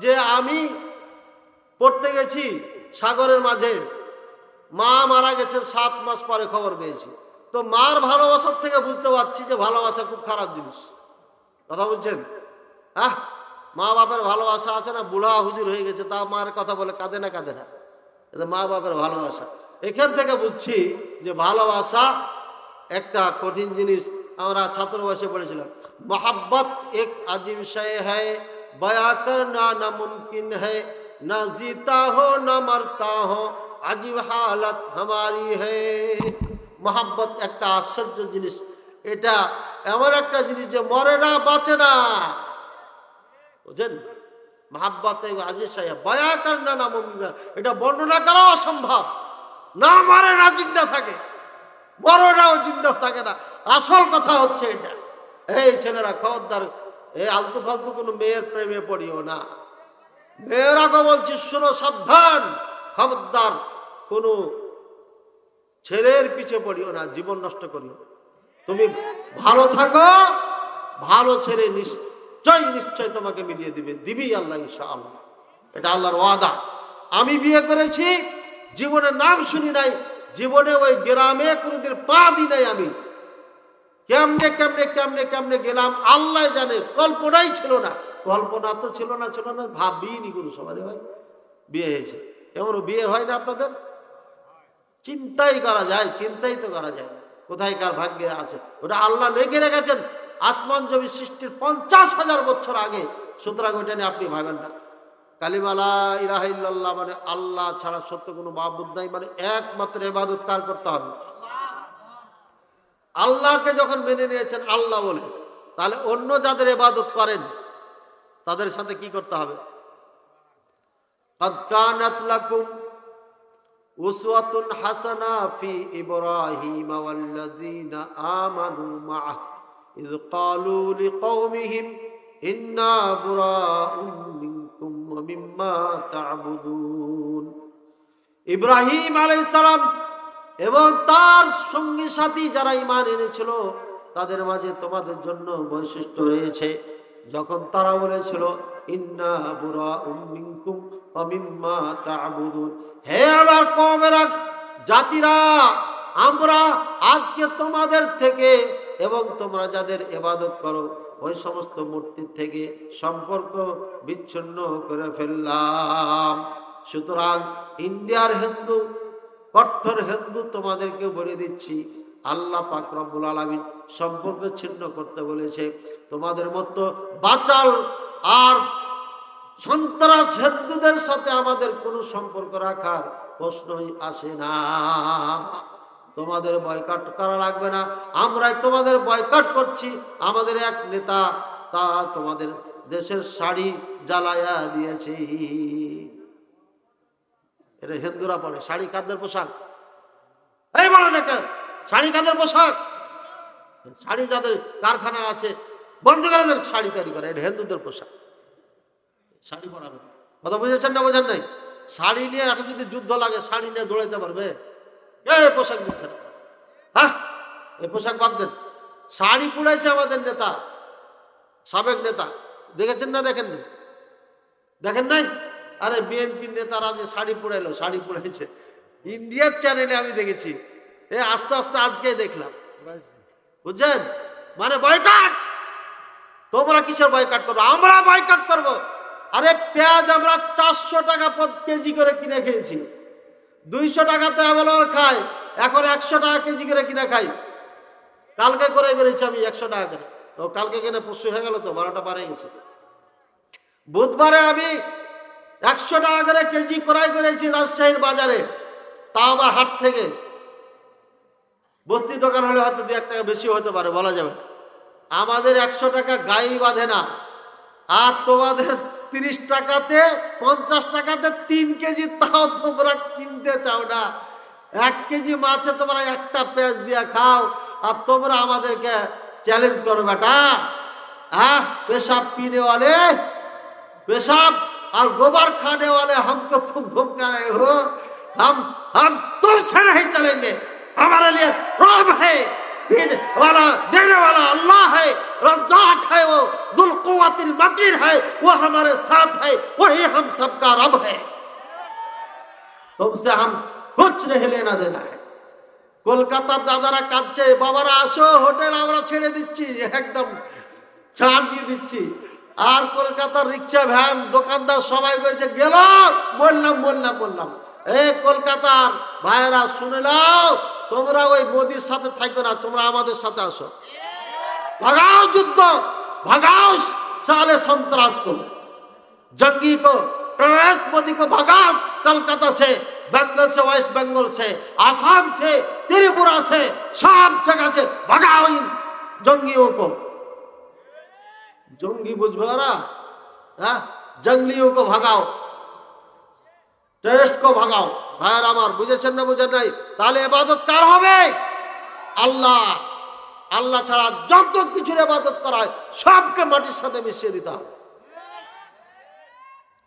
যে আমি পড়তে গেছি সাগরের মাঝে, মা মারা গেছে 7 মাস পরে খবর পেয়েছি। তো মার ভালোবাসার থেকে বুঝতে পারছি যে ভালোবাসা খুব খারাপ জিনিস। কথা বলছেন? মা বাপের ভালোবাসা আছে না, বুড়া হুজুর হয়ে গেছে, তা মার কথা বলে কাঁদে না, কাঁদে না। এটা মা বাপের ভালোবাসা। এখান থেকে বুঝছি যে ভালোবাসা একটা কঠিন জিনিস। আমরা ছাত্র বয়সে পড়েছিলাম, মোহাব্বত এক আजीব শয় হ্যায়, বয়া করনা না মুমকিন হ্যায়, না জিতা হো না মরতা হো, আজীব হালত হামারি হ্যায়। মোহাব্বত একটা আশ্চর্য জিনিস। এটা এমন একটা জিনিস যে মরে না, বাঁচে না। বুঝছেন? মোহাব্বত আজিজ সাহেব বয়া করনা না মুমকিন, এটা বর্ণনা করা অসম্ভব। না মরে না জিন্দা থাকে, মরে নাও জিন্দা থাকে না। আসল কথা হচ্ছে এটা। এই ছেলেরা খবরদার, এই আলতু ফালতু কোনো মেয়ের প্রেমে পড়িও না। মেয়েরাকে বলছি, শোনো, সাবধান, খবরদার কোনো ছেলের পিছে পড়িও না, জীবন নষ্ট করিও। তুমি ভালো থাকো, ভালো ছেলে নিশ্চয় তোমাকে মিলিয়ে দিবি আল্লাহ, ইনশাআল্লাহ। এটা আল্লাহর ওয়াদা। আমি বিয়ে করেছি, জীবনে নাম শুনি নাই, জীবনে ওই গ্রামে কোনোদিন পা দিই নাই। আমি কেমনে কেমনে কেমনে কেমনে গেলাম আল্লাহ জানে, কল্পনাই ছিল না। কল্পনা তো ছিল না, ভাবিনি কোনো সময় ভাই বিয়ে হয়েছে। এমন বিয়ে হয় না আপনাদের? চিন্তাই করা যায়, চিন্তাই তো করা যায় না, কোথায় কার ভাগ্যে আছে। ওটা আল্লাহ লিখে রেখেছেন আসমান জমি সৃষ্টির 50,000 বছর আগে। সুতরাং ওইটা নিয়ে আপনি ভাবেন না। কালিমা লা ইলাহা ইল্লাল্লাহ মানে আল্লাহ ছাড়া সত্য কোনো মাবুদ নাই, মানে একমাত্র ইবাদত কার করতে হবে? আল্লাহকে যখন মেনে নিয়েছেন আল্লাহ বলে, তাহলে অন্য যাদের ইবাদত করেন তাদের সাথে কি করতে হবে? قد كانت لكم أسوة حسنة في إبراهيم والذين آمنوا معه إذ قالوا لقومهم إنا براء منكم ومما تعبدون। ইব্রাহিম আলাইহিস সালাম এবং তার সঙ্গী সাথী যারা ঈমান এনেছিল তাদের মাঝে তোমাদের জন্য বৈশিষ্ট্য রয়েছে। যখন তারা বলেছিল ইন্না বুরাউম মিনকুম ওয়া মিম্মা তা'বুদুন, হে আমার কওমেরা, জাতিরা, আমরা আজকে তোমাদের থেকে এবং তোমরা যাদের ইবাদত করো ওই সমস্ত মূর্তির থেকে সম্পর্ক বিচ্ছিন্ন করে ফেললাম। সুতরাং ইন্ডিয়ার হিন্দু, কট্টর হিন্দু তোমাদেরকে বলে দিচ্ছি, আল্লাহ পাক রব্বুল আলামিন সম্পর্ক ছিন্ন করতে বলেছে। তোমাদের মতো বাচাল আর সন্ত্রাস হিন্দুদের সাথে আমাদের কোনো সম্পর্ক রাখার প্রশ্নই আসে না। তোমাদের বয়কট করা লাগবে না, আমরাই তোমাদের বয়কট করছি। আমাদের এক নেতা তা তোমাদের দেশের শাড়ি জ্বালায়া দিয়েছে। এটা হিন্দুরা পরে, শাড়ি কাদের পোশাক? এই বলো না, শাড়ি কাদের পোশাক? শাড়ি যাদের কারখানা আছে বন্ধ করে শাড়ি তৈরি করে, এটা হিন্দুদের পোশাক। শাড়ি পরাবে, কথা বুঝেছেন না বোঝেন নাই? শাড়ি নিয়ে এখন যদি যুদ্ধ লাগে শাড়ি নিয়ে দৌড়াইতে পারবে? এই পোশাক দিচ্ছেন, হ্যাঁ এই পোশাক বাদ দেন। শাড়ি পুড়াইছে আমাদের নেতা, সাবেক নেতা, দেখেছেন না? দেখেন না? দেখেন নাই? আরে বিএনপির নেতারা যে শাড়ি পুড়াইলো, শাড়ি পুড়াইছে ইন্ডিয়ার চ্যানেলে আমি দেখেছি। আস্তে আস্তে আজকে দেখলাম, বুঝছেন? মানে বয়কট। তোমরা কিসের বয়কট করবো? আমরা বয়কট করবো। আরে পেঁয়াজ আমরা 400 টাকা কেজি করে কিনে খেয়েছি, 200 টাকাতে অ্যাভেলেবল খাই, এখন 100 টাকা কেজি করে কিনে খাই। কালকে করে করেছি আমি 100 টাকা করে, তো কালকে কিনে পরশু হয়ে গেল, তো 12টা পার হয়ে গেছে। বুধবারে আমি 100 টাকা করে কেজি ক্রয় করেছি রাজশাহীর বাজারে, তা আবার হাট থেকে। বস্তি দোকান হলে হয়তো 2-1 টাকা বেশি হতে পারে, বলা যাবে না। আমাদের 100 টাকা গায়ে বাঁধে না। আর তোমাদের 30 টাকাতে 50 টাকাতে 3 কেজি, তাও তোমরা কিনতে চাও না। 1 কেজি মাছে তোমরা একটা পেঁয়াজ দিয়ে খাও, আর তোমরা আমাদেরকে চ্যালেঞ্জ করো বেটা। হ্যাঁ, पेशाब पीने वाले, पेशाब और गोबर खाने वाले हमको तुम धमका रहे हो। हम तुमसे नहीं चलेंगे। हमारे लिए रब है, वाला देने वाला अल्लाह है, रज़्ज़ाक है, वो दुल कुव्वतिल मतीन है, वो हमारे साथ है, वही हम सबका रब है। तुमसे हम कुछ नहीं लेना देना है। কলকাতার দাদারা কাঁদছে, বাবারা আসো, হোটেল আমরা ছেড়ে দিচ্ছি, একদম ছাড় দিয়ে দিচ্ছি। আর কলকাতার রিক্সা ভ্যান দোকানদার সবাই করেছে গেল, বললাম এই কলকাতার ভাইয়েরা শুনে নাও, তোমরা ওই মোদির সাথে থাকবে না, তোমরা আমাদের সাথে আসো। लगाओ युद्ध, भगाओ साले संतरास को, जंगी को, टेररिस्ट मोदी को भगाओ कलकत्ता से, बंगाल से, वेस्ट बंगाल से, आसाम से, त्रिपुरा से, सब जगह से भगाओ इन जंगियों को। जंगी बुझबो ना, जंगलियों को भगाओ, टेररिस्ट को भगाओ। भाइयार आमार बुझेছেন না বুঝেন নাই? তাহলে ইবাদত কার হবে? আল্লাহ। আল্লাহ ছাড়া যত কিছুর ইবাদত করা হয় সবকে মাটির সাথে মিশিয়ে দিতে হবে,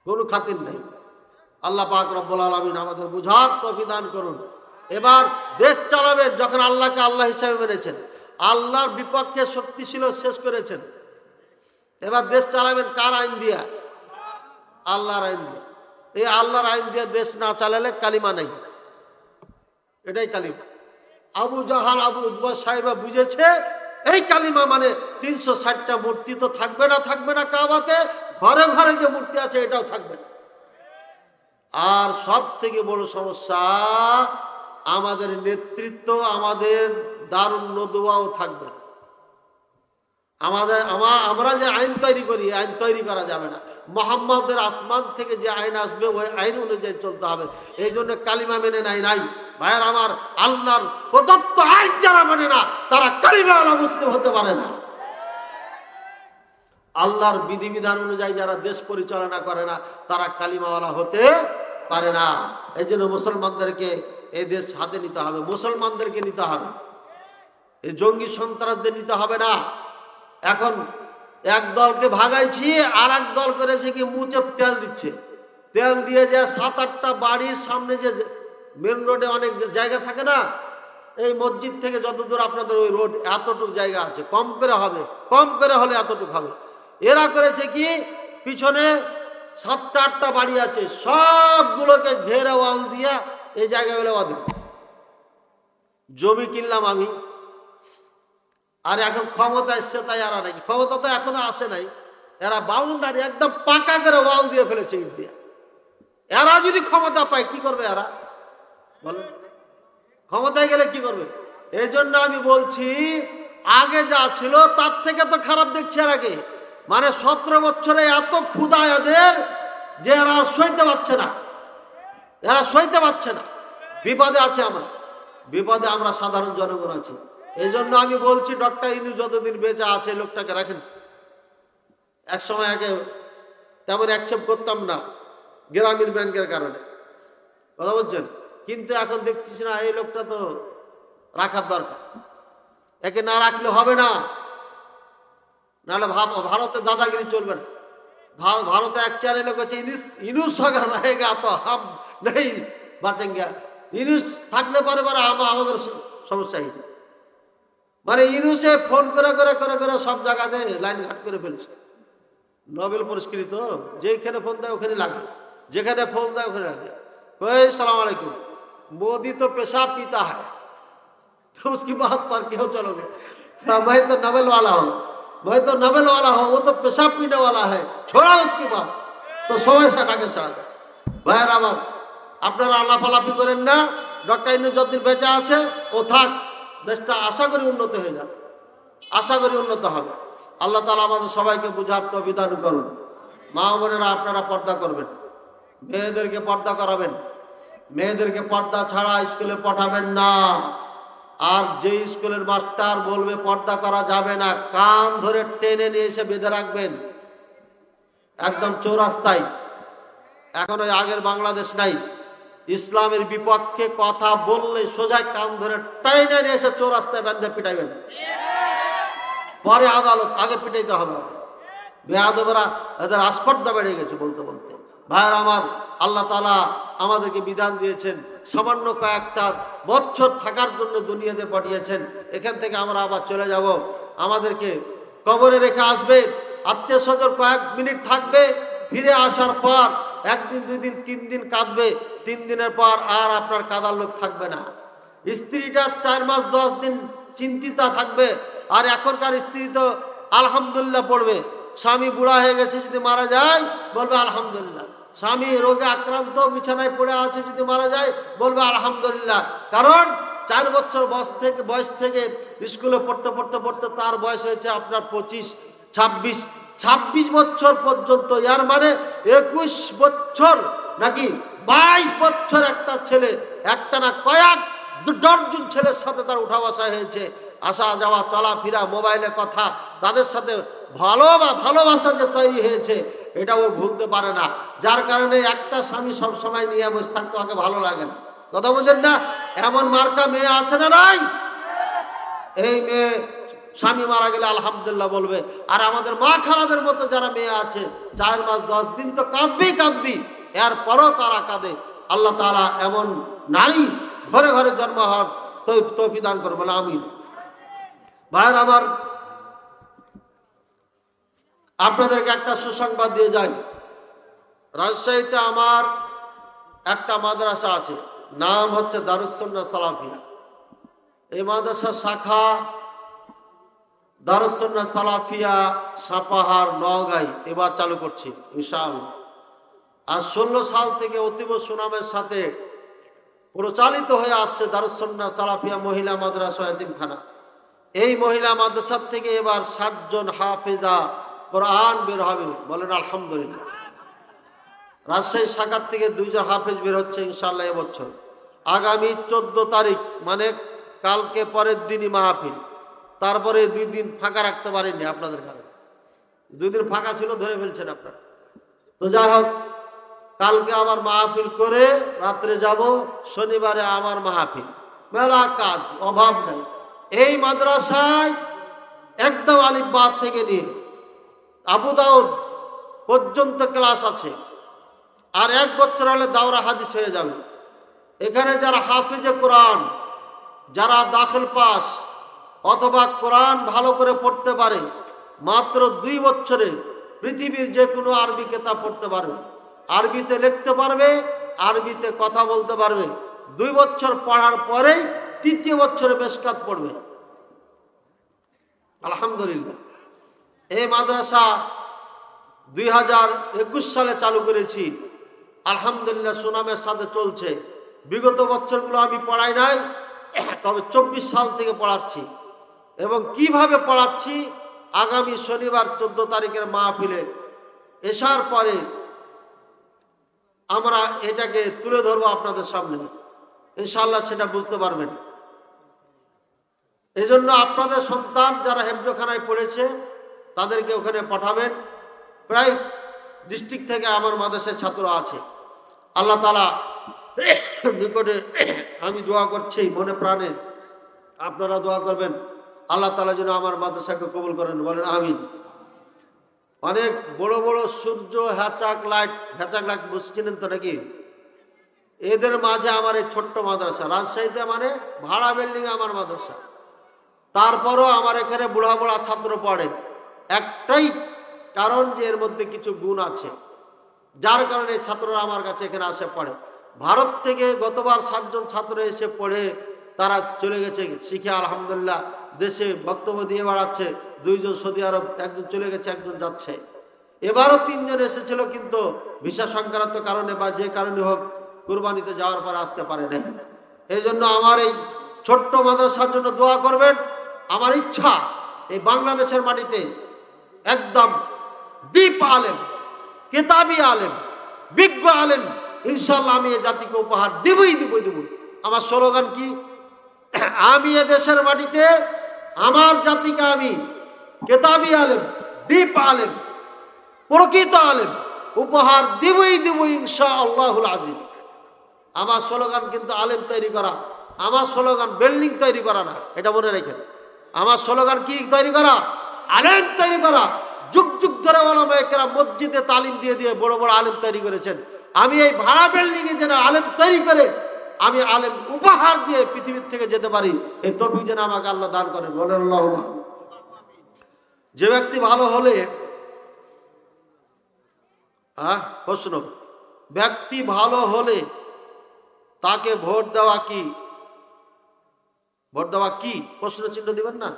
কোনো খাতির নেই। আল্লাহ পাক রব্বুল আলামিন আমাদের বুঝার তৌফিক দান করুন। এবার দেশ চালাবেন যখন আল্লাহকে আল্লাহ হিসেবে মেনেছেন, আল্লাহর বিপক্ষে শক্তি ছিল, শেষ করেছেন। এবার দেশ চালাবেন কার আইন দিয়া? আল্লাহর আইন দিয়া। এই আল্লাহর আইন দিয়ে দেশ না চালালে কালিমা নেই, এটাই কালিমা। আবু জাহাল, আবু উতবা সাহেবা বুঝেছে এই কালিমা মানে 360টা মূর্তি তো থাকবে না কাবাতে, ঘরে ঘরে যে মূর্তি আছে এটাও থাকবে না। আর সব থেকে বড় সমস্যা, আমাদের নেতৃত্ব, আমাদের দারুন নদওয়াও থাকবে না। আমরা যে আইন তৈরি করি, আইন তৈরি করা যাবে না। মুহাম্মদের আসমান থেকে যে আইন আসবে ওই আইন অনুযায়ী চলতে হবে। এই জন্য কালিমা মেনে নাই। ভাইয়ার আমার, আল্লাহর প্রদত্ত আইন যারা মানে না তারা কালিমাওয়ালা মুসলিম হতে পারে না। আল্লাহর বিধিবিধান অনুযায়ী যারা দেশ পরিচালনা করে না তারা কালিমাওয়ালা হতে পারে না। এই জন্য মুসলমানদেরকে এই দেশ হাতে নিতে হবে, মুসলমানদেরকে নিতে হবে, এই জঙ্গি সন্ত্রাসদের নিতে হবে না। এখন এক দলকে ভাগাইছি, আর এক দল করেছে কি মুচে তেল দিচ্ছে। তেল দিয়ে যে 7-8টা বাড়ির সামনে যে মেন রোডে অনেক জায়গা থাকে না, এই মসজিদ থেকে যতদূর আপনাদের ওই রোড এতটুকু জায়গা আছে, কম করে হলে এতটুকু হবে। এরা করেছে কি, পিছনে 7-8টা বাড়ি আছে, সবগুলোকে ঘেরে ওয়াল দিয়া এই জায়গা বলে ওদের জমি কিনলাম আমি। আর এখন ক্ষমতা এসছে তাই এরা নাকি, ক্ষমতা তো এখনো আসে নাই, এরা বাউন্ডারি একদম পাকা করে ওয়াল দিয়ে ফেলেছে, ইট দিয়া। এরা যদি ক্ষমতা পায় কি করবে এরা বলেন? ক্ষমতায় গেলে কি করবে? এই জন্য আমি বলছি, আগে যা ছিল তার থেকে তো খারাপ দেখছি এর আগে। মানে 17 বছরে এত ক্ষুধা এদের যে এরা সইতে পারছে না, বিপদে আছে আমরা, বিপদে আমরা সাধারণ জনগণ আছি। এই জন্য আমি বলছি, ডক্টর ইউনূস যতদিন বেঁচে আছে লোকটাকে রাখেন। এক সময় আগে তেমন অ্যাকসেপ্ট করতাম না গ্রামীণ ব্যাংকের কারণে, কথা বলছেন, কিন্তু এখন দেখছিস না এই লোকটা তো রাখার দরকার, একে না রাখলে হবে না। নাহলে ভারতে দাদাগিরি চলবে না। ভারতে এক চ্যানেলে হচ্ছে ইউনূস अगर रहेगा तो हम नहीं বাঁচেঙ্গে। ইউনূস থাকলে পারে আমাদের সমস্যাই। মানে ইউনূসে ফোন করে সব জায়গাতে লাইন ঘাট করে ফেলছে। নোবেল পুরস্কৃত, যেখানে ফোন দেয় ওখানে লাগে, যেখানে ফোন দেয় ওখানে লাগে। कोई सलाम अलैकुम, मोदी तो पेशाब पीता है, तो उसकी बात पर क्यों चलोगे? मैं तो नोबेल वाला हूँ, वो तो पेशाब पीने वाला है, छोड़ा उसकी बात। तो समय সেটাকে ছাড়া দেয়। ভাইয়ের আমার, আপনারা আলাপালাপি করেন না। ডক্টর ইউনূস যতদিন বেঁচে আছে ও থাক, দেশটা আশা করি উন্নত হয়ে যাবে, আশা করি উন্নত হবে। আল্লাহ তাআলা আমাদের সবাইকে বুঝার তৌফিক দান করুন। মা বোনেরা, আপনারা পর্দা করবেন, মেয়েদেরকে পর্দা করাবেন, মেয়েদেরকে পর্দা ছাড়া স্কুলে পাঠাবেন না। আর যে স্কুলের মাস্টার বলবে পর্দা করা যাবে না, কান ধরে টেনে নিয়ে এসে বেঁধে রাখবেন। একদম চৌরাস্তায়। এখন ওই আগের বাংলাদেশ নাই। ইসলামের বিপক্ষে কথা বললে সোজা কান ধরে টাইনে নিয়ে এসে চৌরাস্তায় বেঁধে পিটাইবেন, পরে আদালত, আগে পিটাইতে হবে। বেয়াদবেরা এদের আস্পর্ধা বেড়ে গেছে বলতে বলতে। ভাইয়ের আমার, আল্লাহ তাআলা আমাদেরকে বিধান দিয়েছেন, সামান্য কয়েকটা বছর থাকার জন্য দুনিয়াতে পাঠিয়েছেন। এখান থেকে আমরা আবার চলে যাব, আমাদেরকে কবরে রেখে আসবে। আত্মীয় স্বজন কয়েক মিনিট থাকবে, ফিরে আসার পর একদিন, 2 দিন, 3 দিন কাঁদবে। 3 দিনের পর আর আপনার কাঁদার লোক থাকবে না। স্ত্রীটা 4 মাস 10 দিন চিন্তিতা থাকবে। আর এখনকার স্ত্রী তো আলহামদুলিল্লাহ পড়বে। স্বামী বুড়া হয়ে গেছে যদি মারা যায় বলবে আলহামদুলিল্লাহ। স্বামী রোগে আক্রান্ত বিছানায় পড়ে আছে যদি মারা যায় বলবে আলহামদুলিল্লাহ। কারণ 4 বছর বয়স থেকে স্কুলে পড়তে পড়তে পড়তে তার বয়স হয়েছে আপনার 25, 26 বছর পর্যন্ত। ইয়ার মানে 21 বছর নাকি 22 বছর একটা ছেলে, একটা না কয়েক ডজন ছেলের সাথে তার উঠা বসা হয়েছে। আসা যাওয়া, চলাফেরা, মোবাইলে কথা, তাদের সাথে ভালোবাসা যে তৈরি হয়েছে এটা ও ভুলতে পারে না। যার কারণে একটা স্বামী সবসময় নিয়ে বসে থাকতে ওকে ভালো লাগে না। কথা বলছেন না? এমন মার্কা মেয়ে আছে না নাই? এই মেয়ে স্বামী মারা গেলে আলহামদুলিল্লাহ বলবে। আর আমাদের মা খালাদের মতো যারা মেয়ে আছে 4 মাস 10 দিন তো কাঁদবি, এরপরও তারা কাঁদে। আল্লাহ তাআলা এমন নারী ঘরে ঘরে জন্ম হওয়ার তৌফিক দান করবে, বলে আমিন। ভাইয়ের আমার, আপনাদেরকে একটা সুসংবাদ দিয়ে যাই। রাজশাহীতে আমার একটা মাদ্রাসা আছে, নাম হচ্ছে দারুস সুন্নাহ সালাফিয়া। এই মাদ্রাসার শাখা দারুস সুন্নাহ সালাফিয়া সাপাহার, নওগাঁয় এবার চালু করছি ইনশাআল্লাহ। আর 16 সাল থেকে অতীব সুনামের সাথে প্রচালিত হয়ে আসছে দারুস সুন্নাহ সালাফিয়া মহিলা মাদ্রাসা এতিমখানা। এই মহিলা মাদ্রাসার থেকে এবার 7 জন হাফেজা কোরআন বের হবে, বলেন আলহামদুলিল্লাহ। রাজশাহী শাখার থেকে 2 জন হাফেজ বের হচ্ছে ইনশাআল্লাহ এবছর। আগামী 14 তারিখ মানে কালকে পরের দিনই মাহফিল। তারপরে 2 দিন ফাঁকা রাখতে পারেননি আপনাদের কারণে। 2 দিন ফাঁকা ছিল, ধরে ফেলছেন আপনারা। তো যাই হোক, কালকে আবার মাহফিল করে রাত্রে যাব, শনিবারে আমার মাহফিল। মেলা কাজ, অভাব নাই। এই মাদ্রাসায় একদম আলিফ-বা থেকে নিয়ে আবু দাউদ পর্যন্ত ক্লাস আছে। আর 1 বছর হলে দাওরা হাদিস হয়ে যাবে। এখানে যারা হাফিজে কোরআন, যারা দাখিল পাস অথবা কোরআন ভালো করে পড়তে পারে, মাত্র 2 বছরে পৃথিবীর যে কোনো আরবি কিতাব পড়তে পারবে, আরবিতে লিখতে পারবে, আরবিতে কথা বলতে পারবে। 2 বছর পড়ার পরেই 3য় বছরে মেশকাত পড়বে। আলহামদুলিল্লাহ। এই মাদ্রাসা 2021 সালে চালু করেছি। আলহামদুলিল্লাহ সুনামের সাথে চলছে। বিগত বছরগুলো আমি পড়াই নাই, তবে 24 সাল থেকে পড়াচ্ছি। এবং কিভাবে পড়াচ্ছি আগামী শনিবার 14 তারিখের মাহফিলে এশার পরে আমরা এটাকে তুলে ধরবো আপনাদের সামনে, ইনশাআল্লাহ সেটা বুঝতে পারবেন। এই জন্য আপনাদের সন্তান যারা হেফজখানায় পড়েছে তাদেরকে ওখানে পাঠাবেন। প্রায় ডিস্ট্রিক্ট থেকে আমার মাদ্রাসার ছাত্র আছে। আল্লাহ তাআলা নিকটে আমি দোয়া করছি মনে প্রাণে, আপনারা দোয়া করবেন আল্লাহ তাআলা যেন আমার মাদ্রাসাকে কবুল করেন, বলেন আমিন। অনেক বড় বড় সূর্য হ্যাচাক লাইট বুঝছিলেন তো নাকি? এদের মাঝে আমার এই ছোট্ট মাদ্রাসা। রাজশাহীতে মানে ভাড়া বিল্ডিং আমার মাদ্রাসা। তারপরও আমার এখানে বুড়া বুড়া ছাত্র পড়ে। একটাই কারণ যে এর মধ্যে কিছু গুণ আছে, যার কারণে ছাত্ররা আমার কাছে এখানে আসে পড়ে। ভারত থেকে গতবার 7 জন ছাত্র এসে পড়ে তারা চলে গেছে শিখে আলহামদুলিল্লাহ দেশে বক্তব্য দিয়ে বেড়াচ্ছে। 2 জন সৌদি আরব, 1 জন চলে গেছে, 1 জন যাচ্ছে। এবারও 3 জন এসেছিল, কিন্তু ভিসা সংক্রান্ত কারণে বা যে কারণে হোক কুরবানিতে যাওয়ার পর আসতে পারে নাই। এই জন্য আমার এই ছোট্ট মাদ্রাসার জন্য দোয়া করবেন। আমার ইচ্ছা এই বাংলাদেশের মাটিতে একদম ডিপ আলেম, কিতাবি আলেম, বিজ্ঞ আলেম ইনশাআল্লাহ আমি এই জাতিকে উপহার দেবই দেব। আমার স্লোগান কি? আমি এ দেশের মাটিতে আমার জাতিকে আমি কিতাবি আলেম, ডিপ আলেম, প্রকৃত আলেম উপহার দিবই দিব ইনশাআল্লাহুল আজিজ। আমার স্লোগান কিন্তু আলেম তৈরি করা, আমার স্লোগান বিল্ডিং তৈরি করা না, এটা মনে রাখেন। আমার স্লোগান কি তৈরি করা? আলেম তৈরি করা। যুগ যুগ ধরে ওলামায়ে কেরাম মসজিদে তালিম দিয়ে দিয়ে বড় বড় আলেম তৈরি করেছেন। আমি এই ভাড়া বিল্ডিং এ যেন আলেম তৈরি করে আমি আলেম উপহার দিয়ে পৃথিবীর থেকে যেতে পারি, এই তৌফিক যেন আমাকে আল্লাহ দান করেন, বলেন আল্লাহুম্মা। যে ব্যক্তি ভালো হলে প্রশ্ন, ব্যক্তি ভালো হলে তাকে ভোট দেওয়া কি? ভোট দেওয়া কি? প্রশ্ন চিহ্ন দিবেন না?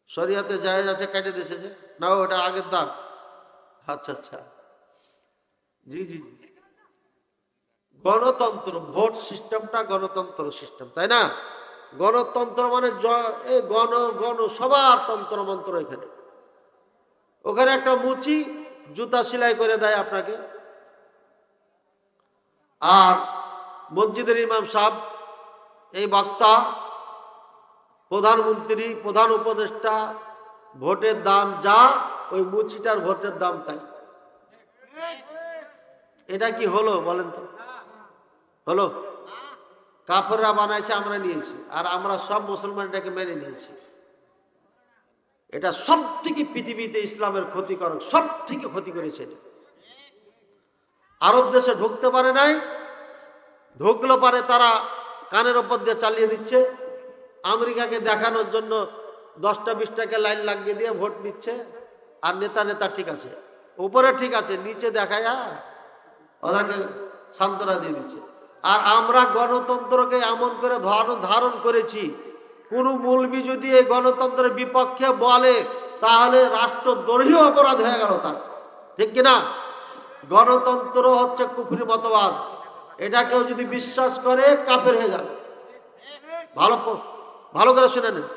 শরিয়াতে জায়েজ আছে, কেটে দিয়েছে যে না, ওটা আগের দাম। আচ্ছা আচ্ছা, জি জি জি। গণতন্ত্র, ভোট সিস্টেমটা গণতন্ত্র সিস্টেম, তাই না? গণতন্ত্র মানে গণ গণ সবার তন্ত্র মন্ত্র। এখানে ওখানে একটা মুচি জুতা সেলাই করে দেয় আপনাকে, আর মসজিদের ইমাম সাহেব, এই বক্তা, প্রধানমন্ত্রী, প্রধান উপদেষ্টা, ভোটের দাম যা, ওই মুচিটার ভোটের দাম তাই। এটা কি হলো বলেন তো? হলো? কাফেররা বানাইছে, আমরা নিয়েছি, আর আমরা সব মুসলমান এটাকে মেনে নিয়েছি। এটা সব থেকে পৃথিবীতে ইসলামের ক্ষতিকারক, সব থেকে ক্ষতি করেছে। আরব দেশে ঢুকতে পারে নাই, ঢুকলো পারে তারা কানের ওপর দিয়ে চালিয়ে দিচ্ছে। আমেরিকাকে দেখানোর জন্য 10টা 20টাকে লাইন লাগিয়ে দিয়ে ভোট নিচ্ছে, আর নেতা নেতা ঠিক আছে, উপরে ঠিক আছে, নিচে দেখায়া ওদেরকে সান্ত্বনা দিয়ে দিচ্ছে। আর আমরা গণতন্ত্রকে এমন করে ধারণ করেছি, কোন মৌলবি যদি এই গণতন্ত্রের বিপক্ষে বলে তাহলে রাষ্ট্রদ্রোহী অপরাধ হয়ে গেল তার, ঠিক কিনা? গণতন্ত্র হচ্ছে কুফরি মতবাদ, এটা কেউ যদি বিশ্বাস করে কাফের হয়ে যাবে। ভালো ভালো করে শুনে নেন,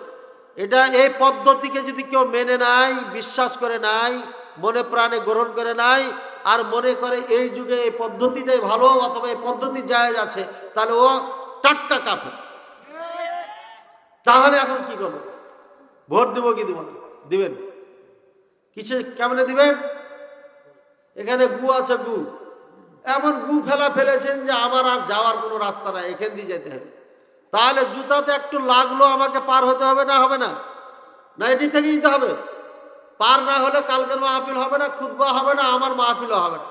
এটা এই পদ্ধতিকে যদি কেউ মেনে নাই, বিশ্বাস করে নাই, মনে প্রাণে গ্রহণ করে নাই, আর মনে করে এই যুগে এই পদ্ধতিটাই ভালো অথবা এই পদ্ধতি জায়েজ আছে, তাহলে ও টাটকা কাফের। তাহলে এখন কি করবো? ভোট দিব কি দিব না? দিবেন কিসে, কেমনে দিবেন? এখানে গু আছে, গু এমন গু ফেলেছেন যে আমার আর যাওয়ার কোনো রাস্তা নাই, এখান দিয়ে যেতে হবে। তাহলে জুতাতে একটু লাগলো, আমাকে পার হতে হবে না? হবে না? না এটি থেকে যেতে হবে। পার না হলে কালকের মাহফিল হবে না, খুতবা হবে না, আমার মাহফিলও হবে না।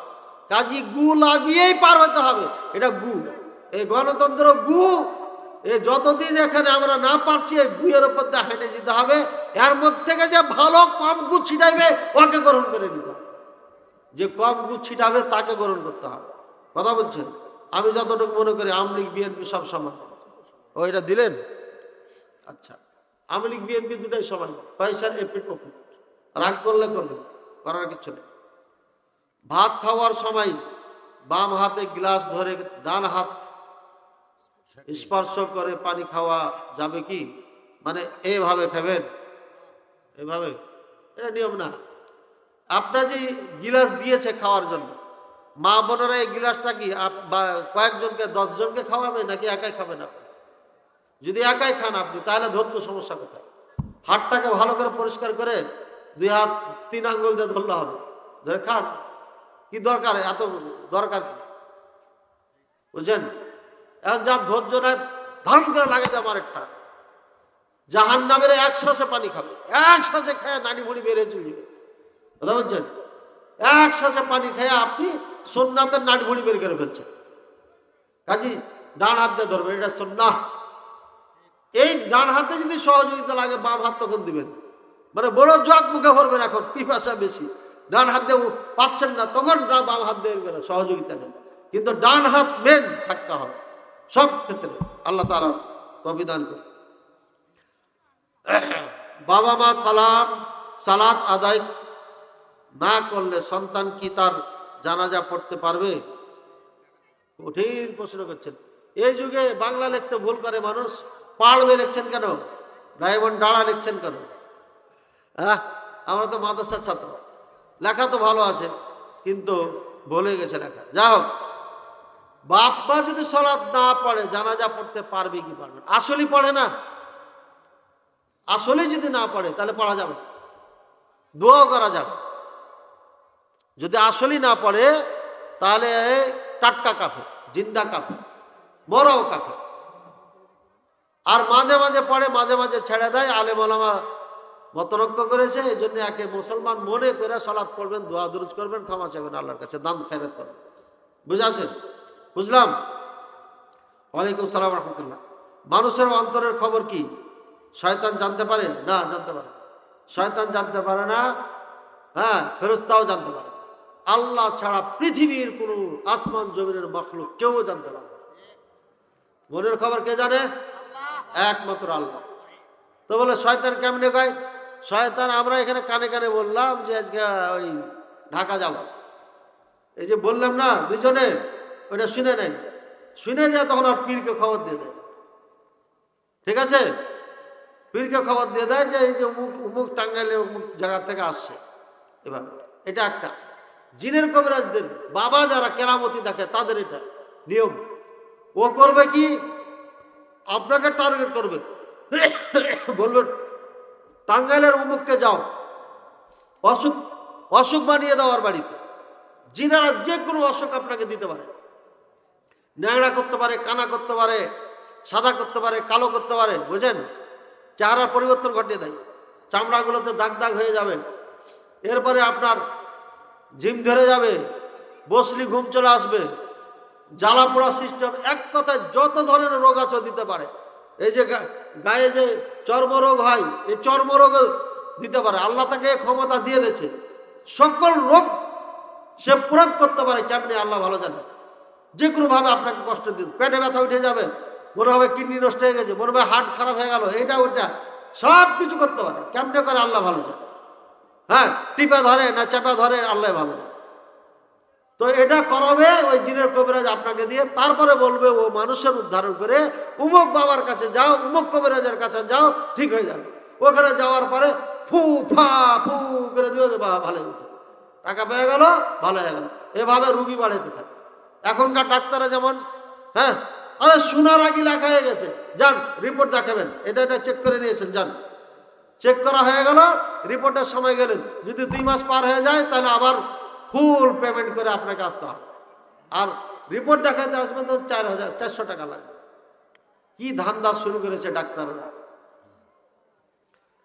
কাজী গু লাগিয়েই পার হতে হবে। এটা গু, এই গণতন্ত্র গু। এই যতদিন এখানে আমরা না পারছি, এই গুয়ের উপর দিয়ে হেঁটে যেতে হবে। এর মধ্যে থেকে যে ভালো কম গু ছিটাইবে ওকে গ্রহণ করে নিতে হবে, যে কম গু ছিটাবে তাকে গ্রহণ করতে হবে। কথা বলছেন? আমি যতটুকু মনে করি আওয়ামী লীগ বিএনপি সব সমান। ও এটা দিলেন? আচ্ছা, আওয়ামী লীগ বিএনপি দুটাই সমান, পয়সার এপিট ওপিট। রাগ করলে করলেন, করার কিছু নেই। ভাত খাওয়ার সময় বাম হাতে গ্লাস ধরে ডান হাত স্পর্শ করে পানি খাওয়া যাবে কি? মানে এইভাবে খাবেন, এইভাবে? এটা নিয়ম না। আপনার যে গিলাস দিয়েছে খাওয়ার জন্য, মা বোনেরা এই গিলাসটা কি কয়েকজনকে 10 জনকে খাওয়াবে নাকি একাই খাবেন আপনি? যদি একাই খান আপনি, তাহলে ধরতো সমস্যা কোথায়? হাতটাকে ভালো করে পরিষ্কার করে 2 হাত 3 আঙ্গুল দিয়ে ধরলে হবে, ধরে খান। কি দরকার এত? দরকার কি? বুঝছেন? এখন যার ধৈর্য নাই, ধাম করে লাগাতে আমার একটা জাহান্নামের 1 শ্বাসে পানি খাবে, 1 শ্বাসে খেয়ে নানি মুড়ি বেড়ে চলে যাবে। কথা বলছেন? 1 শ্বাসে পানি খেয়ে আপনি সুন্নাতের নাড়ি ভুড়ি বের করে ফেলছেন। কাজী ডান হাত দিয়ে ধরবেন, এটা সুন্নাহ। এই ডান হাতে যদি সহযোগিতা লাগে, বাম হাত তখন দিবেন। মানে বড় জগ মুখে ভরবেন, এখন পিপাসা বেশি, ডান হাত দিয়ে পাচ্ছেন না, তখন বাম হাত দিয়ে সহযোগিতা নেন। কিন্তু ডান হাত মেন থাকতে হবে সব ক্ষেত্রে। আল্লাহ তাআলা তৌফিক দান করুন। বাবা মা সালাত আদায় না করলে সন্তান কি তার জানাজা পড়তে পারবে? কঠিন প্রশ্ন করছেন। এই যুগে বাংলা লিখতে ভুল করে মানুষ। পাড়বে লিখছেন কেন? ডায়মন্ড ডাড়া লিখছেন কেন? আমরা তো মাদ্রাসার ছাত্র, লেখা তো ভালো আছে, কিন্তু ভুলে গেছে লেখা। যা হোক, বাপ মা যদি সালাত না পড়ে জানাজা পড়তে পারবে কি পারবে? আসলেই পড়ে না। আসলে যদি না পড়ে তাহলে পড়া যাবে, দোয়াও করা যাবে। যদি আসলই না পড়ে তাহলে টাটকা কাফের, জিন্দা কাফের, মরাও কাফের। আর মাঝে মাঝে পড়ে, মাঝে মাঝে ছেড়ে দেয়, আলেম ওলামা মতনক্য করেছে। এই জন্য একে মুসলমান মনে করে সালাত পড়বেন, দোয়া দুরুদ করবেন, ক্ষমা চাইবেন আল্লাহর কাছে, দান খায়রাত করবেন। বুঝাছেন? বুঝলাম। ওয়ালাইকুম সালাম রহমতুল্লাহ। মানুষের অন্তরের খবর কি? শয়তান জানতে পারে না? জানতে পারে। শয়তান জানতে পারে না, হ্যাঁ, ফেরেশতাও জানতে পারে। আল্লাহ ছাড়া পৃথিবীর কোন আসমান জমিনের মাখলুক কেউ জানতে পারে না। মনের খবর কে জানে? একমাত্র আল্লাহ। তো বলে শয়তান কেমনে কয়? শয়তান আমরা এখানে কানে কানে বললাম যে আজকে ওই ঢাকা যাব, এই যে বললাম না দুজনে, ওইটা শুনে নেই, শুনে যায় তখন আর পীরকে খবর দিয়ে দেয়। ঠিক আছে? পীরকে খবর দিয়ে দেয় যে এই যে উমুক টাঙ্গাইলের উমুক জায়গা থেকে আসছে। এবার এটা একটা জিনের কবিরাজদের বাবা যারা কেরামতি দেখে তাদের এটা নিয়ম। ও করবে কি? আপনাকে টার্গেট করবে, বলবে টাঙ্গাইলের উমুককে যাও, অসুখ অসুখ বানিয়ে দেওয়ার বাড়িতে। জিনারা যে কোনো অসুখ আপনাকে দিতে পারে, ন্যাংরা করতে পারে, কানা করতে পারে, সাদা করতে পারে, কালো করতে পারে। বুঝেন? চেহারার পরিবর্তন ঘটিয়ে দেয়, চামড়াগুলোতে দাগ দাগ হয়ে যাবে, এরপরে আপনার জিম ধরে যাবে, বসলি ঘুম চলে আসবে, জ্বালা পোড়া সৃষ্টি হবে। এক কথায় যত ধরনের রোগ আছে দিতে পারে। এই যে গায়ে যে চর্মরোগ হয়, এই চর্মরোগ দিতে পারে। আল্লাহ তাকে ক্ষমতা দিয়ে দিয়েছে, সকল রোগ সে প্রয়োগ করতে পারে। কেমনি আল্লাহ ভালো জানে। যে কোনোভাবে আপনাকে কষ্ট দিন, পেটে ব্যথা উঠে যাবে, মনে হবে কিডনি নষ্ট হয়ে গেছে, মনে হবে হার্ট খারাপ হয়ে গেল, এটা ওইটা সব কিছু করতে পারে। কেমনে করে আল্লাহ ভালো জানে। হ্যাঁ, টিপা ধরে না চাপা ধরে, আল্লাহ ভালো জানে। তো এটা করাবে ওই জিনের কবিরাজ আপনাকে দিয়ে, তারপরে বলবে ও মানুষের উদ্ধারণ করে উমুক বাবার কাছে যাও, উমুক কবিরাজের কাছে যাও, ঠিক হয়ে যাবে। ওখানে যাওয়ার পরে ফু ফা ফু করে দিবে, ভালো হয়েছে, টাকা পেয়ে গেল, ভালো হয়ে গেল। এভাবে রুগী বাড়াইতে থাকে। এখনকার ডাক্তাররা যেমন, হ্যাঁ, আরে শোনার আগে লেখা হয়ে গেছে, যান রিপোর্ট দেখাবেন, এটা চেক করে নিয়েছেন, যান। চেক করা হয়ে গেল, রিপোর্টের সময় গেলেন, যদি 2 মাস পার হয়ে যায় তাহলে আবার ফুল পেমেন্ট করে আপনাকে আসতে হবে। আর রিপোর্ট দেখাতে আসবেন তো 4,400 টাকা লাগবে। কি ধান্দা শুরু করেছে ডাক্তাররা।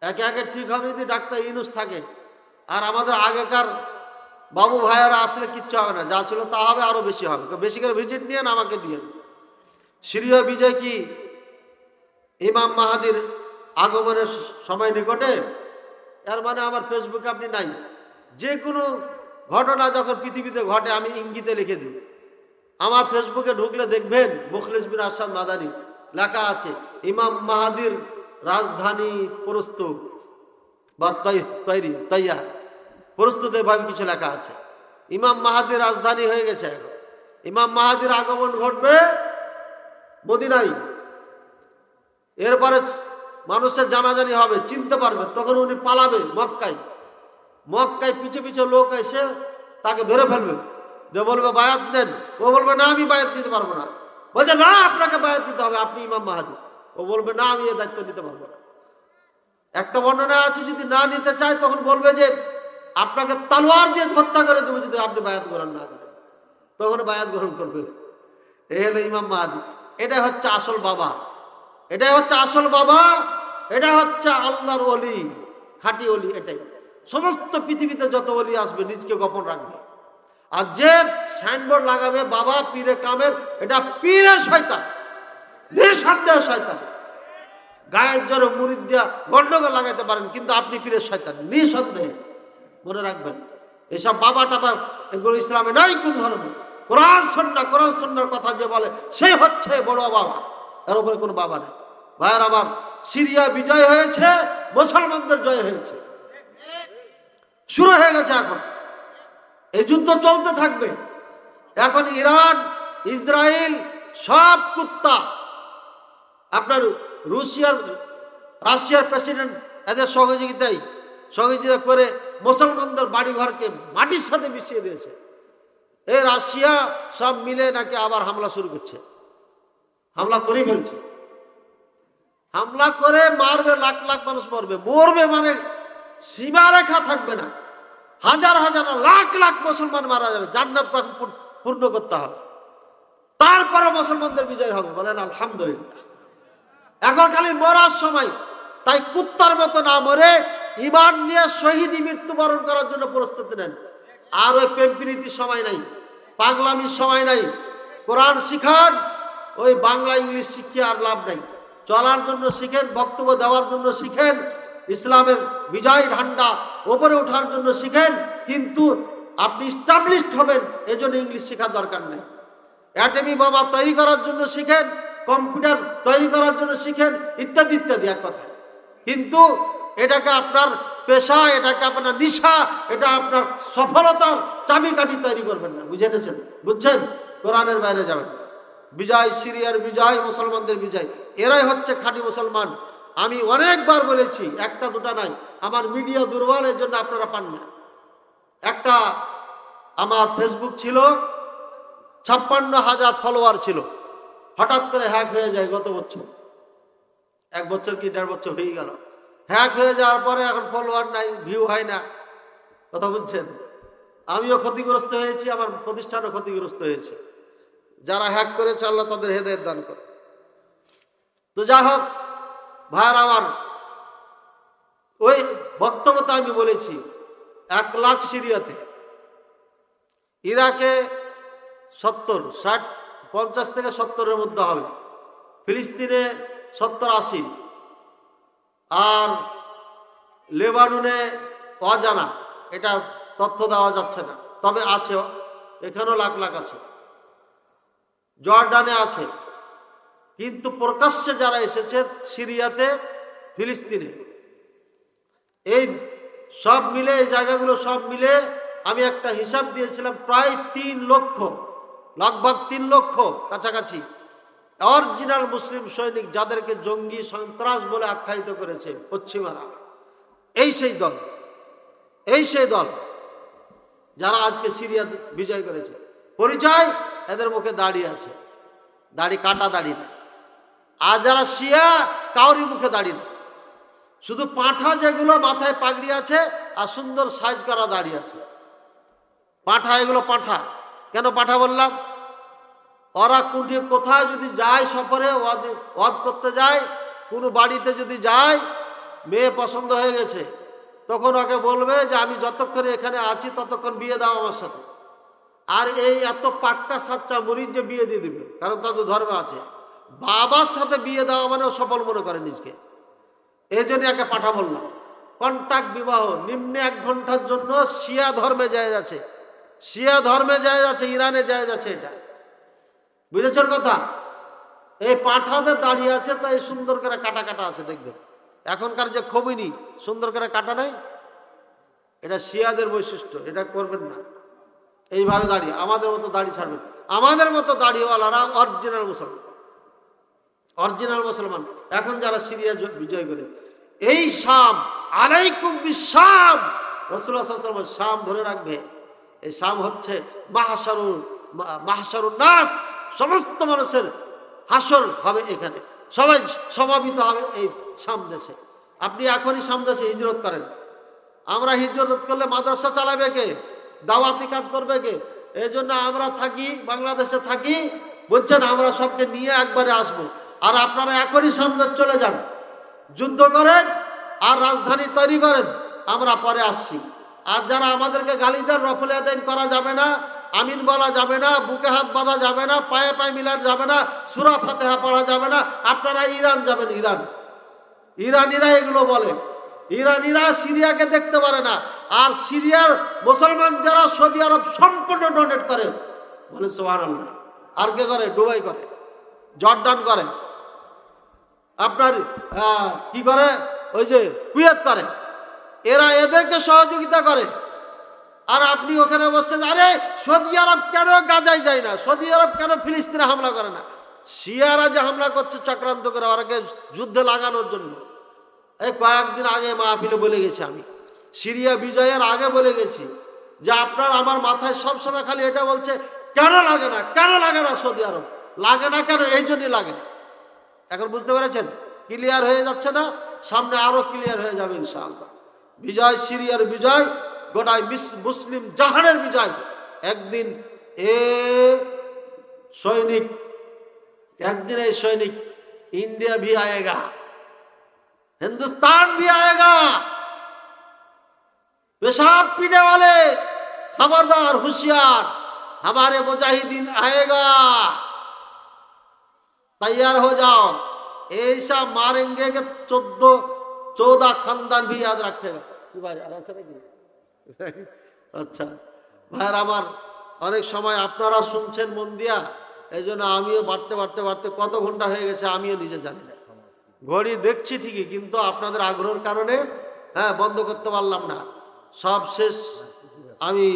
একে একে ঠিক হবে যদি ডাক্তার ইউনুস থাকে। আর আমাদের আগেকার বাবু ভাইয়ারা আসলে কিচ্ছু হবে না, যা ছিল তা হবে, আরো বেশি হবে। বেশি করে ভিজিট নিয়ে আমাকে দিয়ে সিরিয় বিজয় কি ইমাম মাহাদির আগমনের সময় নিকটে, এর মানে আমার ফেসবুকে আপনি নাই। যে কোনো ঘটনা যখন পৃথিবীতে ঘটে আমি ইঙ্গিতে লিখে দিই। আমার ফেসবুকে ঢুকলে দেখবেন মুখলিস বিন আরশাদ মাদানী লেখা আছে, ইমাম মাহাদির রাজধানী প্রস্তুত বা তৈরি তৈয়ার, প্রস্তুতে ভাবে কিছু লেখা আছে। ইমাম মাহাদির রাজধানী হয়ে গেছে এখন। ইমাম মাহাদির আগমন ঘটবে মদিনায়। এরপরে মানুষের জানাজানি হবে, চিনতে পারবে, তখন উনি পালাবে মক্কায়। মক্কায় পিছে পিছে লোক এসে তাকে ধরে ফেলবে, যে বলবে বায়াত দেন। ও বলবে না আমি বায়াত দিতে পারবো না। বলছে না আপনাকে বায়াত দিতে হবে, আপনি ইমাম মাহাদি। ও বলবে না আমি এ দায়িত্ব নিতে পারবো না। একটা বর্ণনা আছে যদি না নিতে চায় তখন বলবে যে আপনাকে তলোয়ার দিয়ে হত্যা করে দেবো যদি আপনি বায়াত গ্রহণ না করেন। তখন বায়াত গ্রহণ করবে। এই হলো ইমাম মাহাদি। এটা হচ্ছে আসল বাবা, এটাই হচ্ছে আসল বাবা, এটা হচ্ছে আল্লাহর ওলি, খাঁটি ওলি। এটাই সমস্ত পৃথিবীতে যত ওলি আসবে নিজকে গোপন রাখবে। আর যে সাইনবোর্ড লাগাবে বাবা পীরে কামেল, এটা পীরে শয়তান, নিঃসন্দেহ শয়তান। গায়ের জোরে মুরিদ দিয়া গন্ডগোল লাগাইতে পারেন, কিন্তু আপনি পীরের শয়তান নিঃসন্দেহে। মনে রাখবেন এসব বাবা টাবা এগুলো ইসলামে নাই কোন ধরনের। কোরআন সুন্নাহর কথা যে বলে সে হচ্ছে বড় বাবা, এর উপরে কোনো বাবা নেই। ভাইয়ের আমার, সিরিয়া বিজয় হয়েছে, মুসলমানদের জয় হয়েছে, শুরু হয়ে গেছে। এখন এই যুদ্ধ চলতে থাকবে। এখন ইরান, ইসরায়েল সব কুত্তা আপনার রাশিয়ার প্রেসিডেন্ট এদের সহযোগিতা করে মুসলমানদের বাড়িঘরকে মাটির সাথে মিশিয়ে দিয়েছে। এই রাশিয়া সব মিলে নাকি আবার হামলা শুরু করছে, হামলা করে ফেলছে। হামলা করে মারবে, লাখ লাখ মানুষ মরবে, মানে সীমারেখা থাকবে না। হাজার হাজার লাখ লাখ মুসলমান মারা যাবে, জান্নাত পূর্ণ করতে হবে, তারপরে মুসলমানদের বিজয় হবে। বলেন আলহামদুলিল্লাহ। এখন খালি মরার সময়, তাই কুত্তার মতো না মরে ঈমান নিয়ে শহীদি মৃত্যুবরণ করার জন্য প্রস্তুতি নেন। আর ওই প্রেমপ্রীতির সময় নাই, পাগলামির সময় নাই। কোরআন শিখান, ওই বাংলা ইংলিশ শিখিয়ে আর লাভ নাই। চলার জন্য শিখেন, বক্তব্য দেওয়ার জন্য শিখেন, ইসলামের বিজয় ঝান্ডা ওপরে ওঠার জন্য শিখেন, কিন্তু আপনি স্টাবলিশড হবেন এজন্য ইংলিশ শেখার দরকার নেই। অ্যাটমি বোমা তৈরি করার জন্য শিখেন, কম্পিউটার তৈরি করার জন্য শিখেন, ইত্যাদি ইত্যাদি, এক কথায়। কিন্তু এটাকে আপনার পেশা, এটাকে আপনার নিশা, এটা আপনার সফলতার চাবিকাঠি তৈরি করবেন না। বুঝে নিয়েছেন? বুঝছেন? কোরআনের বাইরে যাবেন না। বিজয়, সিরিয়ার বিজয়, মুসলমানদের বিজয়, এরাই হচ্ছে খাঁটি মুসলমান। আমি অনেকবার বলেছি, একটা দুটা নাই। আমার মিডিয়া দুর্বল, এর জন্য আপনারা পান না। একটা আমার ফেসবুক ছিল, 56,000 ফলোয়ার ছিল, হঠাৎ করে হ্যাক হয়ে যায় গত বছর, 1 বছর কি 1.5 বছর হয়ে গেল। হ্যাক হয়ে যাওয়ার পরে এখন ফলোয়ার নাই, ভিউ হয় না। কথা বুঝছেন? আমিও ক্ষতিগ্রস্ত হয়েছি, আমার প্রতিষ্ঠানও ক্ষতিগ্রস্ত হয়েছে। যারা হ্যাক করেছে আল্লাহ তাদের হেদায়েত দান করে। তো যা হোক ভাইয়ার আমার, ওই বক্তব্যটা আমি বলেছি 1 লাখ সিরিয়াতে, ইরাকে 70, 60, 50 থেকে 70-এর মধ্যে হবে, ফিলিস্তিনে 70-80, আর লেবাননে অজানা, এটা তথ্য দেওয়া যাচ্ছে না, তবে আছে, এখানেও লাখ লাখ আছে, জর্ডানে আছে। কিন্তু প্রকাশ্যে যারা এসেছে সিরিয়াতে, ফিলিস্তিনে, এই সব মিলে, এই জায়গাগুলো সব মিলে আমি একটা হিসাব দিয়েছিলাম, প্রায় 3 লক্ষ, লগভগ 3 লক্ষ কাছাকাছি অরিজিনাল মুসলিম সৈনিক, যাদেরকে জঙ্গি সন্ত্রাস বলে আখ্যায়িত করেছে পশ্চিমারা, এই সেই দল যারা আজকে সিরিয়া বিজয় করেছে। পরিচয়, এদের মুখে দাড়ি আছে, দাড়ি কাটা দাড়ি না। আর যারা শিয়া, কাউরি মুখে দাড়ি না, শুধু পাঁঠা যেগুলো মাথায় পাগড়ি আছে আর সুন্দর সাইজ করা দাড়ি আছে, পাঁঠা, এগুলো পাঁঠা। কেন পাঁঠা বললাম? ওরা কোথায় যদি যায়, সফরে ওয়াজ করতে যায়, কোনো বাড়িতে যদি যায়, মেয়ে পছন্দ হয়ে গেছে, তখন ওকে বলবে যে আমি যতক্ষণ এখানে আছি ততক্ষণ বিয়ে দাও আমার সাথে। আর এই এত পাক্কা সাচ্চা মরিদ যে বিয়ে দিয়ে দিবে, কারণ তাদের ধর্মে আছে। বাবার সাথে বিয়ে দেওয়া মানে সফল মনে করে নিজকে, এই জন্য একে পাঠা বললাম। কন্টাক্ট বিবাহ, নিম্নে 1 ঘন্টার জন্য শিয়া ধর্মে যায় যাচ্ছে, শিয়া ধর্মে যায় যাচ্ছে, ইরানে যায় যাচ্ছে। এটা বুঝেছেন কথা? এই পাঁঠাদের দাঁড়িয়ে আছে, তাই সুন্দর করে কাটা কাটা আছে, দেখবেন। এখনকার যে খবিনি, সুন্দর করে কাটা নাই, এটা শিয়াদের বৈশিষ্ট্য, এটা করবেন না। এইভাবে দাঁড়িয়ে আমাদের মতো দাড়ি ছাড়বেন। আমাদের মতো দাড়িওয়ালারা অরিজিনাল মুসলমান, অরিজিনাল মুসলমান। এখন যারা সিরিয়া বিজয় করে, এই শাম, আলাইকুম বিশাম, রাসূলুল্লাহ সাল্লাল্লাহু আলাইহি ওয়াসাল্লাম শাম ধরে রাখবে। এই শাম হচ্ছে মাহশারুন নাস, সমস্ত মানুষের হাসর হবে এখানে, সবাই সমাবেত হবে এই শাম দেশে। আপনি এখনই শাম দেশে হিজরত করেন। আমরা হিজরত করলে মাদ্রাসা চালাবে কে? দাওয়াতি কাজ করবে কে? এই জন্য আমরা থাকি, বাংলাদেশে থাকি, বলছেন আমরা সবকে নিয়ে একবারে আসবো। আর আপনারা এখনই শাম দেশ চলে যান, যুদ্ধ করেন আর রাজধানী তৈরি করেন, আমরা পরে আসছি। আর যারা আমাদেরকে গালি দেন, রফল আদায় করা যাবে না, আমিন বলা যাবে না, বুকে হাত বাঁধা যাবে না, পায়ে পায়ে মিলান যাবে না, সূরা ফাতিহা পড়া যাবে না, আপনারা ইরান যাবেন। ইরানিরা এগুলো বলে। ইরানিরা সিরিয়াকে দেখতে পারে না। আর সিরিয়ার মুসলমান যারা সৌদি আরব সম্পূর্ণ ডোনেট করে, বলে সুবহানাল্লাহ। আর কে করে? দুবাই করে, জর্ডান করে, আপনার কি করে, ওই যে কুয়েত করে। এরা এদেরকে সহযোগিতা করে। আর আপনি ওখানে বসছেন, আরে সৌদি আরব কেন গাজায় যায় না, সৌদি আরব কেন ফিলিস্তিনে হামলা করে না? শিয়ারা যে হামলা করছে চক্রান্ত করে ওরাকে যুদ্ধে লাগানোর জন্য। এই কয়েকদিন আগে মাহফিলে বলে গেছি, আমি সিরিয়া বিজয়ের আগে বলে গেছি যে আপনার আমার মাথায় সবসময় খালি এটা বলছে, কেন লাগে না, কেন লাগে না সৌদি আরব, লাগে না কেন? এই জন্যই লাগে না। এখন বুঝতে পেরেছেন? ক্লিয়ার হয়ে যাচ্ছে না? সামনে আরো ক্লিয়ার হয়ে যাবে ইনশাআল্লাহ। বিজয়, সিরিয়ার বিজয় গোটাই মুসলিম জাহানের বিজয়। একদিন এ सैनिक इंडिया भी आएगा, हिंदुस्तान भी आएगा। पेशाब पीने वाले खबरदार, होशियार, हमारे मुजाहिदीन आएगा, तैयार हो जाओ। ऐसा मारेंगे कि 14 खानदान भी याद रखेगा। अच्छा भाई আমার অনেক সময় আপনারা শুনছেন মন দিয়া, এই জন্য আমিও বাড়তে বাড়তে বাড়তে কত ঘন্টা হয়ে গেছে আমিও নিজে জানি না। ঘড়ি দেখছি ঠিকই, কিন্তু আপনাদের আগ্রহের কারণে বন্ধ করতে পারলাম না। সব শেষ। আমি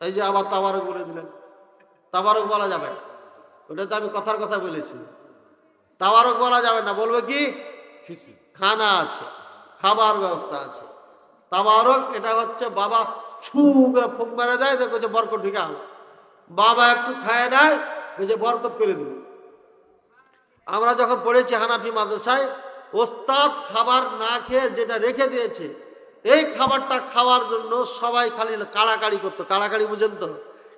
এই যে আবার তাবারক বলে দিলেন। তাবারক বলা যাবে না, ওটা তো আমি কথার কথা বলেছি। তাবারক বলা যাবে না, বলবে কি খানা আছে, খাবার ব্যবস্থা আছে। তাবারক এটা হচ্ছে বাবা ছু করে ফুক মেরে দেয়, দেখো যে বরকত ঢুকে আলো। বাবা একটু খায় নেয়, যে বরকত করে দিল। আমরা যখন পড়েছি হানাফি মাদ্রাসায়, ওস্তাদ খাবার না খেয়ে যেটা রেখে দিয়েছে, এই খাবারটা খাওয়ার জন্য সবাই খালি কাড়াকাড়ি করতো। কাড়াকাড়ি বুঝেন তো,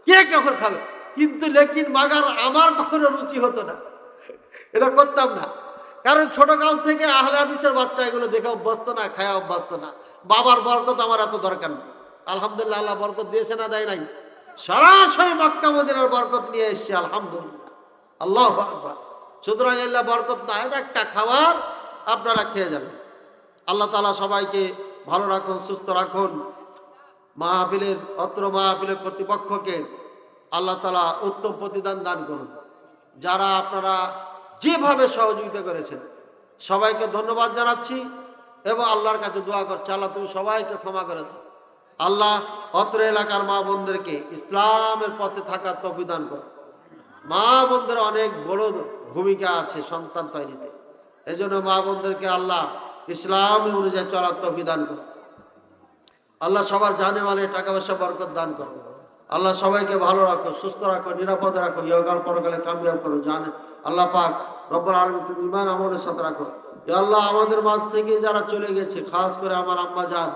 কে কখন খাবে, কিন্তু লেকিন মাগার আমার কখনো রুচি হতো না, এটা করতাম না। কারণ ছোটকাল থেকে আহলে হাদিসের বাচ্চা এগুলো দেখে অভ্যস্ত না, খায়া অভ্যস্ত না। বাবার বরকত আমার এত দরকার নেই। আলহামদুলিল্লাহ, আল্লাহ বরকত দিয়েছে না দেয় নাই? সরাসরি মক্কা মদিনার বরকত নিয়ে এসেছি আলহামদুলিল্লাহ, আল্লাহু আকবার। সুতরাং আল্লাহ বরকত না, এটা একটা খাবার, আপনারা খেয়ে যাবেন। আল্লাহ তাআলা সবাইকে ভালো রাখুন, সুস্থ রাখুন। মাহফিলের অত্র মাহফিলের কর্তৃপক্ষকে আল্লাহ তাআলা উত্তম প্রতিদান দান করুন। যারা আপনারা যেভাবে সহযোগিতা করেছেন সবাইকে ধন্যবাদ জানাচ্ছি এবং আল্লাহর কাছে দোয়া করছি, আল্লাহ তুমি সবাইকে ক্ষমা করে দাও। আল্লাহ অত্র এলাকার মা বোনদেরকে ইসলামের পথে থাকার তৌফিক দান করো। মা বোনদের অনেক বড় ভূমিকা আছে সন্তান তৈরিতে, এই জন্য মা বোনদেরকে আল্লাহ ইসলাম অনুযায়ী চলার তৌফিক দান করো। আল্লাহ সবার জানে মালে টাকা পয়সা বরকত দান করো। আল্লাহ সবাইকে ভালো রাখো, সুস্থ রাখো, নিরাপদে রাখো, ইহকাল পরকালে কামিয়াব করো। জানে আল্লাহ পাক রব্বুল আলামিন তুমি ঈমান আমলের সাথে রাখো। ইয়া আল্লাহ, আমাদের মাঝ থেকে যারা চলে গেছে, খাস করে আমার আম্মা জান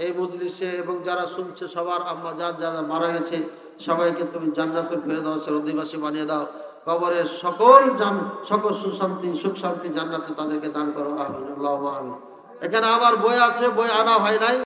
এই মজলিসে এবং যারা শুনছে সবার আম্মা জান যারা মারা গেছে, সবাইকে তুমি জান্নাতুল ফেরদাউসের অধিবাসী বানিয়ে দাও। কবরের সকল সুশান্তি সুখ শান্তি জান্নাতে তাদেরকে দান করো। আমিন, আল্লাহুম্মা আমিন। এখানে আমার বই আছে, বই আনা হয় নাই।